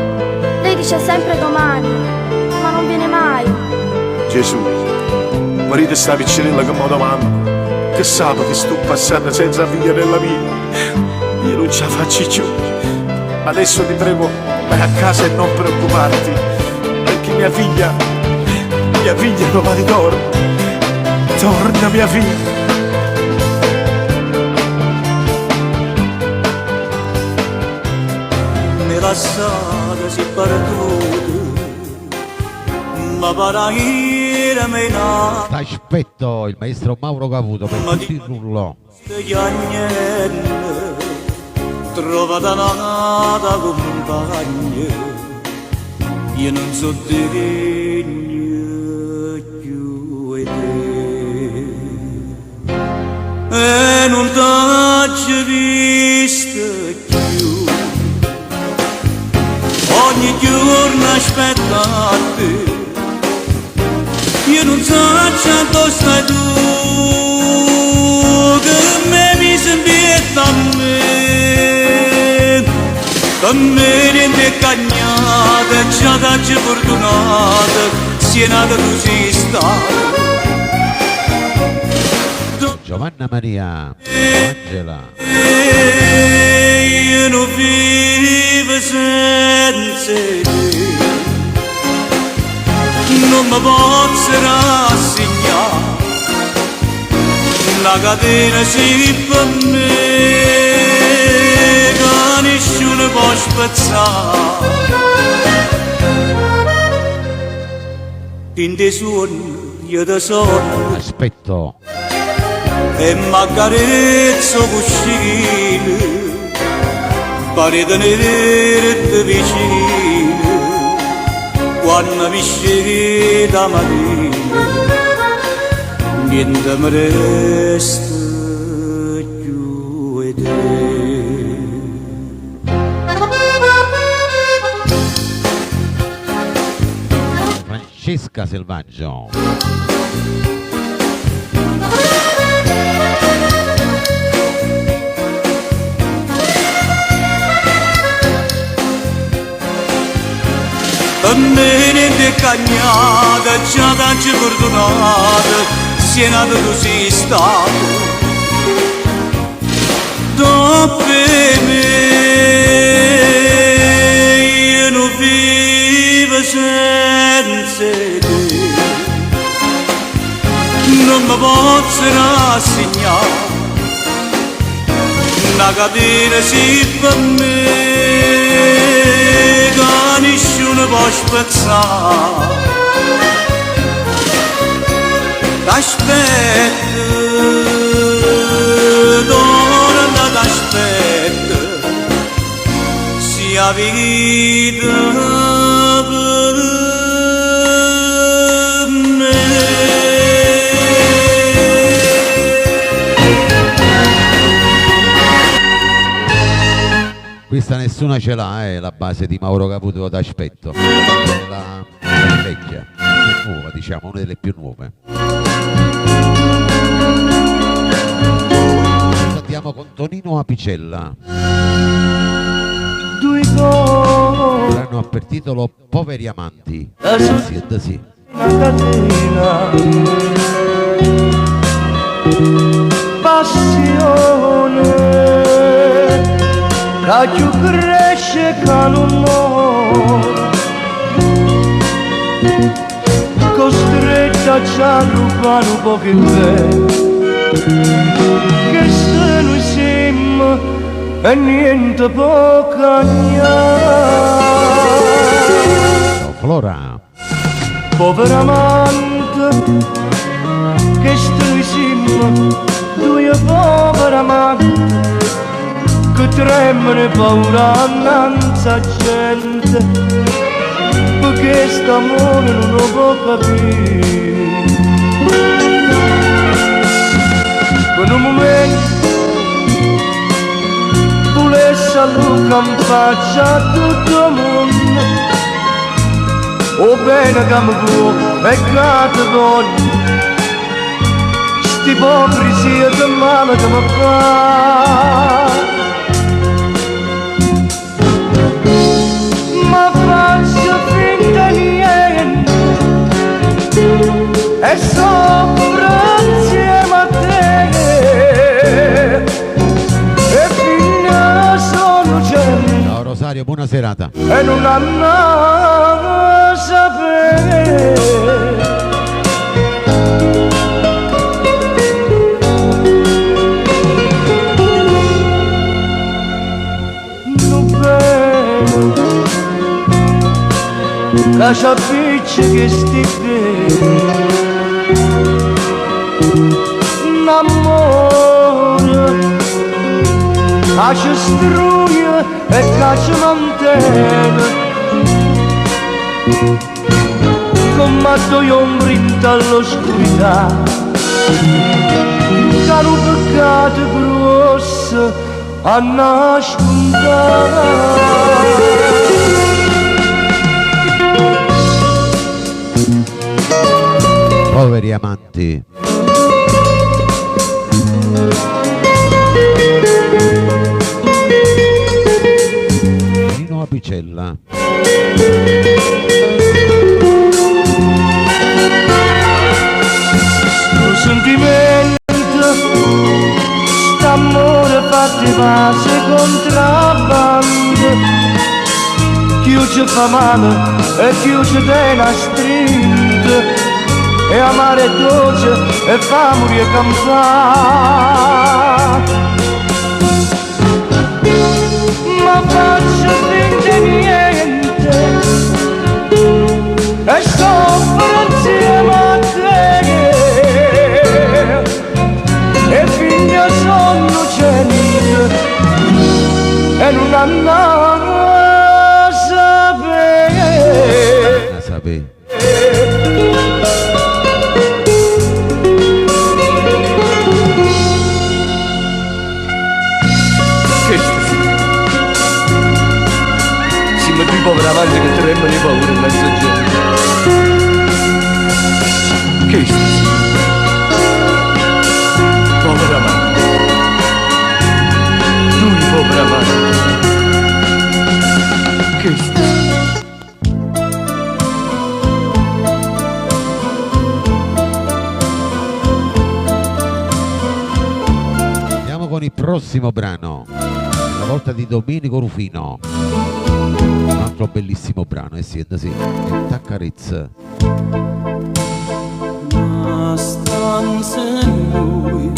Lei dice sempre domani, ma non viene mai. Gesù, marito sta piccinella che mi domanda, che sabato che sto passando senza figlia nella vita? Io non ce la faccio più. Adesso ti prego, vai a casa e non preoccuparti, perché mia figlia non va di torno. Torna mia figlia. La strada si è perduta, ma paraira mena. T'aspetto, il maestro Mauro Cavuto per tutti il rullo. Trovata nata compagna, io non so degno più e te, e non t'ho visto più. Ogni giorno aspettate, io non so dove stai tu, che mi senti a me niente cagnata, già da fortunata, sia nata così stata. Giovanna Maria, Angela. Io non vivo senza te, non mi posso rassegnare, la catena si per me, che nessuno può spezzare. In dei suoni io da solo aspetto e m'accarezzo cuscino, pare tenere vicino, quando mi scegli da mattina, niente mi resta più e te. Francesca Selvaggio. A me niente cagnata, già da fortunata, sia nato così stato. Dopo me io non vivo senza te, non mi posso rassegnare, una catena si per me, che nessuno può spezzare. T'aspetto, donna t'aspetto, sia vita per me. Questa nessuna ce l'ha, la base di Mauro Caputo, t'aspetto. La vecchia, è nuova, diciamo, una delle più nuove. Andiamo con Tonino Apicella. L'hanno a per titolo Poveri Amanti. Sì, è da sì. Passione che più cresce che non muore, costretta a rubare un po' che bene, che se noi siamo e niente può cagnare. Flora. Povera amante, che stai siamo, due povera amante, che tremano paura annanzi a gente, questo amore non lo può capire. Per un momento volesse a Luca in faccia a tutto il mondo, o bene che mi può e che ti voglio, sti ipocrisia che male che mi fa. Ma faccio finta niente e sopra insieme a te, e fino sono cielo. Ciao Rosario, buona serata. E non hanno a sapere. Lascia picce che sti bene, un amore che ci struie e che ci mantiene, come due ombre all'oscurità, che un peccato grosso a nascondere. Poveri amanti. Nino Apicella. Lo sentimento, st'amore fatti pace contrabbando, chiude fa male e chiude te la stringe, e amare è dolce e fa morire campare. Ma faccio finta niente e soffro insieme a te, e figlia sono cento e non hanno a sapere. A sapere. Povera avanti che trema di paura in mezzo a gente. Che stai? Povera avanti. Lui povera avanti. Che stai? Andiamo con il prossimo brano, la volta di Domenico Rufino. Un altro bellissimo brano, e sì, e t'accarezza. Una stanza e noi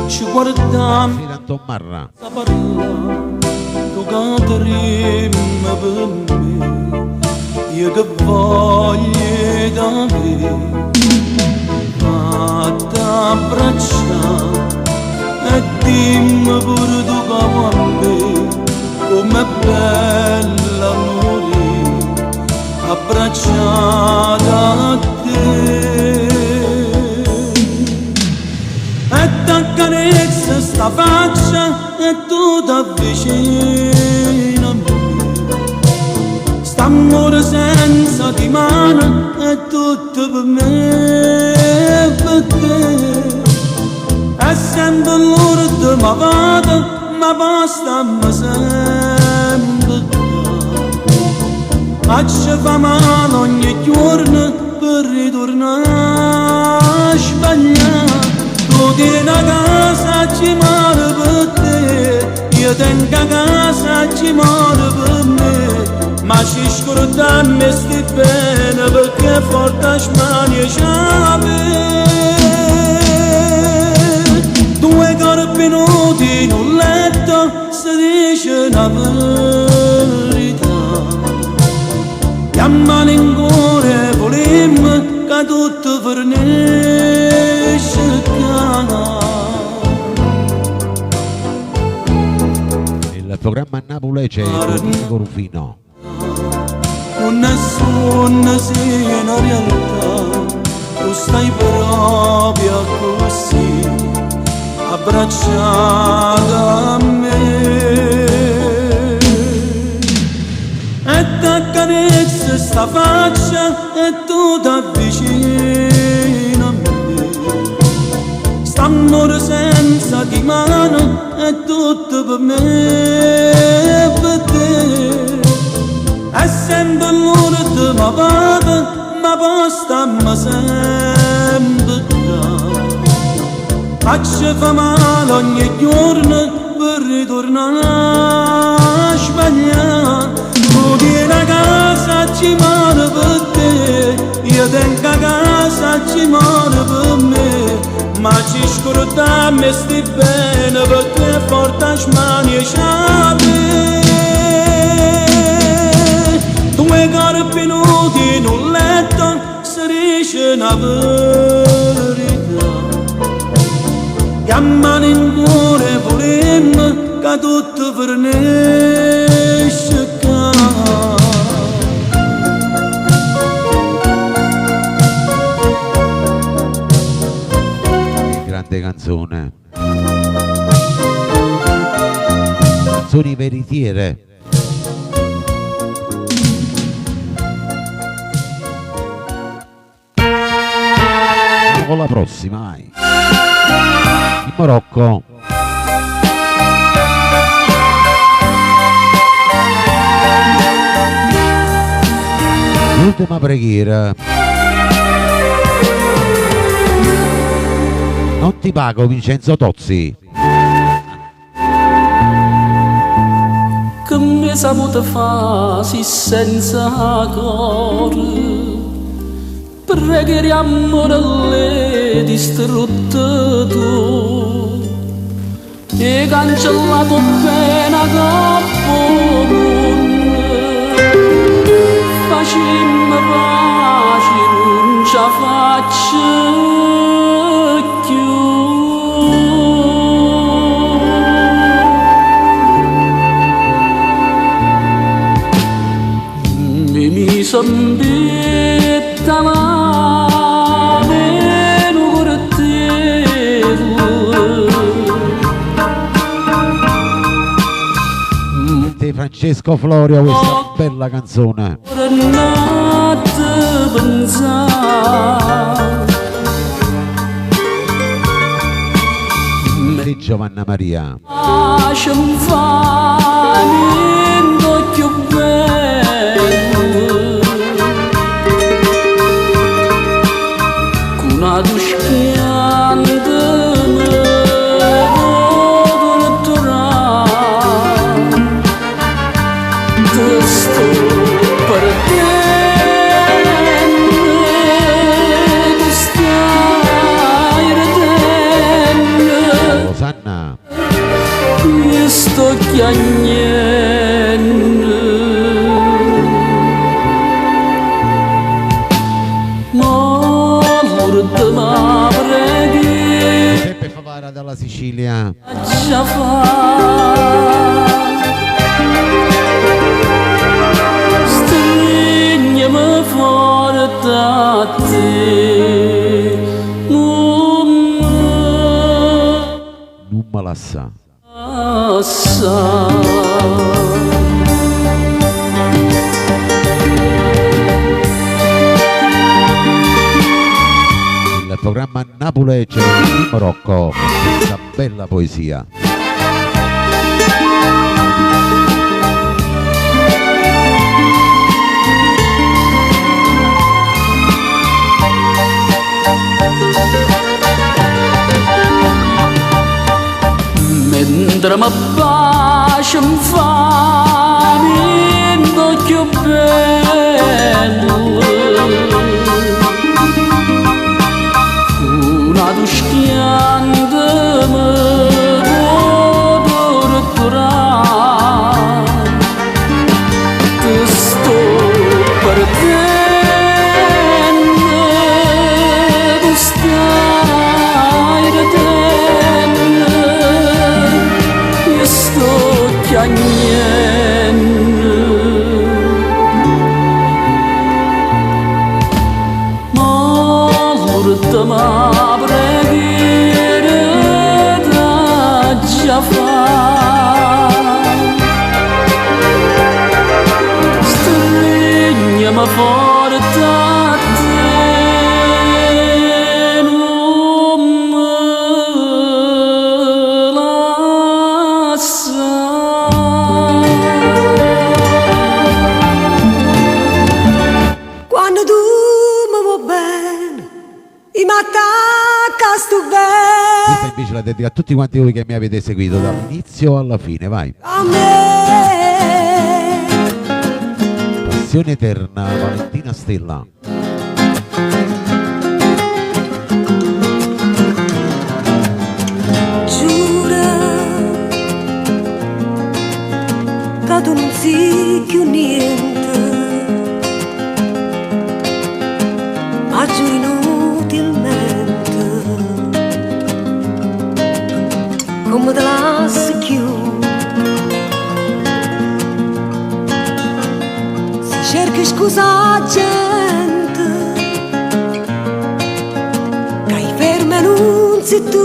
ci guardiamo, Filanton Marra. tu canteremo per me, io che voglio da me, fatta abbracciare e dimmi pure tu che a me, com'è bella morire abbracciata a te, e t'accarezza sta faccia e tu t'avvicini a me, st'amore senza dimane è tutto per me e per te, è sempre l'ora di ma vada, ma basta sempre qua, ma ci fa male ogni giorno per ritornare a sbagliare. Tu tieni a casa ci muore per te, io tengo a casa ci muore per me, ma ci scordiamo e sti bene perché forte a smanie c'ave. Due corpi nudi in un letto si dice una verità, chiamano in cuore volimmo che tutto fornisce Il programma Napulecce Domenico Rufino. nessuno sia una realtà, tu stai proprio così, abbracciata a me. E t'accarezza sta faccia e tu t'avvicini a me. St'amore senza di mano è tutto per me e per te. E sempre l'ora di ma vada, ma poi stamma sempre là. Faccia fa male ogni giorno per ritornare a sbagliare. Tu vieni a casa ci muore per te, io tengo a casa ci muore per me. Ma ci scordiamo e stai bene perché porta mani e sciape. Due corpi nudi in un letto si dice una verità. Chiamano in cuore vorremmo che tutto fornisce qua. Grande canzone, canzoni veritiere. Con la prossima, in Marocco. L'ultima preghiera. Non ti pago, Vincenzo Tozzi. Che mi saputo fa si senza cuore, preghiamo le distrutte tu e cancellato pena capo facimmo pace non ci faccio più. Mi sembetta Francesco Florio, questa bella canzone. Di Giovanna Maria. Rosanna. Sto chiagnendo, morte ma preghi. Peppe Favara dalla Sicilia. Già fa. Stringiami forte a te. Non me la sa. Il programma Napulegge in Marocco, una bella poesia. Mentre mi baci mi fa niente più bello, una duschiante mi può torturare, ti sto perdendo, tu stai ridendo. Sto chiagnando. l'ultima preghiera da già fare. Stringiamo forte a te, non me lasciare. Quando tu mi vuoi bene, mi attacca sto bene. Questa invece la dedico a tutti quanti voi che mi avete seguito dall'inizio alla fine, vai. A me, Passione eterna, Valentina Stella. giura che tu non sei più niente, ma giuri inutilmente, come te lasci più. Se cerchi scusa gente, che hai ferma non sei tu.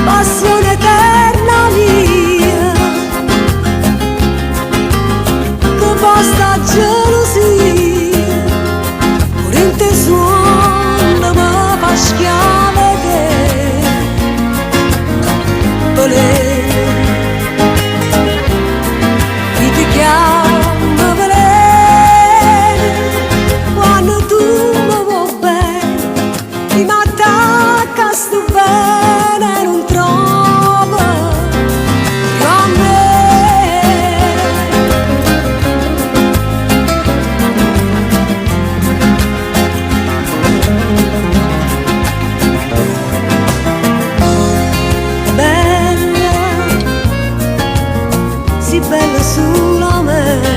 Passione eterna mia, che basta gelosia, pure in te suona ma fa schiave te. Chi ti chiama veleno, quando tu mi vuoi bene, mi attacca sto bene, non trova più a me. Bella, sì bella solamente,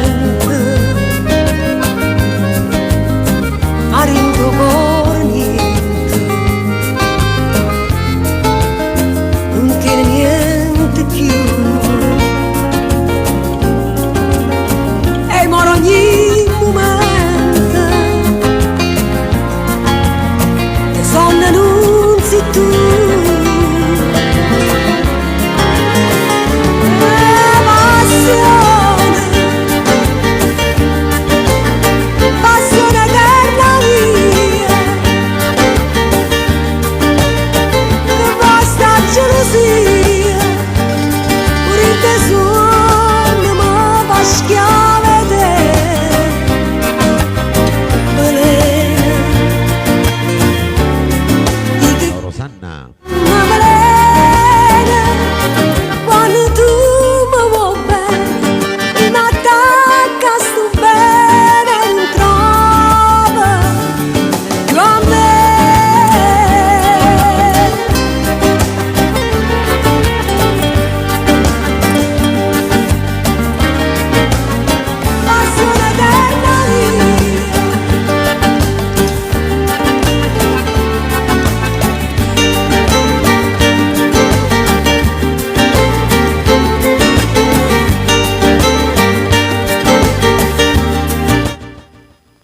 ma rinto por niente, non tiene niente più. E moro ogni momento, che sonno non sei tu. Passione eterna mia, che basta gelosia, pure in te suona ma fa schiave te. Rosanna. Ma velena, quando tu mi vuoi bene, mi attacca sto bene, non trova più a me. Passione eterna mia,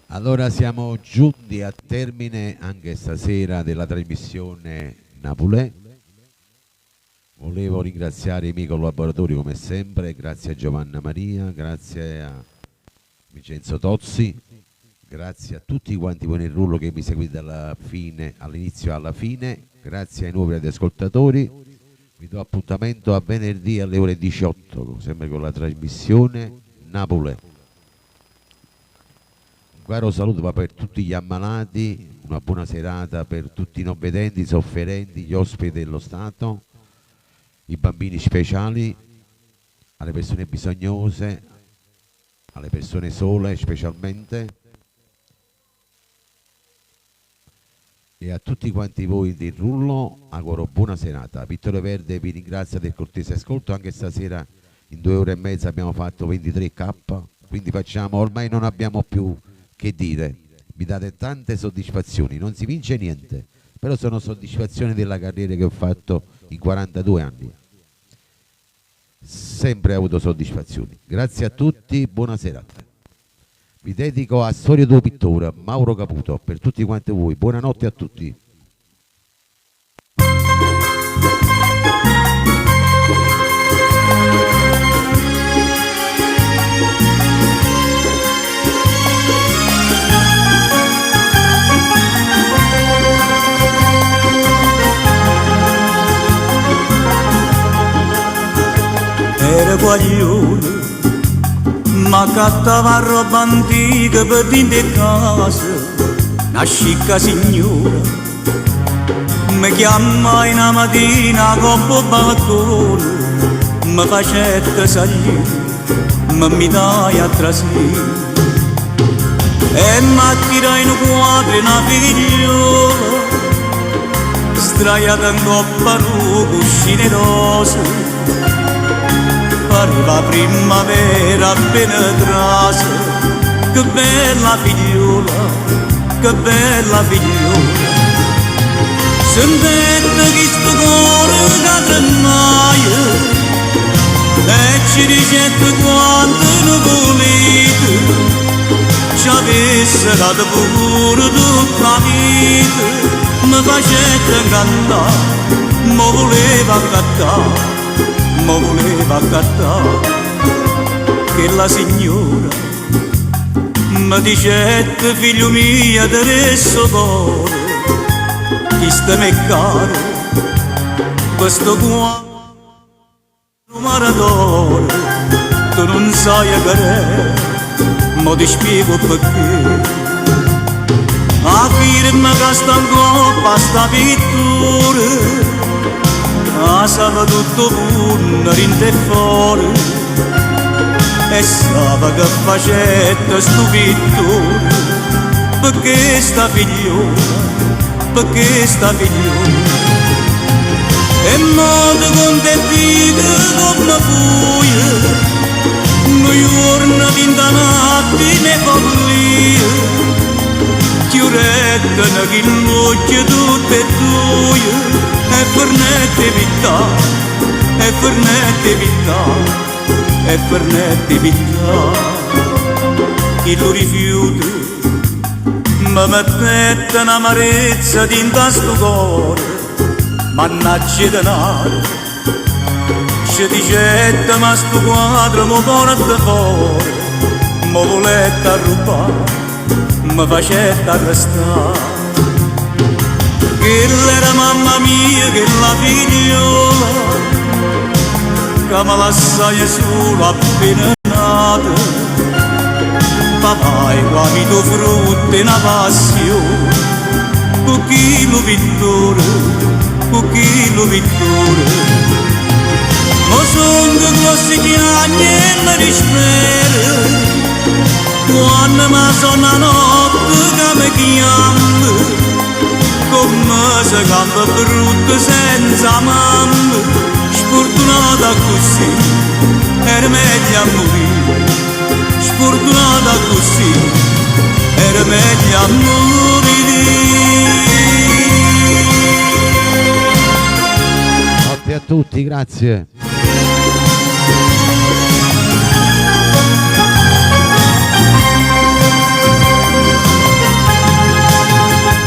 Allora siamo giunti a termine anche stasera della trasmissione Napolè. Volevo ringraziare i miei collaboratori come sempre, grazie a Giovanna Maria, grazie a Vincenzo Tozzi, grazie a tutti quanti voi nel rullo che mi seguite dalla fine, all'inizio alla fine, grazie ai nuovi ascoltatori. Vi do appuntamento a venerdì alle ore 18, sempre con la trasmissione Napolè. Un caro saluto va per tutti gli ammalati, una buona serata per tutti i non vedenti, i sofferenti, gli ospiti dello Stato, i bambini speciali, alle persone bisognose, alle persone sole specialmente, e a tutti quanti voi del rullo auguro buona serata. Vittorio Verde vi ringrazia del cortese ascolto, anche stasera in 2 ore e mezza abbiamo fatto 23K, quindi facciamo, ormai non abbiamo più che dire, mi date tante soddisfazioni, non si vince niente, però sono soddisfazioni della carriera che ho fatto in 42 anni. sempre avuto soddisfazioni. Grazie a tutti, buona serata. Vi dedico a Storia del pittore Mauro Caputo per tutti quanti voi. Buonanotte a tutti. Era guaglione, ma cattava roba antica per dentro casa, una scicca signora. Mi chiamai una mattina con il balcone, mi facette salire, mi dai a trasire. E mi attirai in un quadro una figliola, straiata in coppa su cuscine rose. Arriva primavera appena trasa, che bella figliola, che bella figliola. Sentette che sto cuore che tremaia, e ci dicette quanto ne volete, ci avesse dato pure tutta la vita, mi facette cantare, mi voleva accattare. Ma voleva accattare che la signora mi dicette figlio mio adesso cuore chi sta me caro questo cuore maratona tu non sai a che ma ti spiego perché a firma che sta in coppa sta pittura sa tutto punno rinde fuori e sa che facette sto pittore perché sta figliola e modo contentita come fuia noi giorni vinta notte follia chiurettano che l'occhio tutte e due e fernette vita, e fernette vita, e fernette vita. Chi lo rifiuta, mi mettette un'amarezza dinta sto cuore, mannaggia denaro. Ci dicette ma sto quadro mi porta fuori, mi volette rubare, mi facette arrestare. Che era mamma mia, che la figliola, che mi lasciai solo appena nata. Papà e guarito frutta e una passione, con chi lo pittore, con chi lo pittore. Ma sono grossi piagni e mi dispero, quando mi sono la notte che mi chiama. Come se canta brutta senza mamma, sfortunata così, era meglio a morire. Sfortunata così, era meglio a morire. Notte a tutti, grazie.